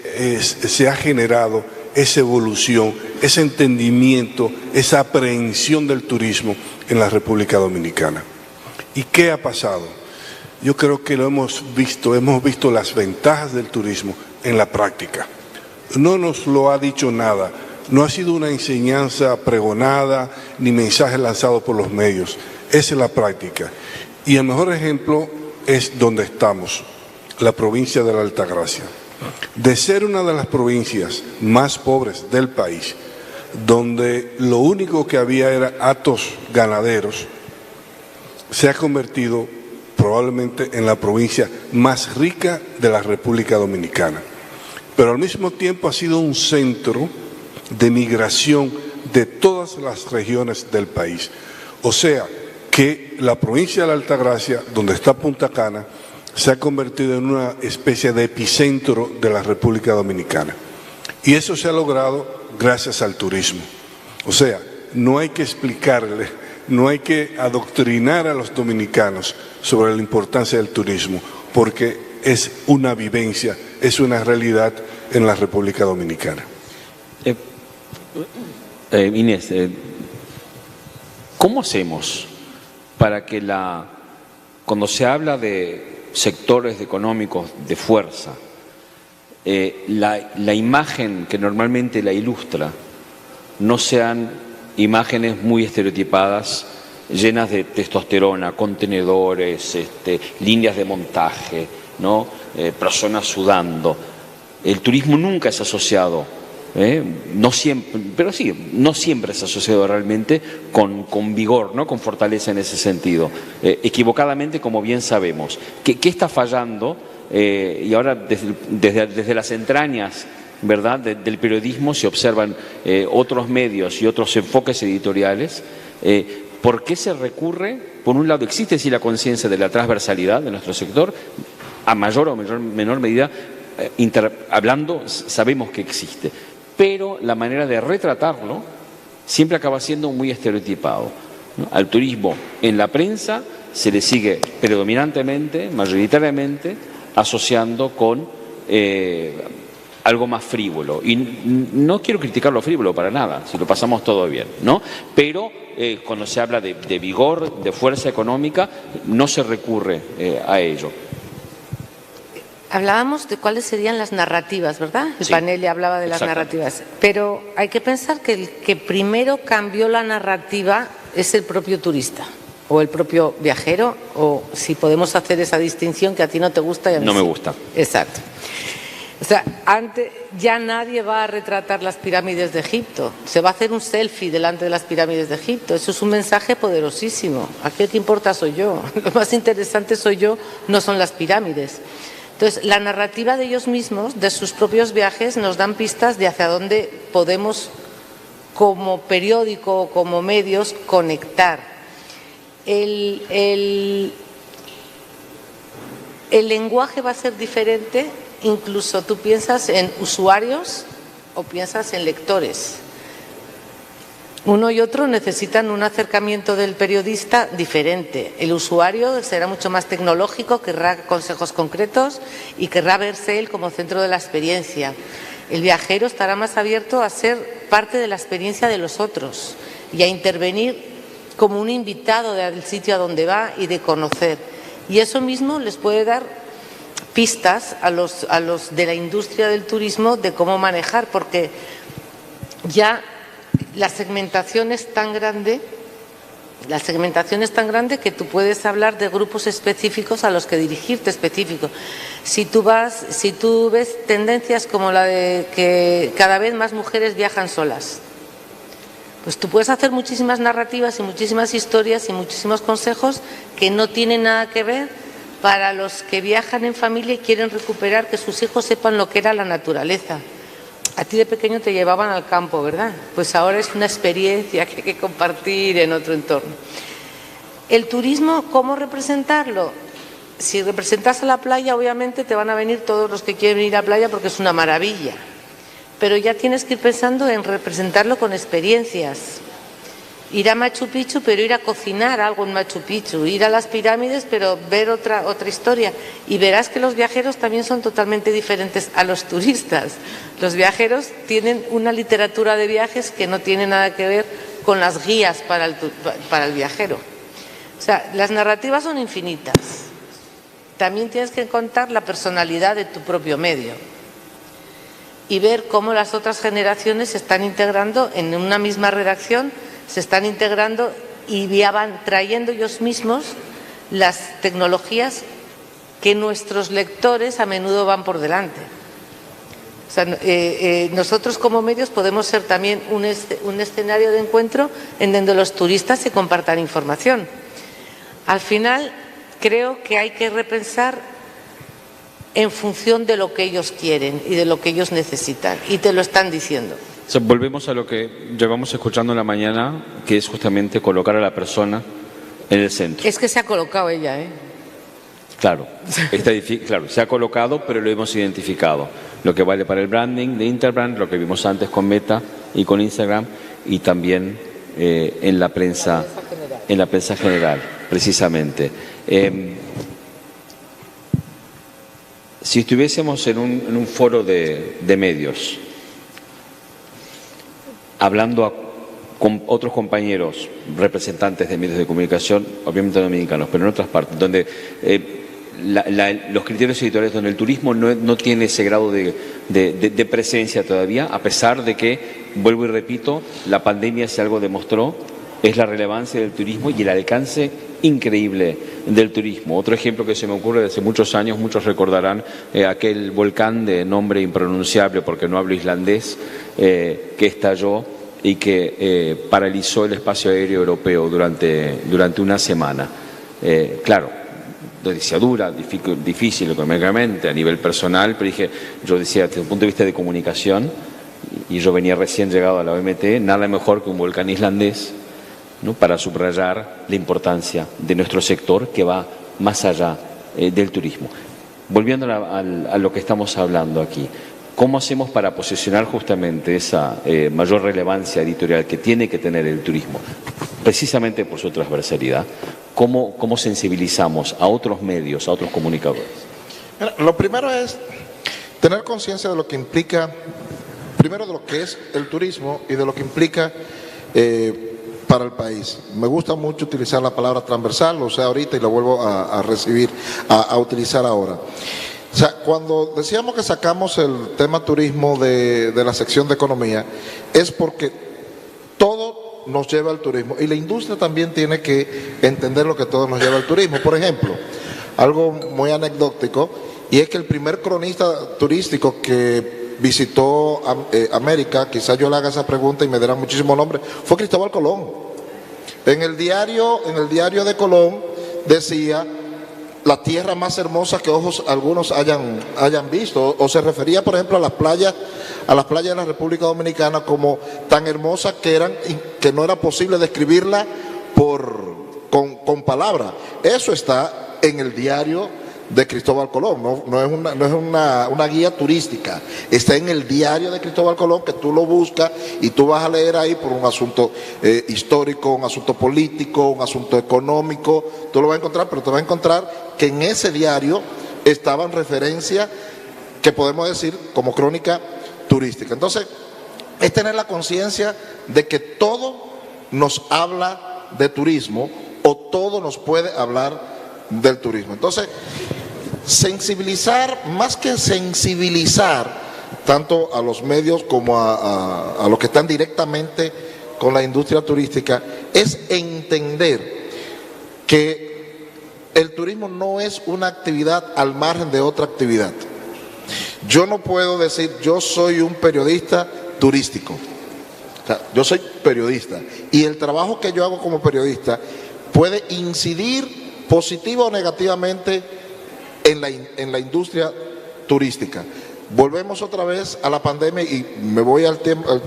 ha generado esa evolución, ese entendimiento, esa aprehensión del turismo en la República Dominicana. ¿Y qué ha pasado? Yo creo que lo hemos visto las ventajas del turismo en la práctica. No nos lo ha dicho nada, no ha sido una enseñanza pregonada ni mensaje lanzado por los medios, esa es la práctica. Y el mejor ejemplo es donde estamos, la provincia de la Altagracia. De ser una de las provincias más pobres del país, donde lo único que había era hatos ganaderos, se ha convertido probablemente en la provincia más rica de la República Dominicana. Pero al mismo tiempo ha sido un centro de migración de todas las regiones del país. O sea, que la provincia de la Altagracia, donde está Punta Cana, se ha convertido en una especie de epicentro de la República Dominicana. Y eso se ha logrado gracias al turismo. O sea, no hay que explicarle, no hay que adoctrinar a los dominicanos sobre la importancia del turismo, porque es una vivencia, es una realidad en la República Dominicana. Inés, ¿cómo hacemos para que cuando se habla de sectores económicos de fuerza, la imagen que normalmente la ilustra no sean imágenes muy estereotipadas, llenas de testosterona, contenedores, líneas de montaje, ¿no? Personas sudando? El turismo nunca es asociado, no siempre, pero sí, no siempre es asociado realmente con vigor, ¿no? Con fortaleza en ese sentido. Equivocadamente, como bien sabemos. ¿Qué está fallando? Y ahora desde las entrañas, ¿verdad?, del periodismo se observan otros medios y otros enfoques editoriales. ¿Por qué se recurre? Por un lado, existe sí la conciencia de la transversalidad de nuestro sector, a mayor o menor medida, hablando, sabemos que existe, pero la manera de retratarlo siempre acaba siendo muy estereotipado, ¿no? Al turismo en la prensa se le sigue predominantemente, mayoritariamente, asociando con algo más frívolo. Y no quiero criticar lo frívolo para nada, si lo pasamos todo bien, ¿no? Pero cuando se habla de vigor, de fuerza económica, no se recurre a ello. Hablábamos de cuáles serían las narrativas, ¿verdad? El panel ya hablaba de las narrativas. Pero hay que pensar que el que primero cambió la narrativa es el propio turista o el propio viajero, o si podemos hacer esa distinción que a ti no te gusta y a mí no me sí. gusta. Exacto. O sea, antes ya nadie va a retratar las pirámides de Egipto. Se va a hacer un selfie delante de las pirámides de Egipto. Eso es un mensaje poderosísimo. Aquí el que importa soy yo. Lo más interesante soy yo, no son las pirámides. Entonces, la narrativa de ellos mismos, de sus propios viajes, nos dan pistas de hacia dónde podemos, como periódico o como medios, conectar. El lenguaje va a ser diferente, incluso tú piensas en usuarios o piensas en lectores. Uno y otro necesitan un acercamiento del periodista diferente. El usuario será mucho más tecnológico, querrá consejos concretos y querrá verse él como centro de la experiencia. El viajero estará más abierto a ser parte de la experiencia de los otros y a intervenir como un invitado del sitio a donde va y de conocer. Y eso mismo les puede dar pistas a los de la industria del turismo de cómo manejar, porque ya la segmentación es tan grande que tú puedes hablar de grupos específicos a los que dirigirte específico. Si tú ves tendencias como la de que cada vez más mujeres viajan solas, pues tú puedes hacer muchísimas narrativas y muchísimas historias y muchísimos consejos que no tienen nada que ver para los que viajan en familia y quieren recuperar, que sus hijos sepan lo que era la naturaleza. A ti de pequeño te llevaban al campo, ¿verdad? Pues ahora es una experiencia que hay que compartir en otro entorno. El turismo, ¿cómo representarlo? Si representas a la playa, obviamente te van a venir todos los que quieren ir a la playa porque es una maravilla. Pero ya tienes que ir pensando en representarlo con experiencias. Ir a Machu Picchu, pero ir a cocinar algo en Machu Picchu. Ir a las pirámides, pero ver otra historia. Y verás que los viajeros también son totalmente diferentes a los turistas. Los viajeros tienen una literatura de viajes que no tiene nada que ver con las guías para el viajero. O sea, las narrativas son infinitas. También tienes que contar la personalidad de tu propio medio y ver cómo las otras generaciones se están integrando en una misma redacción, se están integrando y ya van trayendo ellos mismos las tecnologías que nuestros lectores a menudo van por delante. O sea, nosotros como medios podemos ser también un escenario de encuentro en donde los turistas se compartan información. Al final, creo que hay que repensar en función de lo que ellos quieren y de lo que ellos necesitan, y te lo están diciendo. O sea, volvemos a lo que llevamos escuchando en la mañana, que es justamente colocar a la persona en el centro. Es que se ha colocado ella, ¿eh? Claro, claro, se ha colocado, pero lo hemos identificado. Lo que vale para el branding de Interbrand, lo que vimos antes con Meta y con Instagram, y también en la prensa general, precisamente. Si estuviésemos en un foro de medios, hablando con otros compañeros, representantes de medios de comunicación, obviamente dominicanos, pero en otras partes, donde los criterios editoriales, donde el turismo no tiene ese grado de presencia todavía, a pesar de que, vuelvo y repito, la pandemia, si algo demostró, es la relevancia del turismo y el alcance increíble del turismo. Otro ejemplo que se me ocurre de hace muchos años, muchos recordarán aquel volcán de nombre impronunciable, porque no hablo islandés, que estalló y que paralizó el espacio aéreo europeo durante una semana. Claro, noticia dura, difícil económicamente, a nivel personal, pero yo decía, desde un punto de vista de comunicación, y yo venía recién llegado a la OMT, nada mejor que un volcán islandés, ¿no?, para subrayar la importancia de nuestro sector que va más allá del turismo. Volviendo a lo que estamos hablando aquí, ¿cómo hacemos para posicionar justamente esa mayor relevancia editorial que tiene que tener el turismo, precisamente por su transversalidad? ¿Cómo sensibilizamos a otros medios, a otros comunicadores? Lo primero es tener conciencia de lo que implica, primero de lo que es el turismo y de lo que implica para el país. Me gusta mucho utilizar la palabra transversal, lo usé ahorita y lo vuelvo a utilizar ahora. O sea, cuando decíamos que sacamos el tema turismo de la sección de economía, es porque todo nos lleva al turismo y la industria también tiene que entender lo que todo nos lleva al turismo. Por ejemplo, algo muy anecdótico, y es que el primer cronista turístico que visitó América, quizás yo le haga esa pregunta y me dará muchísimo nombre, fue Cristóbal Colón. En el diario de Colón decía la tierra más hermosa que ojos algunos hayan visto, o se refería, por ejemplo, a las playas de la República Dominicana como tan hermosas que no era posible describirla con palabras. Eso está en el diario de Cristóbal Colón, no es una guía turística, está en el diario de Cristóbal Colón, que tú lo buscas y tú vas a leer ahí por un asunto histórico, un asunto político, un asunto económico, tú lo vas a encontrar, pero te vas a encontrar que en ese diario estaban referencias que podemos decir como crónica turística. Entonces, es tener la conciencia de que todo nos habla de turismo o todo nos puede hablar del turismo. Entonces, sensibilizar, más que sensibilizar tanto a los medios como a los que están directamente con la industria turística, es entender que el turismo no es una actividad al margen de otra actividad. Yo no puedo decir, yo soy un periodista turístico. O sea, yo soy periodista y el trabajo que yo hago como periodista puede incidir positiva o negativamente en la industria turística. Volvemos otra vez a la pandemia y me voy al tiempo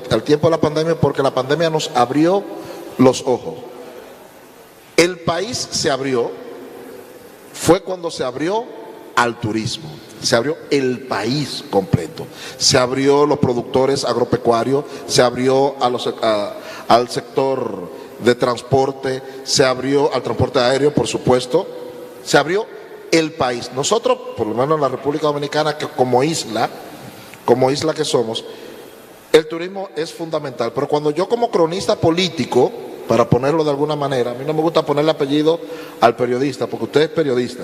de la pandemia, porque la pandemia nos abrió los ojos. El país se abrió, fue cuando se abrió al turismo, se abrió el país completo, se abrió los productores agropecuarios, se abrió al sector de transporte, se abrió al transporte aéreo, por supuesto, se abrió el país. Nosotros, por lo menos en la República Dominicana, que como isla que somos, el turismo es fundamental. Pero cuando yo como cronista político, para ponerlo de alguna manera, a mí no me gusta ponerle apellido al periodista, porque usted es periodista.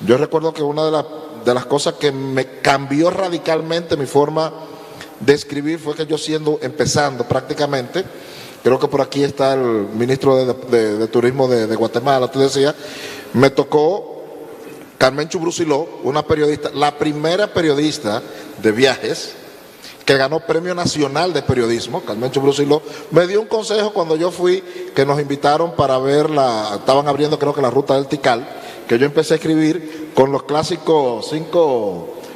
Yo recuerdo que una de las cosas que me cambió radicalmente mi forma de escribir fue que yo empezando prácticamente, creo que por aquí está el ministro de Turismo de Guatemala, tú decías, me tocó Carmenchu Brusiló, una periodista, la primera periodista de viajes que ganó Premio Nacional de Periodismo, Carmenchu Brusiló, me dio un consejo cuando yo fui, que nos invitaron para ver estaban abriendo creo que la ruta del Tikal, que yo empecé a escribir con los clásicos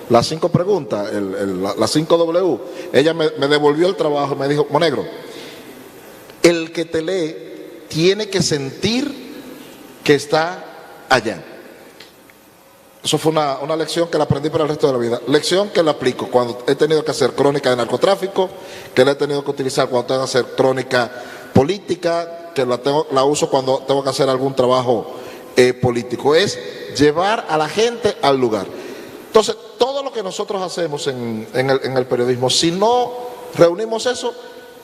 las 5 preguntas, las 5 W. Ella me devolvió el trabajo y me dijo, Monegro, el que te lee tiene que sentir que está allá. Eso fue una lección que la aprendí para el resto de la vida. Lección que la aplico cuando he tenido que hacer crónica de narcotráfico, que la he tenido que utilizar cuando tengo que hacer crónica política, que la uso cuando tengo que hacer algún trabajo político. Es llevar a la gente al lugar. Entonces, todo lo que nosotros hacemos en el periodismo, si no reunimos eso,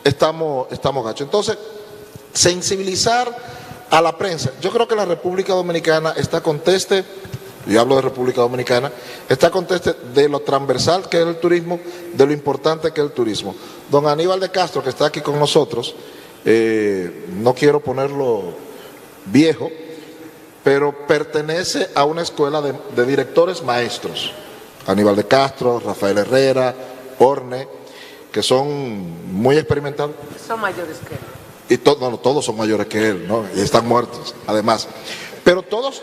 estamos gachos. Entonces, sensibilizar a la prensa. Yo creo que la República Dominicana está conteste, y hablo de República Dominicana, está conteste de lo transversal que es el turismo, de lo importante que es el turismo. Don Aníbal de Castro, que está aquí con nosotros, no quiero ponerlo viejo, pero pertenece a una escuela de directores maestros. Aníbal de Castro, Rafael Herrera, Orne, que son muy experimentados. Son mayores que él. Y todos son mayores que él, ¿no? Y están muertos, además. Pero todos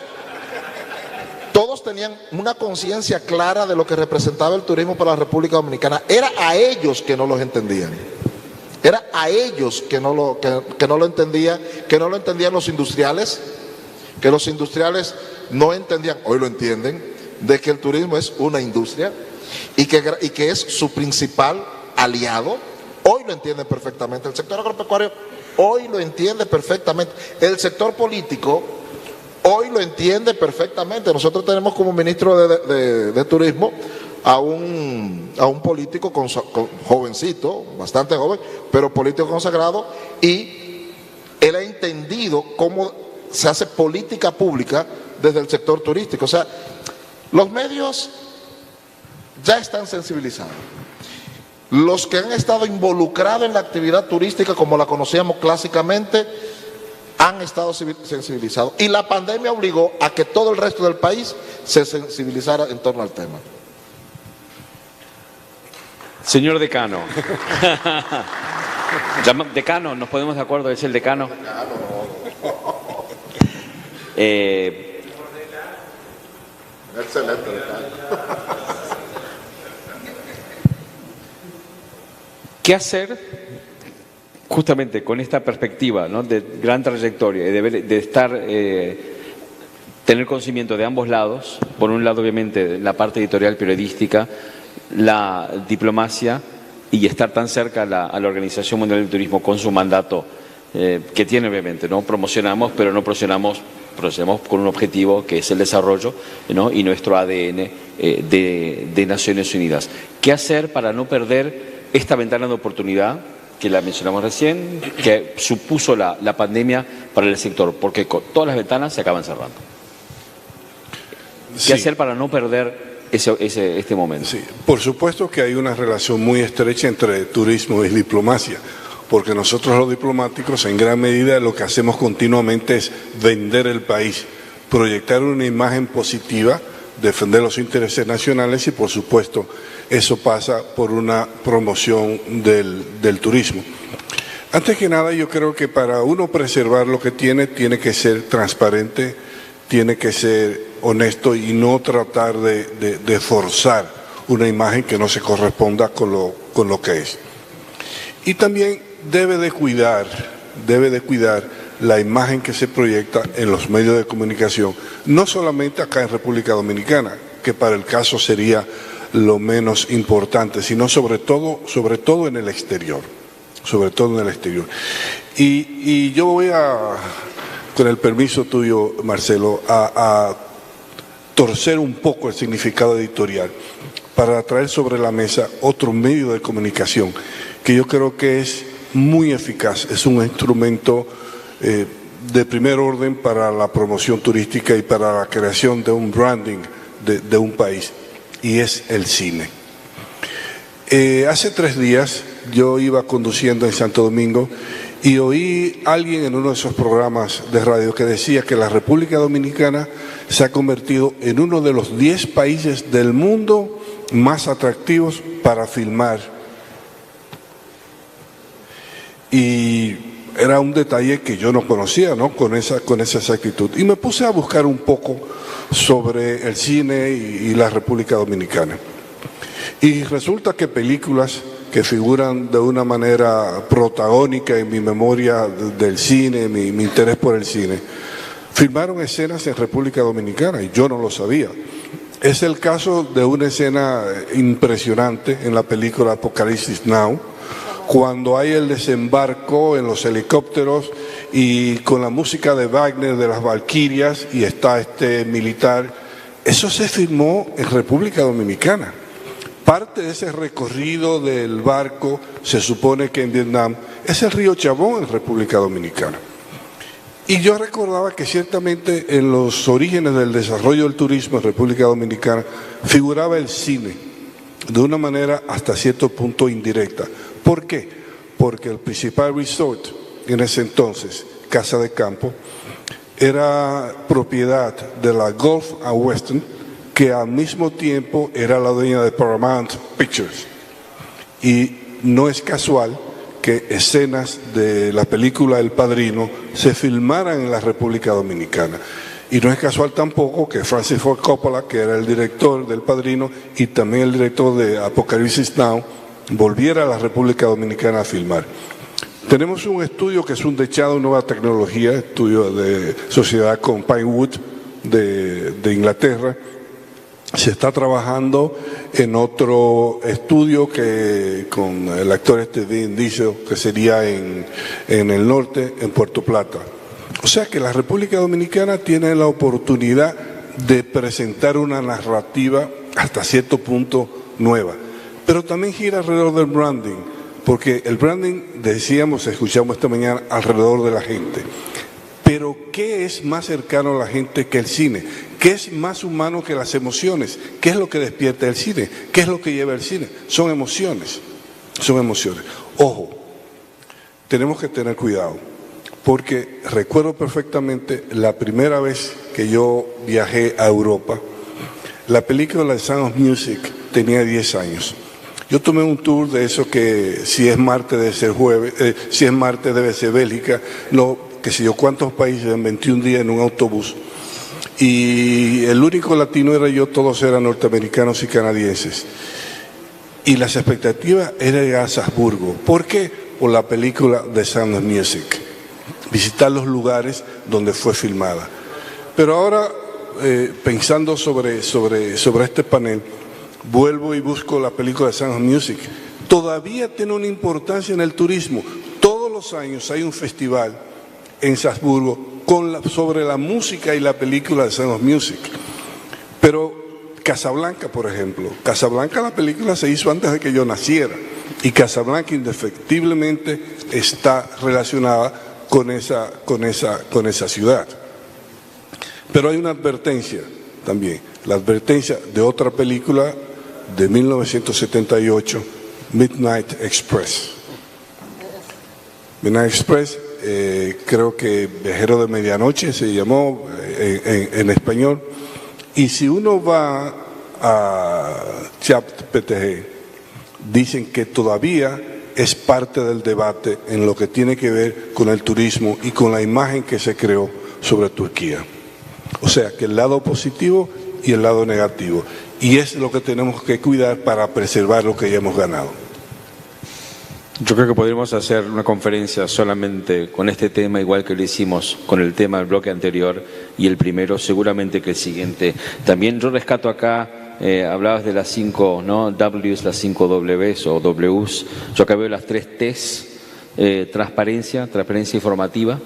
tenían una conciencia clara de lo que representaba el turismo para la República Dominicana. Era a ellos que no los entendían. Era a ellos que no lo entendían los industriales, que los industriales no entendían, hoy lo entienden, de que el turismo es una industria y que es su principal aliado. Hoy lo entienden perfectamente. El sector agropecuario hoy lo entiende perfectamente. El sector político hoy lo entiende perfectamente. Nosotros tenemos como ministro de Turismo a un político jovencito, bastante joven, pero político consagrado, y él ha entendido cómo se hace política pública desde el sector turístico. O sea, los medios ya están sensibilizados. Los que han estado involucrados en la actividad turística como la conocíamos clásicamente han estado sensibilizados. Y la pandemia obligó a que todo el resto del país se sensibilizara en torno al tema. Señor decano. Decano, ¿nos ponemos de acuerdo? ¿Es el decano? Excelente. ¿Qué hacer justamente con esta perspectiva, ¿no?, de gran trayectoria y tener conocimiento de ambos lados? Por un lado, obviamente, la parte editorial periodística, la diplomacia, y estar tan cerca a la Organización Mundial del Turismo con su mandato que tiene, obviamente, ¿no? Promocionamos, pero no promocionamos con un objetivo que es el desarrollo, ¿no?, y nuestro ADN de Naciones Unidas. ¿Qué hacer para no perder esta ventana de oportunidad que la mencionamos recién, que supuso la pandemia para el sector? Porque todas las ventanas se acaban cerrando. ¿Qué hacer para no perder este momento? Sí, por supuesto que hay una relación muy estrecha entre turismo y diplomacia, porque nosotros los diplomáticos en gran medida lo que hacemos continuamente es vender el país, proyectar una imagen positiva, defender los intereses nacionales, y por supuesto eso pasa por una promoción del turismo. Antes que nada, yo creo que para uno preservar lo que tiene que ser transparente, tiene que ser honesto y no tratar de forzar una imagen que no se corresponda con lo que es. Y también debe de cuidar la imagen que se proyecta en los medios de comunicación, no solamente acá en República Dominicana, que para el caso sería lo menos importante, sino sobre todo en el exterior, Y yo voy con el permiso tuyo, Marcelo, a torcer un poco el significado editorial para traer sobre la mesa otro medio de comunicación que yo creo que es muy eficaz, es un instrumento de primer orden para la promoción turística y para la creación de un branding de un país, y es el cine. Hace 3 días yo iba conduciendo en Santo Domingo y oí a alguien en uno de esos programas de radio que decía que la República Dominicana se ha convertido en uno de los 10 países del mundo más atractivos para filmar. Y era un detalle que yo no conocía, ¿no? Con esa exactitud. Y me puse a buscar un poco sobre el cine y la República Dominicana. Y resulta que películas que figuran de una manera protagónica en mi memoria del cine, mi interés por el cine, filmaron escenas en República Dominicana y yo no lo sabía. Es el caso de una escena impresionante en la película Apocalipsis Now, cuando hay el desembarco en los helicópteros y con la música de Wagner de las Valquirias y está este militar. Eso se filmó en República Dominicana. Parte de ese recorrido del barco, se supone que en Vietnam, es el río Chabón en República Dominicana. Y yo recordaba que ciertamente en los orígenes del desarrollo del turismo en República Dominicana figuraba el cine de una manera hasta cierto punto indirecta. ¿Por qué? Porque el principal resort en ese entonces, Casa de Campo, era propiedad de la Gulf and Western, que al mismo tiempo era la dueña de Paramount Pictures. Y no es casual que escenas de la película El Padrino se filmaran en la República Dominicana. Y no es casual tampoco que Francis Ford Coppola, que era el director del Padrino y también el director de Apocalipsis Now, volviera a la República Dominicana a filmar. Tenemos un estudio que es un dechado de nueva tecnología, estudio de sociedad con Pinewood de Inglaterra. Se está trabajando en otro estudio que con el actor Vin Diesel, que sería en el norte, en Puerto Plata. O sea que la República Dominicana tiene la oportunidad de presentar una narrativa hasta cierto punto nueva, pero también gira alrededor del branding, porque el branding, decíamos, escuchamos esta mañana, alrededor de la gente. Pero ¿qué es más cercano a la gente que el cine? ¿Qué es más humano que las emociones? ¿Qué es lo que despierta el cine? ¿Qué es lo que lleva el cine? Son emociones, son emociones. Ojo, tenemos que tener cuidado, porque recuerdo perfectamente la primera vez que yo viajé a Europa, la película de Sound of Music tenía 10 años. Yo tomé un tour de eso que si es martes debe ser jueves, si es martes debe ser Bélgica, no, que sé yo cuántos países en 21 días en un autobús. Y el único latino era yo, todos eran norteamericanos y canadienses. Y las expectativas eran ir a Salzburgo. ¿Por qué? Por la película de Sound of Music. Visitar los lugares donde fue filmada. Pero ahora, pensando sobre este panel, vuelvo y busco la película de Sound of Music. Todavía tiene una importancia en el turismo. Todos los años hay un festival en Salzburgo sobre la música y la película de Sound of Music. Pero Casablanca, por ejemplo, Casablanca, la película se hizo antes de que yo naciera, y Casablanca indefectiblemente está relacionada con esa ciudad. Pero hay una advertencia también, la advertencia de otra película de 1978, Midnight Express. Midnight Express, creo que Viajero de Medianoche se llamó en español. Y si uno va a ChatGPT, dicen que todavía es parte del debate en lo que tiene que ver con el turismo y con la imagen que se creó sobre Turquía. O sea, que el lado positivo y el lado negativo. Y es lo que tenemos que cuidar para preservar lo que ya hemos ganado. Yo creo que podríamos hacer una conferencia solamente con este tema, igual que lo hicimos con el tema del bloque anterior y el primero, seguramente que el siguiente. También yo rescato acá, hablabas de las 5 Ws, las 5 Ws o Ws. Yo acá veo las 3 Ts, transparencia informativa,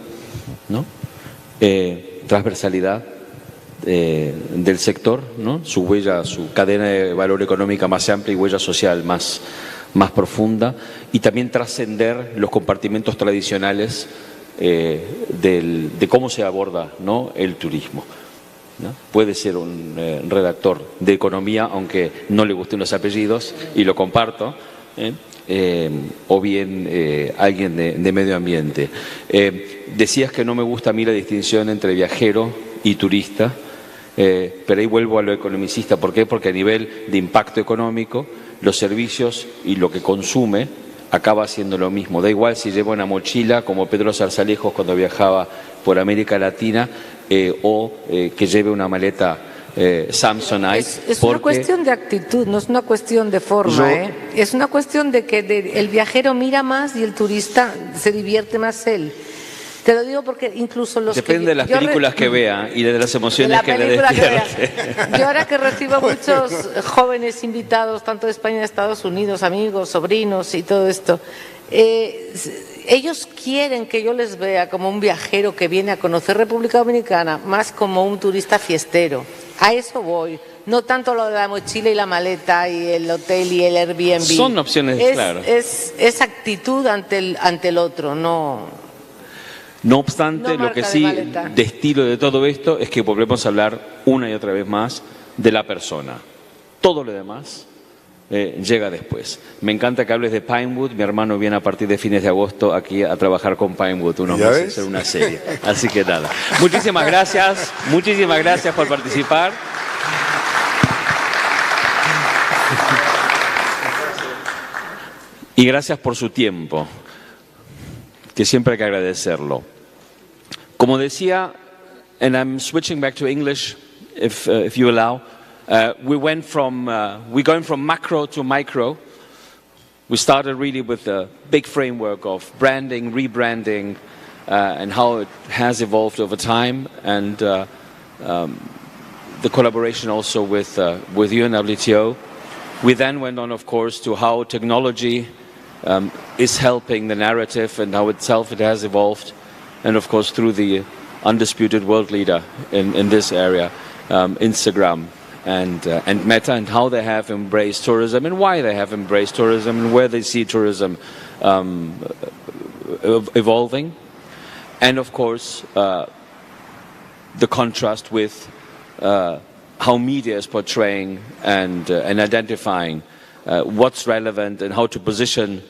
¿no? Transversalidad del sector, ¿no? Su huella, su cadena de valor económica más amplia y huella social más profunda, y también trascender los compartimentos tradicionales de cómo se aborda, ¿no?, el turismo, ¿no? Puede ser un redactor de economía, aunque no le gusten los apellidos, y lo comparto, o bien alguien de medio ambiente. Decías que no me gusta a mí la distinción entre viajero y turista, pero ahí vuelvo a lo economicista. ¿Por qué? Porque a nivel de impacto económico, los servicios y lo que consume acaba siendo lo mismo. Da igual si lleva una mochila como Pedro Zarzalejos cuando viajaba por América Latina o que lleve una maleta Samsonite. Es una cuestión de actitud, no es una cuestión de forma. Es una cuestión de que el viajero mira más y el turista se divierte más él. Te lo digo porque incluso los depende de las películas que vea y de las emociones que le despierte. Yo ahora que recibo muchos jóvenes invitados, tanto de España y de Estados Unidos, amigos, sobrinos y todo esto, ellos quieren que yo les vea como un viajero que viene a conocer República Dominicana, más como un turista fiestero. A eso voy. No tanto lo de la mochila y la maleta y el hotel y el Airbnb. Son opciones, claro. Es actitud ante el otro, no... No obstante, lo que sí destilo de todo esto es que volvemos a hablar una y otra vez más de la persona. Todo lo demás llega después. Me encanta que hables de Pinewood. Mi hermano viene a partir de fines de agosto aquí a trabajar con Pinewood unos meses, hacer una serie. Así que nada. Muchísimas gracias por participar. Y gracias por su tiempo, que siempre hay que agradecerlo. Como decía, and I'm switching back to English, if you allow, we're going from macro to micro. We started really with the big framework of branding, rebranding, and how it has evolved over time, and the collaboration also with you and WTO. We then went on, of course, to how technology is helping the narrative and how itself it has evolved, and of course through the undisputed world leader in this area, Instagram and Meta, and how they have embraced tourism and why they have embraced tourism and where they see tourism evolving, and of course the contrast with how media is portraying and identifying what's relevant and how to position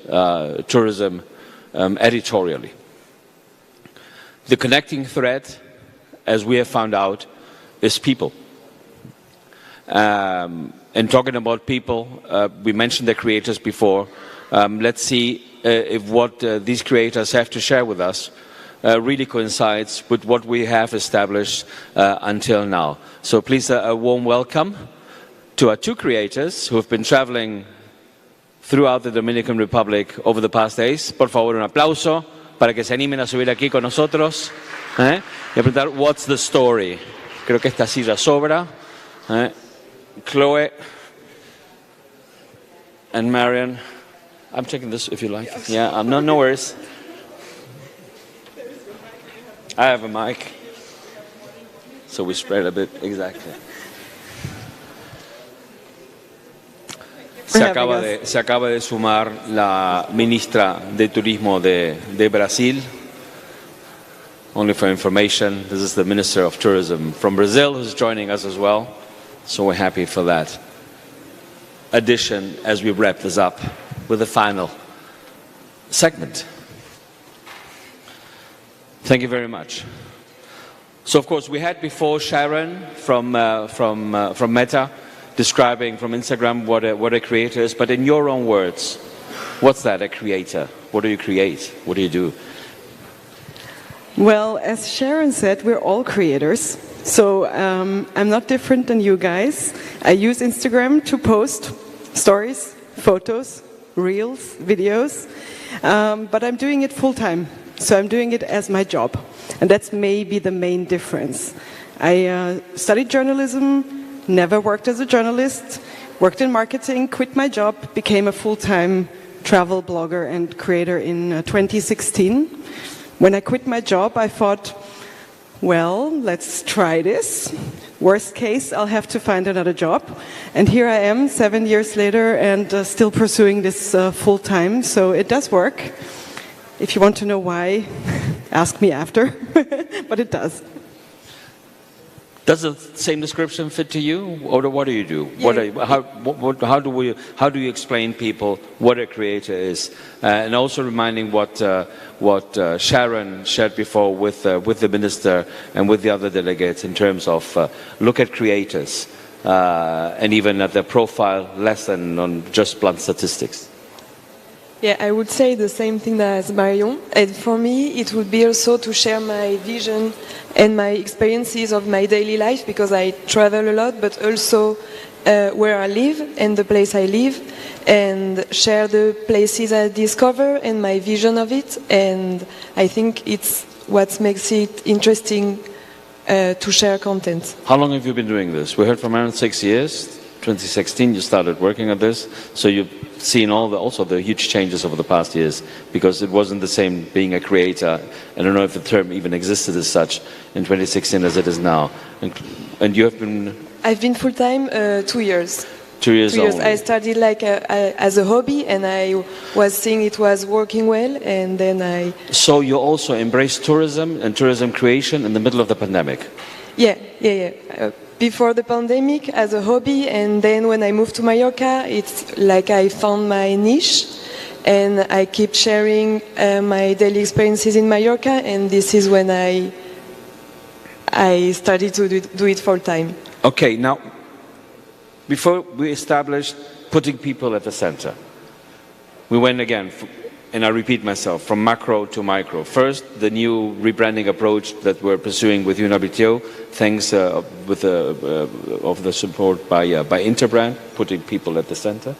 tourism editorially. The connecting thread, as we have found out, is people. And talking about people, we mentioned the creators before. Let's see if what these creators have to share with us really coincides with what we have established until now. So please, a warm welcome to our two creators who have been traveling throughout the Dominican Republic over the past days. Por favor, un aplauso para que se animen a subir aquí con nosotros y a preguntar, what's the story? Creo que esta silla sobra. Chloe and Marian. I'm checking this if you like. Yeah, no worries. I have a mic. So we spread a bit, exactly. Se acaba de sumar la ministra de Turismo de Brasil. Only for information, this is the Minister of Tourism from Brazil who's joining us as well. So we're happy for that addition as we wrap this up with the final segment. Thank you very much. So of course we had before Sharon from Meta describing from Instagram what a creator is, but in your own words, what's that, a creator? What do you create? What do you do? Well, as Sharon said, we're all creators. So I'm not different than you guys. I use Instagram to post stories, photos, reels, videos, but I'm doing it full time. So I'm doing it as my job. And that's maybe the main difference. I studied journalism, never worked as a journalist, worked in marketing, quit my job, became a full-time travel blogger and creator in 2016. When I quit my job, I thought, well, let's try this. Worst case, I'll have to find another job. And here I am 7 years later and still pursuing this full-time, so it does work. If you want to know why, ask me after, but it does. Does the same description fit to you, or what do you do? Yeah. How do you explain people what a creator is, and also reminding what Sharon shared before with the minister and with the other delegates in terms of look at creators and even at their profile, less than on just blunt statistics. Yeah, I would say the same thing as Marion. And for me, it would be also to share my vision and my experiences of my daily life, because I travel a lot, but also where I live and the place I live, and share the places I discover and my vision of it. And I think it's what makes it interesting to share content. How long have you been doing this? We heard from Aaron, 6 years. 2016 you started working on this, so you've seen also the huge changes over the past years, because it wasn't the same being a creator. I don't know if the term even existed as such in 2016 as it is now. And you have been... I've been full-time 2 years. 2 years only. I started as a hobby, and I was seeing it was working well, and then I... So you also embraced tourism and tourism creation in the middle of the pandemic? Yeah. Before the pandemic as a hobby, and then when I moved to Mallorca, it's like I found my niche, and I keep sharing my daily experiences in Mallorca, and this is when I started to do it full time. Okay, now, before we established putting people at the center, we went again, and I repeat myself, from macro to micro. First, the new rebranding approach that we're pursuing with UNWTO, thanks of the support by Interbrand, putting people at the center.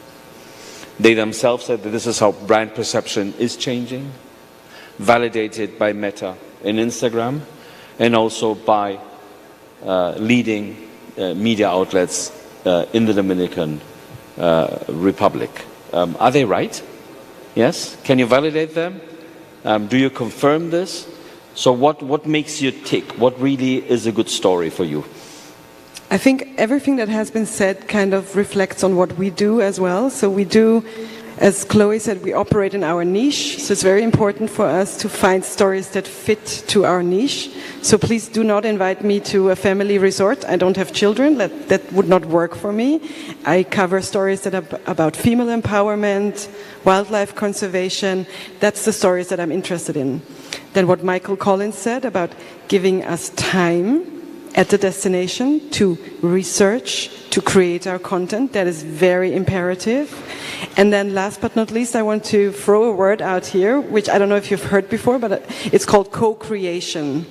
They themselves said that this is how brand perception is changing, validated by Meta and Instagram, and also by leading media outlets in the Dominican Republic. Are they right? Yes? Can you validate them? Do you confirm this? So what makes you tick? What really is a good story for you? I think everything that has been said kind of reflects on what we do as well. So we do, as Chloe said, we operate in our niche. So it's very important for us to find stories that fit to our niche. So please do not invite me to a family resort. I don't have children. That would not work for me. I cover stories that are about female empowerment, wildlife conservation. That's the stories that I'm interested in. Then what Michael Collins said about giving us time at the destination to research, to create our content, that is very imperative. And then last but not least, I want to throw a word out here, which I don't know if you've heard before, but it's called co-creation.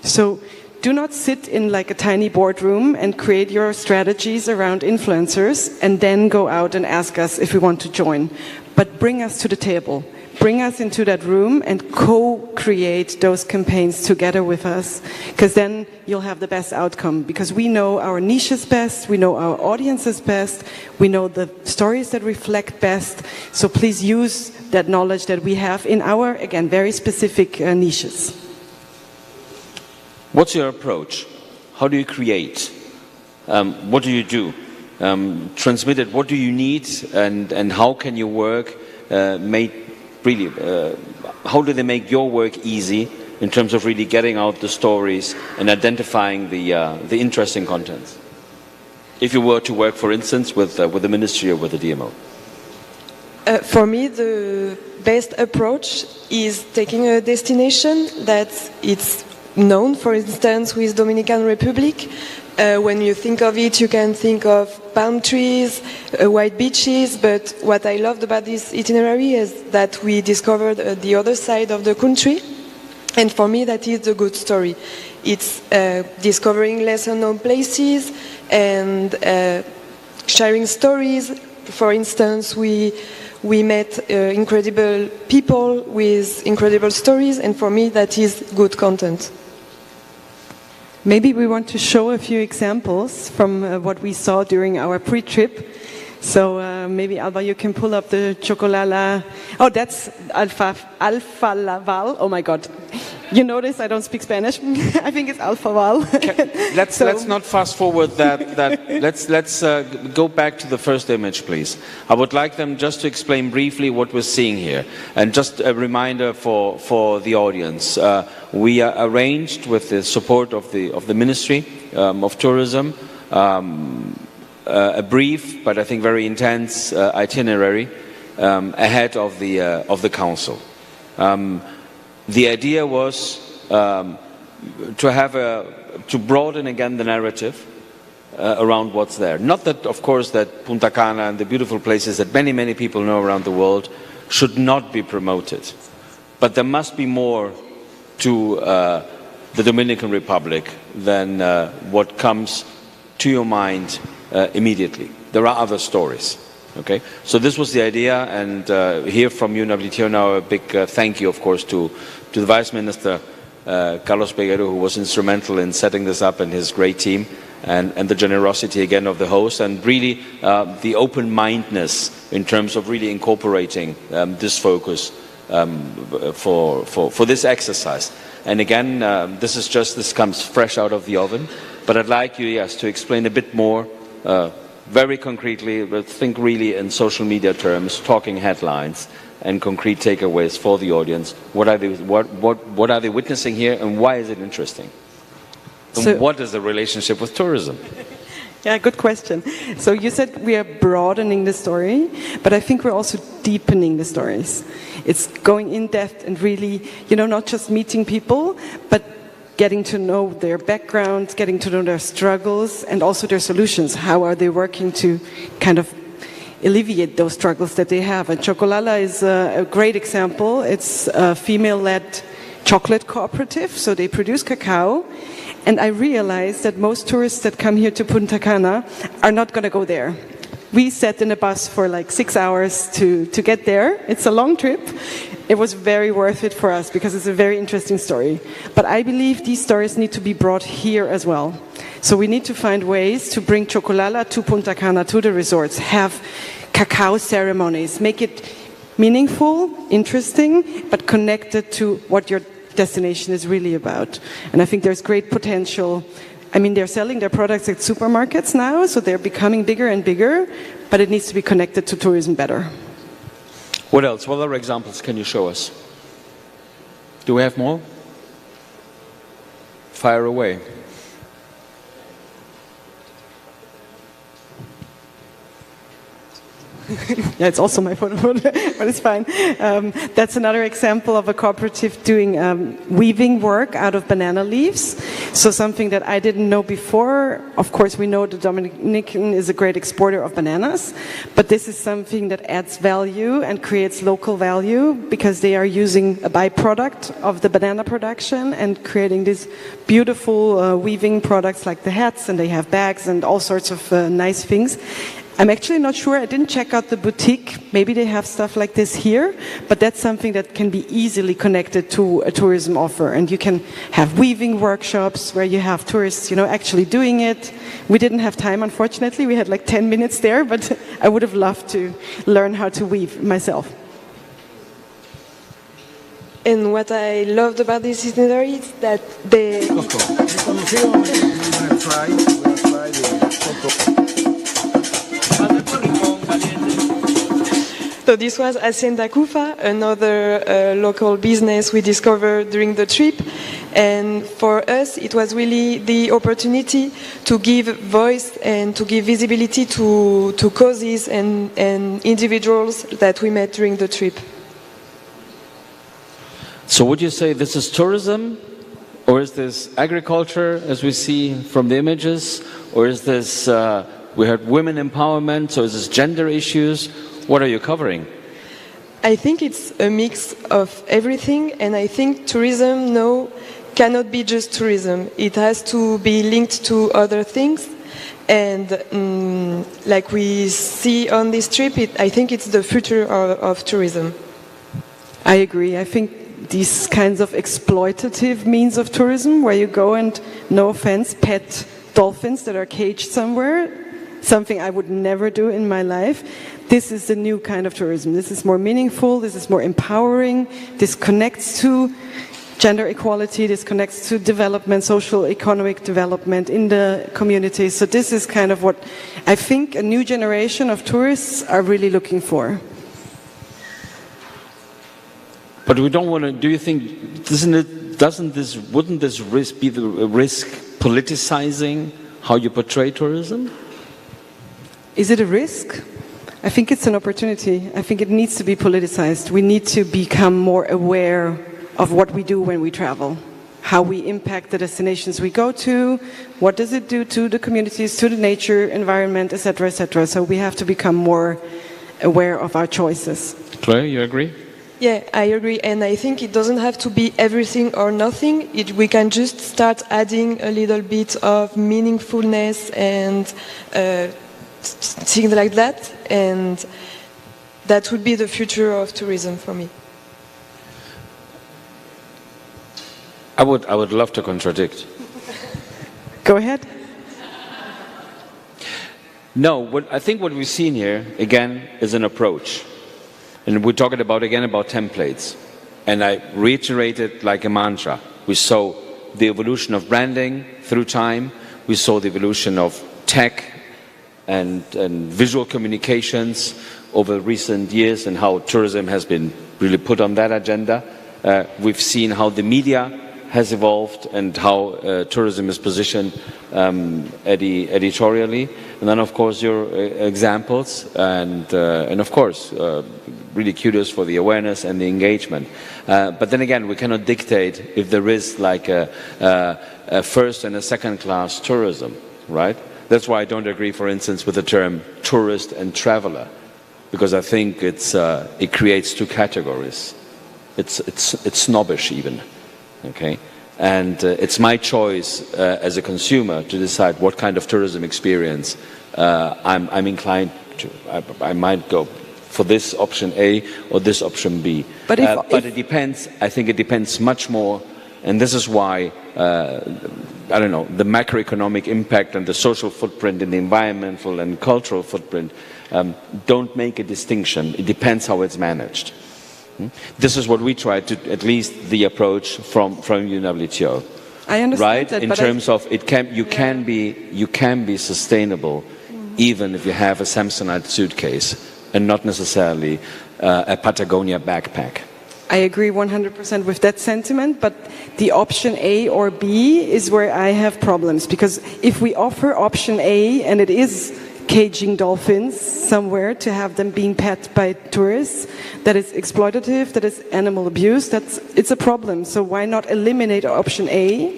So do not sit in like a tiny boardroom and create your strategies around influencers and then go out and ask us if we want to join. But bring us to the table. Bring us into that room and co-create those campaigns together with us, because then you'll have the best outcome, because we know our niches best, we know our audiences best, we know the stories that reflect best. So please use that knowledge that we have in our, again, very specific niches. What's your approach? How do you create? What do you do? Transmit it. What do you need, and how can you work? How do they make your work easy in terms of really getting out the stories and identifying the interesting contents? If you were to work, for instance, with the ministry or with the DMO. For me, the best approach is taking a destination that it's known, for instance, with Dominican Republic. When you think of it, you can think of palm trees, white beaches, but what I loved about this itinerary is that we discovered the other side of the country, and for me that is the good story. It's discovering lesser known places and sharing stories. For instance, we met incredible people with incredible stories, and for me that is good content. Maybe we want to show a few examples from what we saw during our pre-trip. So maybe Alba, you can pull up the Chocolala. Oh, that's Alfa Laval. Oh my God. You notice I don't speak Spanish. I think it's alfaval. Let's not fast forward that. Let's go back to the first image, please. I would like them just to explain briefly what we're seeing here, and just a reminder for the audience. We are arranged with the support of the Ministry of Tourism a brief, but I think very intense itinerary ahead of the Council. The idea was to broaden again the narrative around what's there. Not that, of course, that Punta Cana and the beautiful places that many people know around the world should not be promoted, but there must be more to the Dominican Republic than what comes to your mind immediately. There are other stories. Okay, so this was the idea, and hear from you, WTO, now a big thank you, of course, to the Vice Minister, Carlos Peguero, who was instrumental in setting this up, and his great team, and the generosity again of the host, and really the open-mindedness in terms of really incorporating this focus for this exercise. And again, this comes fresh out of the oven, but I'd like you, yes, to explain a bit more very concretely, but think really in social media terms, talking headlines and concrete takeaways for the audience. What are they witnessing here, and why is it interesting? And what is the relationship with tourism? Yeah, good question. So you said we are broadening the story, but I think we're also deepening the stories. It's going in depth and really, not just meeting people, but getting to know their backgrounds, getting to know their struggles, and also their solutions. How are they working to kind of alleviate those struggles that they have? And Chocolala is a great example. It's a female-led chocolate cooperative, so they produce cacao. And I realized that most tourists that come here to Punta Cana are not going to go there. We sat in a bus for like 6 hours to get there. It's a long trip. It was very worth it for us because it's a very interesting story. But I believe these stories need to be brought here as well. So we need to find ways to bring Chocolala to Punta Cana, to the resorts, have cacao ceremonies, make it meaningful, interesting, but connected to what your destination is really about. And I think there's great potential. I mean, they're selling their products at supermarkets now, so they're becoming bigger and bigger, but it needs to be connected to tourism better. What else? What other examples can you show us? Do we have more? Fire away. Yeah, it's also my photo, but it's fine. That's another example of a cooperative doing weaving work out of banana leaves. So something that I didn't know before. Of course, we know the Dominican is a great exporter of bananas, but this is something that adds value and creates local value because they are using a byproduct of the banana production and creating these beautiful weaving products like the hats, and they have bags and all sorts of nice things. I'm actually not sure. I didn't check out the boutique. Maybe they have stuff like this here, but that's something that can be easily connected to a tourism offer. And you can have weaving workshops where you have tourists, actually doing it. We didn't have time, unfortunately. We had like 10 minutes there, but I would have loved to learn how to weave myself. And what I loved about this itinerary is that they... So this was Hacienda Cufa, another local business we discovered during the trip. And for us, it was really the opportunity to give voice and to give visibility to causes and individuals that we met during the trip. So would you say this is tourism, or is this agriculture, as we see from the images, or is this, we heard women empowerment, so is this gender issues? What are you covering? I think it's a mix of everything, and I think tourism now cannot be just tourism. It has to be linked to other things, and like we see on this trip, I think it's the future of tourism. I agree. I think these kinds of exploitative means of tourism, where you go and, no offense, pet dolphins that are caged somewhere, something I would never do in my life. This is the new kind of tourism. This is more meaningful, this is more empowering, this connects to gender equality, this connects to development, social economic development in the community. So this is kind of what I think a new generation of tourists are really looking for. But we don't want to, do you think, wouldn't this risk be the risk politicizing how you portray tourism? Is it a risk? I think it's an opportunity. I think it needs to be politicized. We need to become more aware of what we do when we travel, how we impact the destinations we go to, what does it do to the communities, to the nature, environment, etc., etc. So we have to become more aware of our choices. Claire, you agree? Yeah, I agree, and I think it doesn't have to be everything or nothing. We can just start adding a little bit of meaningfulness and things like that, and that would be the future of tourism for me. I would love to contradict. Go ahead. No, I think what we've seen here, again, is an approach. And we're talking about templates. And I reiterated like a mantra. We saw the evolution of branding through time. We saw the evolution of tech and visual communications over recent years and how tourism has been really put on that agenda. We've seen how the media has evolved and how tourism is positioned editorially. And then, of course, your examples and of course, really kudos for the awareness and the engagement. But then again, we cannot dictate if there is like a first and a second class tourism, right? That's why I don't agree, for instance, with the term tourist and traveler, because I think it creates two categories. It's snobbish even, okay? And it's my choice as a consumer to decide what kind of tourism experience I'm inclined to. I might go for this option A or this option B. But it depends. I think it depends much more, and this is why I don't know, the macroeconomic impact and the social footprint and the environmental and cultural footprint don't make a distinction. It depends how it's managed. This is what we try to, at least the approach from UNWTO. I understand right? that, in terms of you can be sustainable even if you have a Samsonite suitcase and not necessarily a Patagonia backpack. I agree 100% with that sentiment, but the option A or B is where I have problems, because if we offer option A and it is caging dolphins somewhere to have them being pet by tourists, that is exploitative, that is animal abuse, it's a problem. So why not eliminate option A?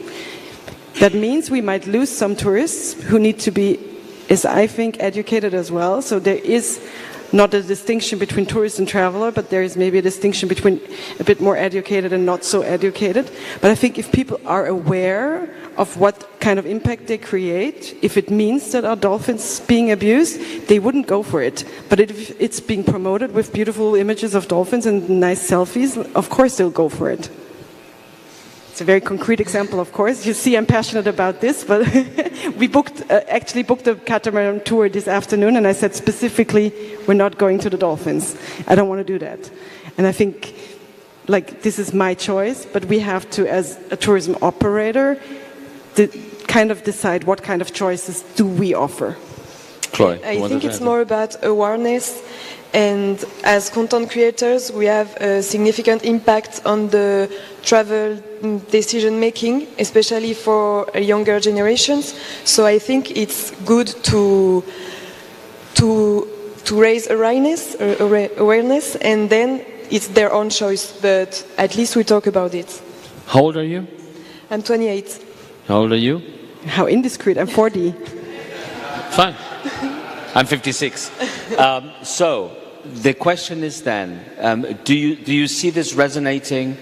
That means we might lose some tourists who need to be, as I think, educated as well. So there is not a distinction between tourist and traveler, but there is maybe a distinction between a bit more educated and not so educated. But I think if people are aware of what kind of impact they create, if it means that our dolphins being abused, they wouldn't go for it. But if it's being promoted with beautiful images of dolphins and nice selfies, of course they'll go for it. It's a very concrete example, of course. You see, I'm passionate about this, but we actually booked a catamaran tour this afternoon, and I said specifically, we're not going to the dolphins. I don't want to do that. And I think, this is my choice, but we have to, as a tourism operator, kind of decide what kind of choices do we offer. Chloe, I think it's more about awareness, and as content creators we have a significant impact on the travel decision making, especially for younger generations. So I think it's good to raise awareness, and then it's their own choice, but at least we talk about it. How old are you? I'm 28. How old are you? How indiscreet, I'm 40. Fine. I'm 56. So the question is then, do you see this resonating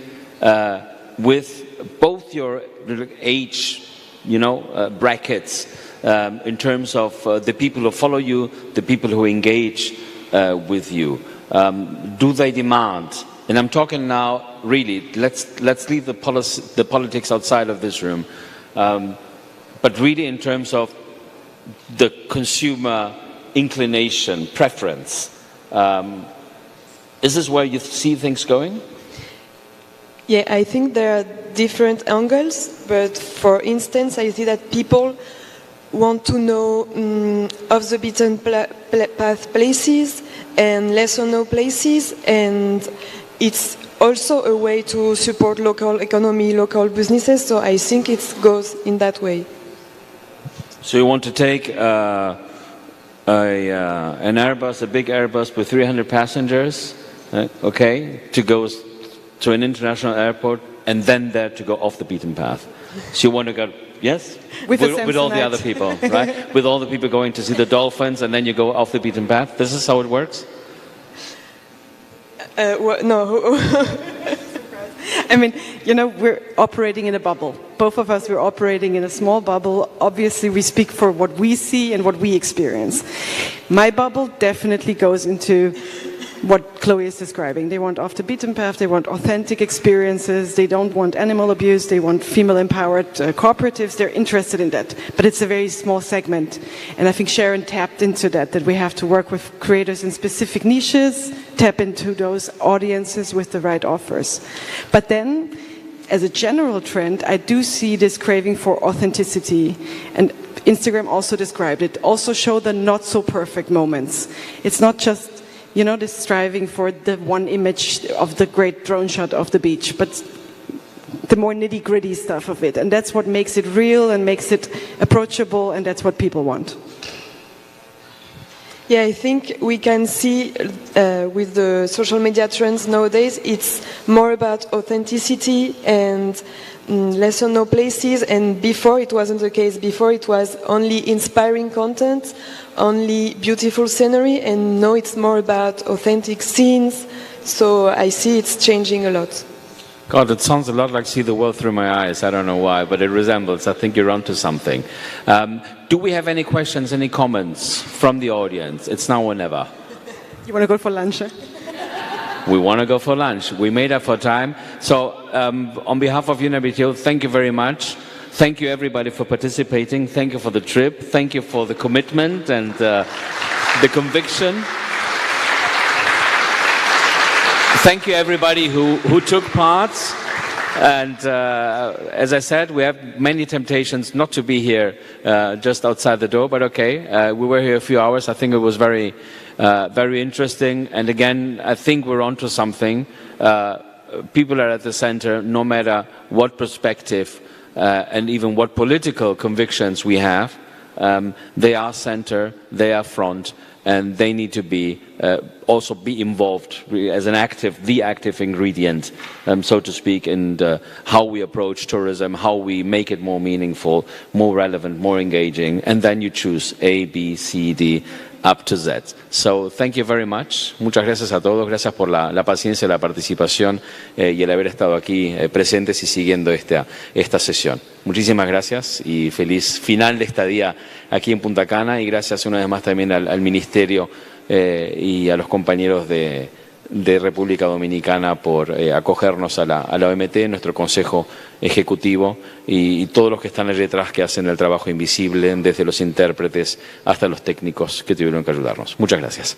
with both your age, brackets, in terms of the people who follow you, the people who engage with you? Do they demand? And I'm talking now, really, let's leave the politics outside of this room, but really in terms of the consumer inclination, preference. Is this where you see things going? Yeah, I think there are different angles, but for instance, I see that people want to know off the beaten path places and lesser known places, and it's also a way to support local economy, local businesses, so I think it goes in that way. So you want to take an Airbus, a big Airbus with 300 passengers, okay, to go to an international airport and then there to go off the beaten path. So you want to go, yes? With all the other people, right? With all the people going to see the dolphins and then you go off the beaten path? This is how it works? No. I mean, you know, we're operating in a bubble. Both of us, we're operating in a small bubble. Obviously, we speak for what we see and what we experience. My bubble definitely goes into what Chloe is describing. They want off the beaten path, they want authentic experiences, they don't want animal abuse, they want female-empowered cooperatives, they're interested in that. But it's a very small segment. And I think Sharon tapped into that we have to work with creators in specific niches, tap into those audiences with the right offers. But then, as a general trend, I do see this craving for authenticity. And Instagram also described it. Also show the not-so-perfect moments. It's not just, you know, this striving for the one image of the great drone shot of the beach, but the more nitty-gritty stuff of it. And that's what makes it real and makes it approachable, and that's what people want. Yeah, I think we can see with the social media trends nowadays, it's more about authenticity and lesser known places, and before it wasn't the case. Before it was only inspiring content, only beautiful scenery, and now it's more about authentic scenes, so I see it's changing a lot. God, it sounds a lot like See the World Through My Eyes. I don't know why, but it resembles. I think you're onto something. Do we have any questions, any comments from the audience? It's now or never. You want to go for lunch? We want to go for lunch. We made up for time. So on behalf of UNWTO, thank you very much. Thank you everybody for participating. Thank you for the trip. Thank you for the commitment and the conviction. Thank you everybody who took part. And as I said, we have many temptations not to be here just outside the door, but okay. We were here a few hours. I think it was very interesting. And again, I think we're onto something. People are at the center, no matter what perspective and even what political convictions we have. They are center, they are front, and they need to be also be involved as an the active ingredient, so to speak, in how we approach tourism, how we make it more meaningful, more relevant, more engaging, and then you choose A, B, C, D, up to Z. So thank you very much. Muchas gracias a todos. Gracias por la paciencia, la participación y el haber estado aquí presentes y siguiendo esta sesión. Muchísimas gracias y feliz final de estadía aquí en Punta Cana, y gracias una vez más también al Ministerio y a los compañeros de República Dominicana por acogernos a la OMT, nuestro Consejo Ejecutivo, y todos los que están allí detrás que hacen el trabajo invisible, desde los intérpretes hasta los técnicos que tuvieron que ayudarnos. Muchas gracias.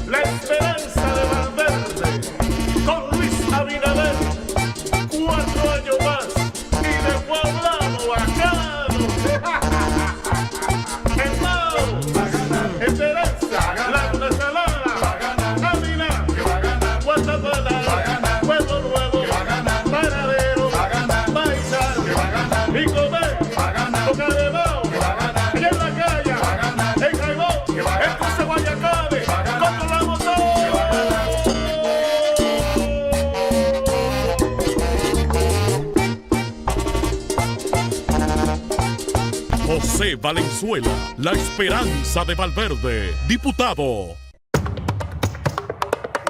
La esperanza de Valverde, con Luis Abinader, 4 años más, y de Poblado bacano. Hermano, Esperanza, la venezolana, Amina, Guatemala, Pueblo Nuevo, Paradero, Paisa, y Comer, Bocarebao, allá en la calle, en Jaibón, en Cruce Guayacabe, controlamos todo. José Valenzuela, la esperanza de Valverde, diputado.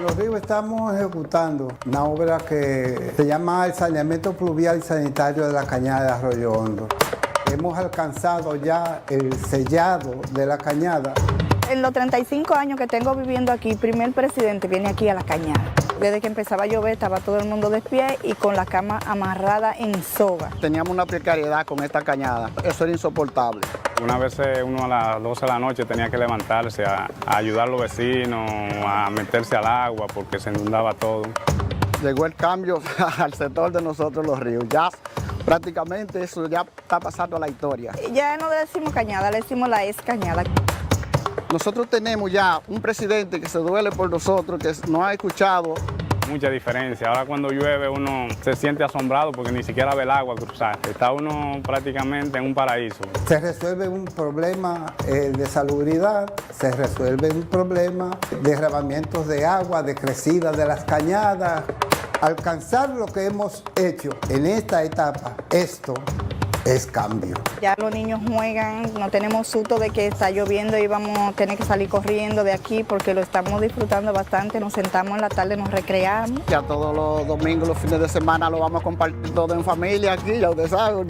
Los Ríos estamos ejecutando una obra que se llama el saneamiento pluvial y sanitario de la cañada de Arroyo Hondo. Hemos alcanzado ya el sellado de la cañada En los 35 años que tengo viviendo aquí, el primer presidente viene aquí a la Cañada. Desde que empezaba a llover estaba todo el mundo de pie y con la cama amarrada en soga. Teníamos una precariedad con esta cañada, eso era insoportable. Una vez uno a las 12 de la noche tenía que levantarse a ayudar a los vecinos, a meterse al agua porque se inundaba todo. Llegó el cambio al sector de nosotros los ríos, ya prácticamente eso ya está pasando a la historia. Ya no le decimos Cañada, le decimos la ex Cañada. Nosotros tenemos ya un presidente que se duele por nosotros, que nos ha escuchado. Mucha diferencia. Ahora cuando llueve uno se siente asombrado porque ni siquiera ve el agua cruzar. Está uno prácticamente en un paraíso. Se resuelve un problema de salubridad, se resuelve un problema de derramamientos de agua, de crecida de las cañadas. Alcanzar lo que hemos hecho en esta etapa, esto es cambio. Ya los niños juegan, no tenemos susto de que está lloviendo y vamos a tener que salir corriendo de aquí porque lo estamos disfrutando bastante, nos sentamos en la tarde, nos recreamos. Ya todos los domingos, los fines de semana lo vamos a compartir todo en familia aquí, ya ustedes saben.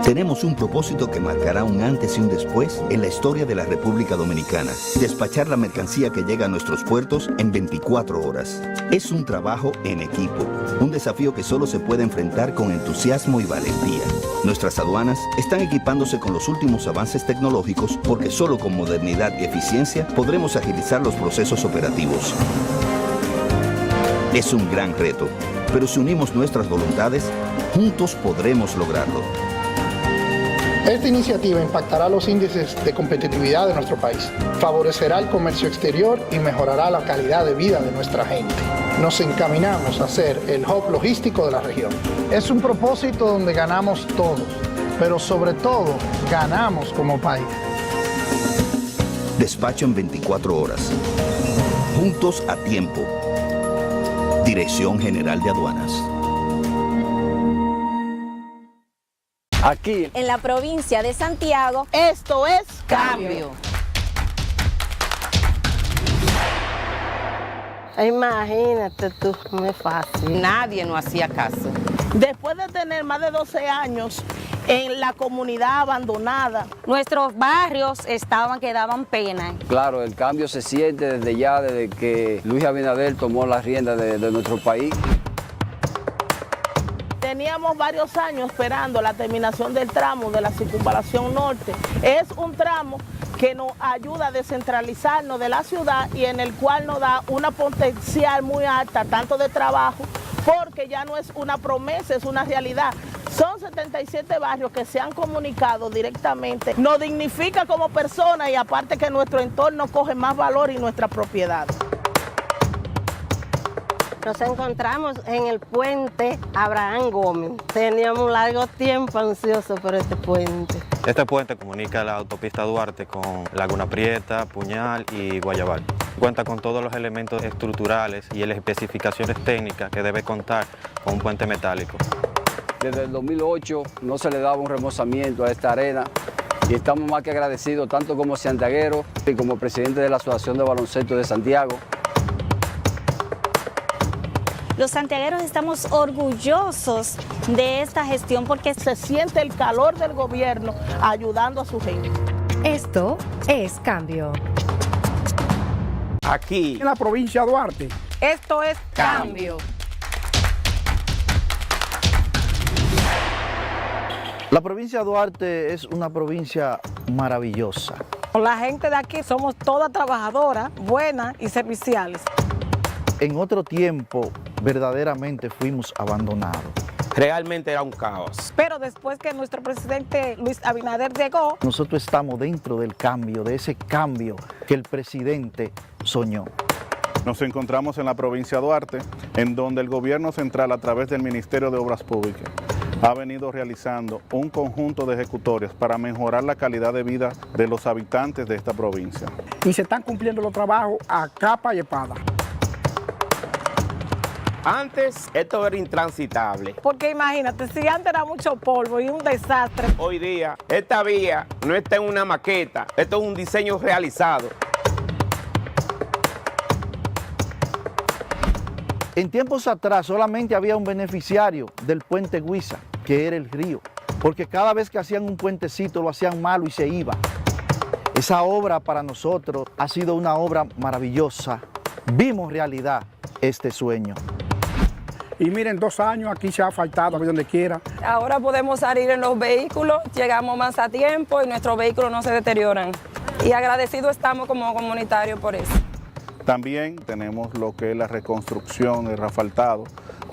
Tenemos un propósito que marcará un antes y un después en la historia de la República Dominicana. Despachar la mercancía que llega a nuestros puertos en 24 horas. Es un trabajo en equipo, un desafío que solo se puede enfrentar con entusiasmo y valentía. Nuestras aduanas están equipándose con los últimos avances tecnológicos porque solo con modernidad y eficiencia podremos agilizar los procesos operativos. Es un gran reto, pero si unimos nuestras voluntades, juntos podremos lograrlo. Esta iniciativa impactará los índices de competitividad de nuestro país, favorecerá el comercio exterior y mejorará la calidad de vida de nuestra gente. Nos encaminamos a ser el hub logístico de la región. Es un propósito donde ganamos todos, pero sobre todo ganamos como país. Despacho en 24 horas. Juntos a tiempo. Dirección General de Aduanas. Aquí, en la provincia de Santiago, esto es cambio. Imagínate tú, no es fácil. Nadie nos hacía caso. Después de tener más de 12 años en la comunidad abandonada, nuestros barrios que daban pena. Claro, el cambio se siente desde que Luis Abinader tomó las riendas de nuestro país. teníamos varios años esperando la terminación del tramo de la circunvalación norte. Es un tramo que nos ayuda a descentralizarnos de la ciudad y en el cual nos da una potencial muy alta, tanto de trabajo, porque ya no es una promesa, es una realidad. Son 77 barrios que se han comunicado directamente. Nos dignifica como personas y aparte que nuestro entorno coge más valor y nuestra propiedad. Nos encontramos en el puente Abraham Gómez. Teníamos un largo tiempo ansioso por este puente. Este puente comunica la autopista Duarte con Laguna Prieta, Puñal y Guayabal. Cuenta con todos los elementos estructurales y las especificaciones técnicas que debe contar con un puente metálico. Desde el 2008 no se le daba un remozamiento a esta arena y estamos más que agradecidos, tanto como santiagueros y como presidente de la Asociación de Baloncesto de Santiago. Los santiagueros estamos orgullosos de esta gestión porque se siente el calor del gobierno ayudando a su gente. Esto es Cambio. Aquí, en la provincia de Duarte. Esto es Cambio. La provincia de Duarte es una provincia maravillosa. La gente de aquí somos todas trabajadoras, buenas y serviciales. En otro tiempo, verdaderamente fuimos abandonados. Realmente era un caos. Pero después que nuestro presidente Luis Abinader llegó, nosotros estamos dentro del cambio, de ese cambio que el presidente soñó. Nos encontramos en la provincia de Duarte, en donde el gobierno central, a través del Ministerio de Obras Públicas, ha venido realizando un conjunto de ejecutorias para mejorar la calidad de vida de los habitantes de esta provincia. Y se están cumpliendo los trabajos a capa y espada. Antes esto era intransitable. Porque imagínate, si antes era mucho polvo y un desastre. Hoy día esta vía no está en una maqueta, esto es un diseño realizado. En tiempos atrás solamente había un beneficiario del puente Huiza, que era el río, porque cada vez que hacían un puentecito lo hacían malo y se iba. Esa obra para nosotros ha sido una obra maravillosa. Vimos realidad este sueño. Y miren, 2 años aquí se ha faltado a donde quiera. Ahora podemos salir en los vehículos, llegamos más a tiempo y nuestros vehículos no se deterioran. Y agradecidos estamos como comunitarios por eso. También tenemos lo que es la reconstrucción, el asfaltado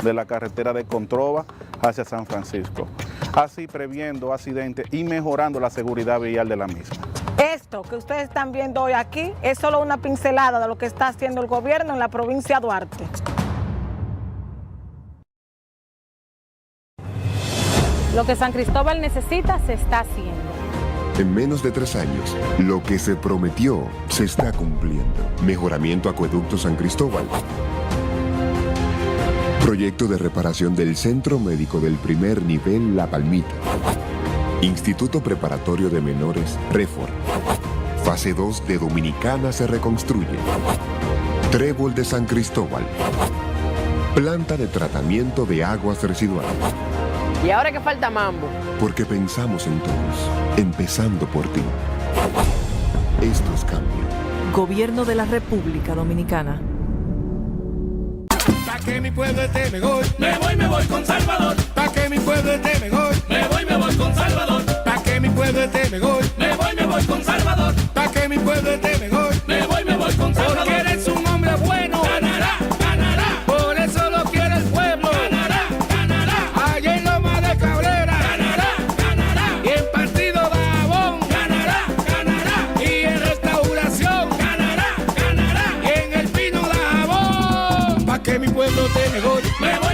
de la carretera de Controva hacia San Francisco, así previendo accidentes y mejorando la seguridad vial de la misma. Esto que ustedes están viendo hoy aquí es solo una pincelada de lo que está haciendo el gobierno en la provincia de Duarte. Lo que San Cristóbal necesita se está haciendo. En menos de 3 años, lo que se prometió se está cumpliendo. Mejoramiento Acueducto San Cristóbal. Proyecto de reparación del Centro Médico del Primer Nivel La Palmita. Instituto Preparatorio de Menores Refor. Fase 2 de Dominicana se reconstruye. Trébol de San Cristóbal. Planta de tratamiento de aguas residuales. ¿Y ahora que falta mambo? Porque pensamos en todos, empezando por ti. Esto es cambio. Gobierno de la República Dominicana. Pa' que mi pueblo esté mejor, me voy con Salvador. Pa' que mi pueblo esté mejor, me voy con Salvador. Pa' que mi pueblo esté mejor, me voy con Salvador. Pa' que mi pueblo esté mejor, me voy con Salvador. Porque eres un hombre bueno, ganará, ganará. Por eso lo quiere el pueblo, ganará, ganará. Allá en Loma de Cabrera, ganará, ganará. Y en Partido Dajabón, ganará, ganará. Y en Restauración, ganará, ganará. Y en El Pino Dajabón. Pa' que mi pueblo esté mejor,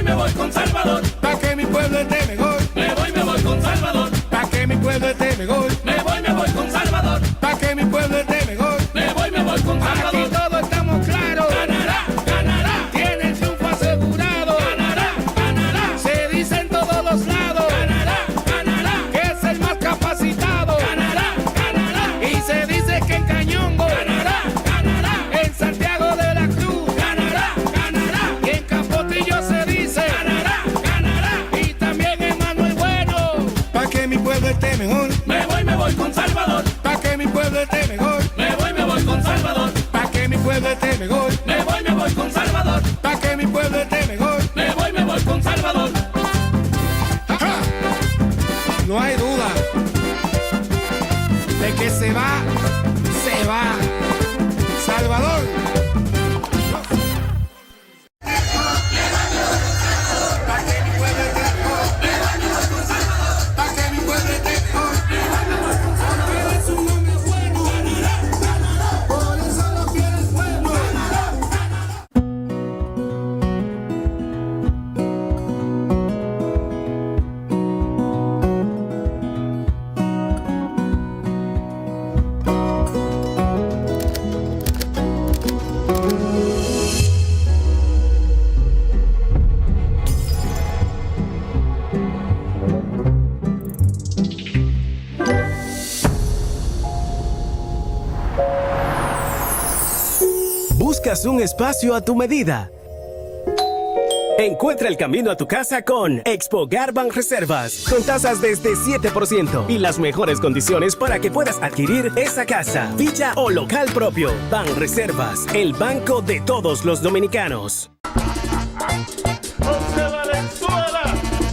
me voy con Salvador. Pa' que mi pueblo esté mejor, me voy con Salvador. Pa' que mi pueblo esté mejor, me voy con Salvador. Pa' que mi pueblo esté mejor, me voy con Salvador. Aquí todos estamos claros, ganará, ganará. Tiene el triunfo asegurado, ganará, ganará. Se dice en todos los lados, ganará, ganará. Que es el más capacitado, ganará, ganará. Y se dice que en Cañongo, ganará, ganará. En Santiago de la Cruz, ganará, ganará. Y en Capotillo se dice, ganará, ganará. Y también en Manuel Bueno. Pa' que mi pueblo esté mejor, me voy con Salvador. Pa' que mi pueblo esté mejor, me voy con Salvador. Pa' que mi pueblo esté mejor, me voy con Salvador. Pa' que mi pueblo esté mejor, me voy con Salvador. ¡Ja! No hay duda de que se va Salvador. ¿Buscas un espacio a tu medida? Encuentra el camino a tu casa con Expo Garban Reservas, con tasas desde 7% y las mejores condiciones para que puedas adquirir esa casa, villa o local propio. Ban Reservas, el banco de todos los dominicanos. Valenzuela,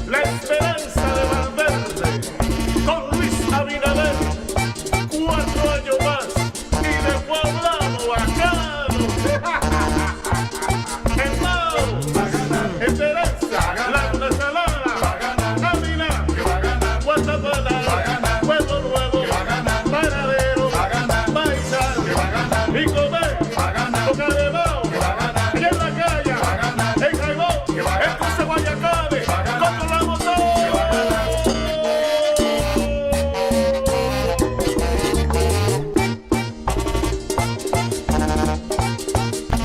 la esperanza de Valverde, con Luis Abinader, 4 años más y de Poblado bacano. Esperanza, la venezolana, Amina, Guatemala, Pueblo Nuevo, Paradero, Paisa, Nicomé, Tocademao, y en la calle, en Jaibón, en Cruce Guayacabe, controlamos todo.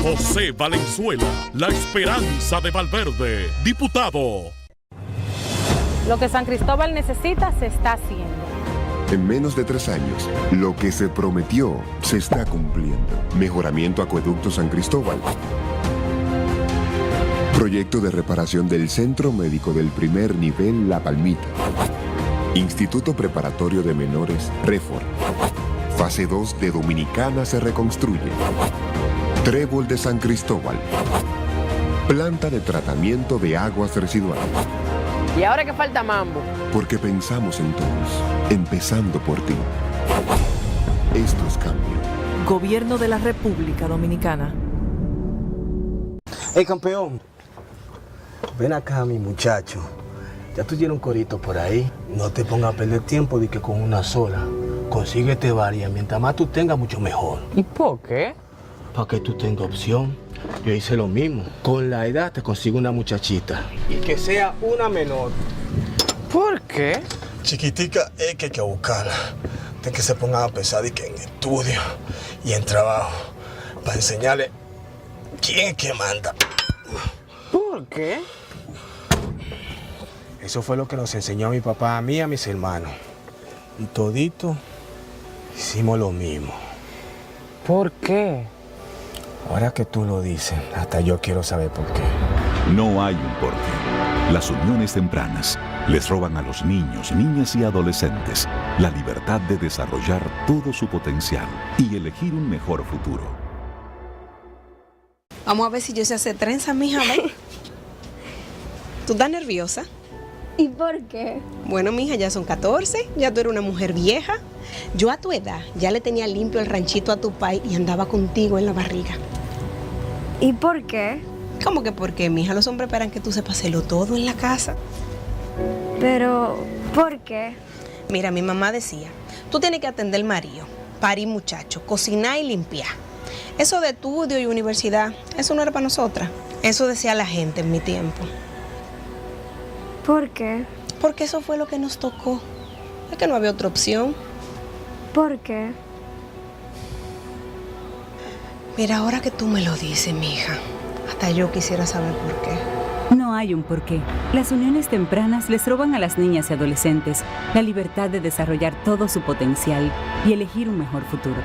José Valenzuela, la esperanza de Valverde, diputado. Lo que San Cristóbal necesita se está haciendo. En menos de 3 años, lo que se prometió se está cumpliendo. Mejoramiento Acueducto San Cristóbal. Proyecto de reparación del Centro Médico del Primer Nivel La Palmita. Instituto Preparatorio de Menores Refor. Fase 2 de Dominicana se reconstruye. Trébol de San Cristóbal. Planta de tratamiento de aguas residuales. ¿Y ahora que falta mambo? Porque pensamos en todos, empezando por ti. Esto es cambio. Gobierno de la República Dominicana. Hey, campeón. Ven acá, mi muchacho. Ya tú tienes un corito por ahí. No te pongas a perder tiempo de que con una sola. Consíguete varias. Mientras más tú tengas, mucho mejor. ¿Y por qué? Para que tú tengas opción. Yo hice lo mismo. Con la edad te consigo una muchachita. Y que sea una menor. ¿Por qué? Chiquitica es que hay que buscarla. De que se pongan a pensar de que en estudio y en trabajo. Para enseñarle quién es que manda. ¿Por qué? Eso fue lo que nos enseñó mi papá a mí y a mis hermanos. Y todito hicimos lo mismo. ¿Por qué? Ahora que tú lo dices, hasta yo quiero saber por qué. No hay un porqué. Las uniones tempranas les roban a los niños, niñas y adolescentes la libertad de desarrollar todo su potencial y elegir un mejor futuro. Vamos a ver si yo sé hacer trenza, mija, ¿ven? ¿Tú estás nerviosa? ¿Y por qué? Bueno, mija, ya son 14, ya tú eres una mujer vieja. Yo a tu edad ya le tenía limpio el ranchito a tu pai y andaba contigo en la barriga. ¿Y por qué? ¿Cómo que por qué, mija? Los hombres esperan que tú sepas hacerlo todo en la casa. Pero, ¿por qué? Mira, mi mamá decía, tú tienes que atender el marido, parir muchacho, cocinar y limpiar. Eso de estudio y universidad, eso no era para nosotras. Eso decía la gente en mi tiempo. ¿Por qué? Porque eso fue lo que nos tocó. Es que no había otra opción. ¿Por qué? Mira, ahora que tú me lo dices, mija, hasta yo quisiera saber por qué. No hay un porqué. Las uniones tempranas les roban a las niñas y adolescentes la libertad de desarrollar todo su potencial y elegir un mejor futuro.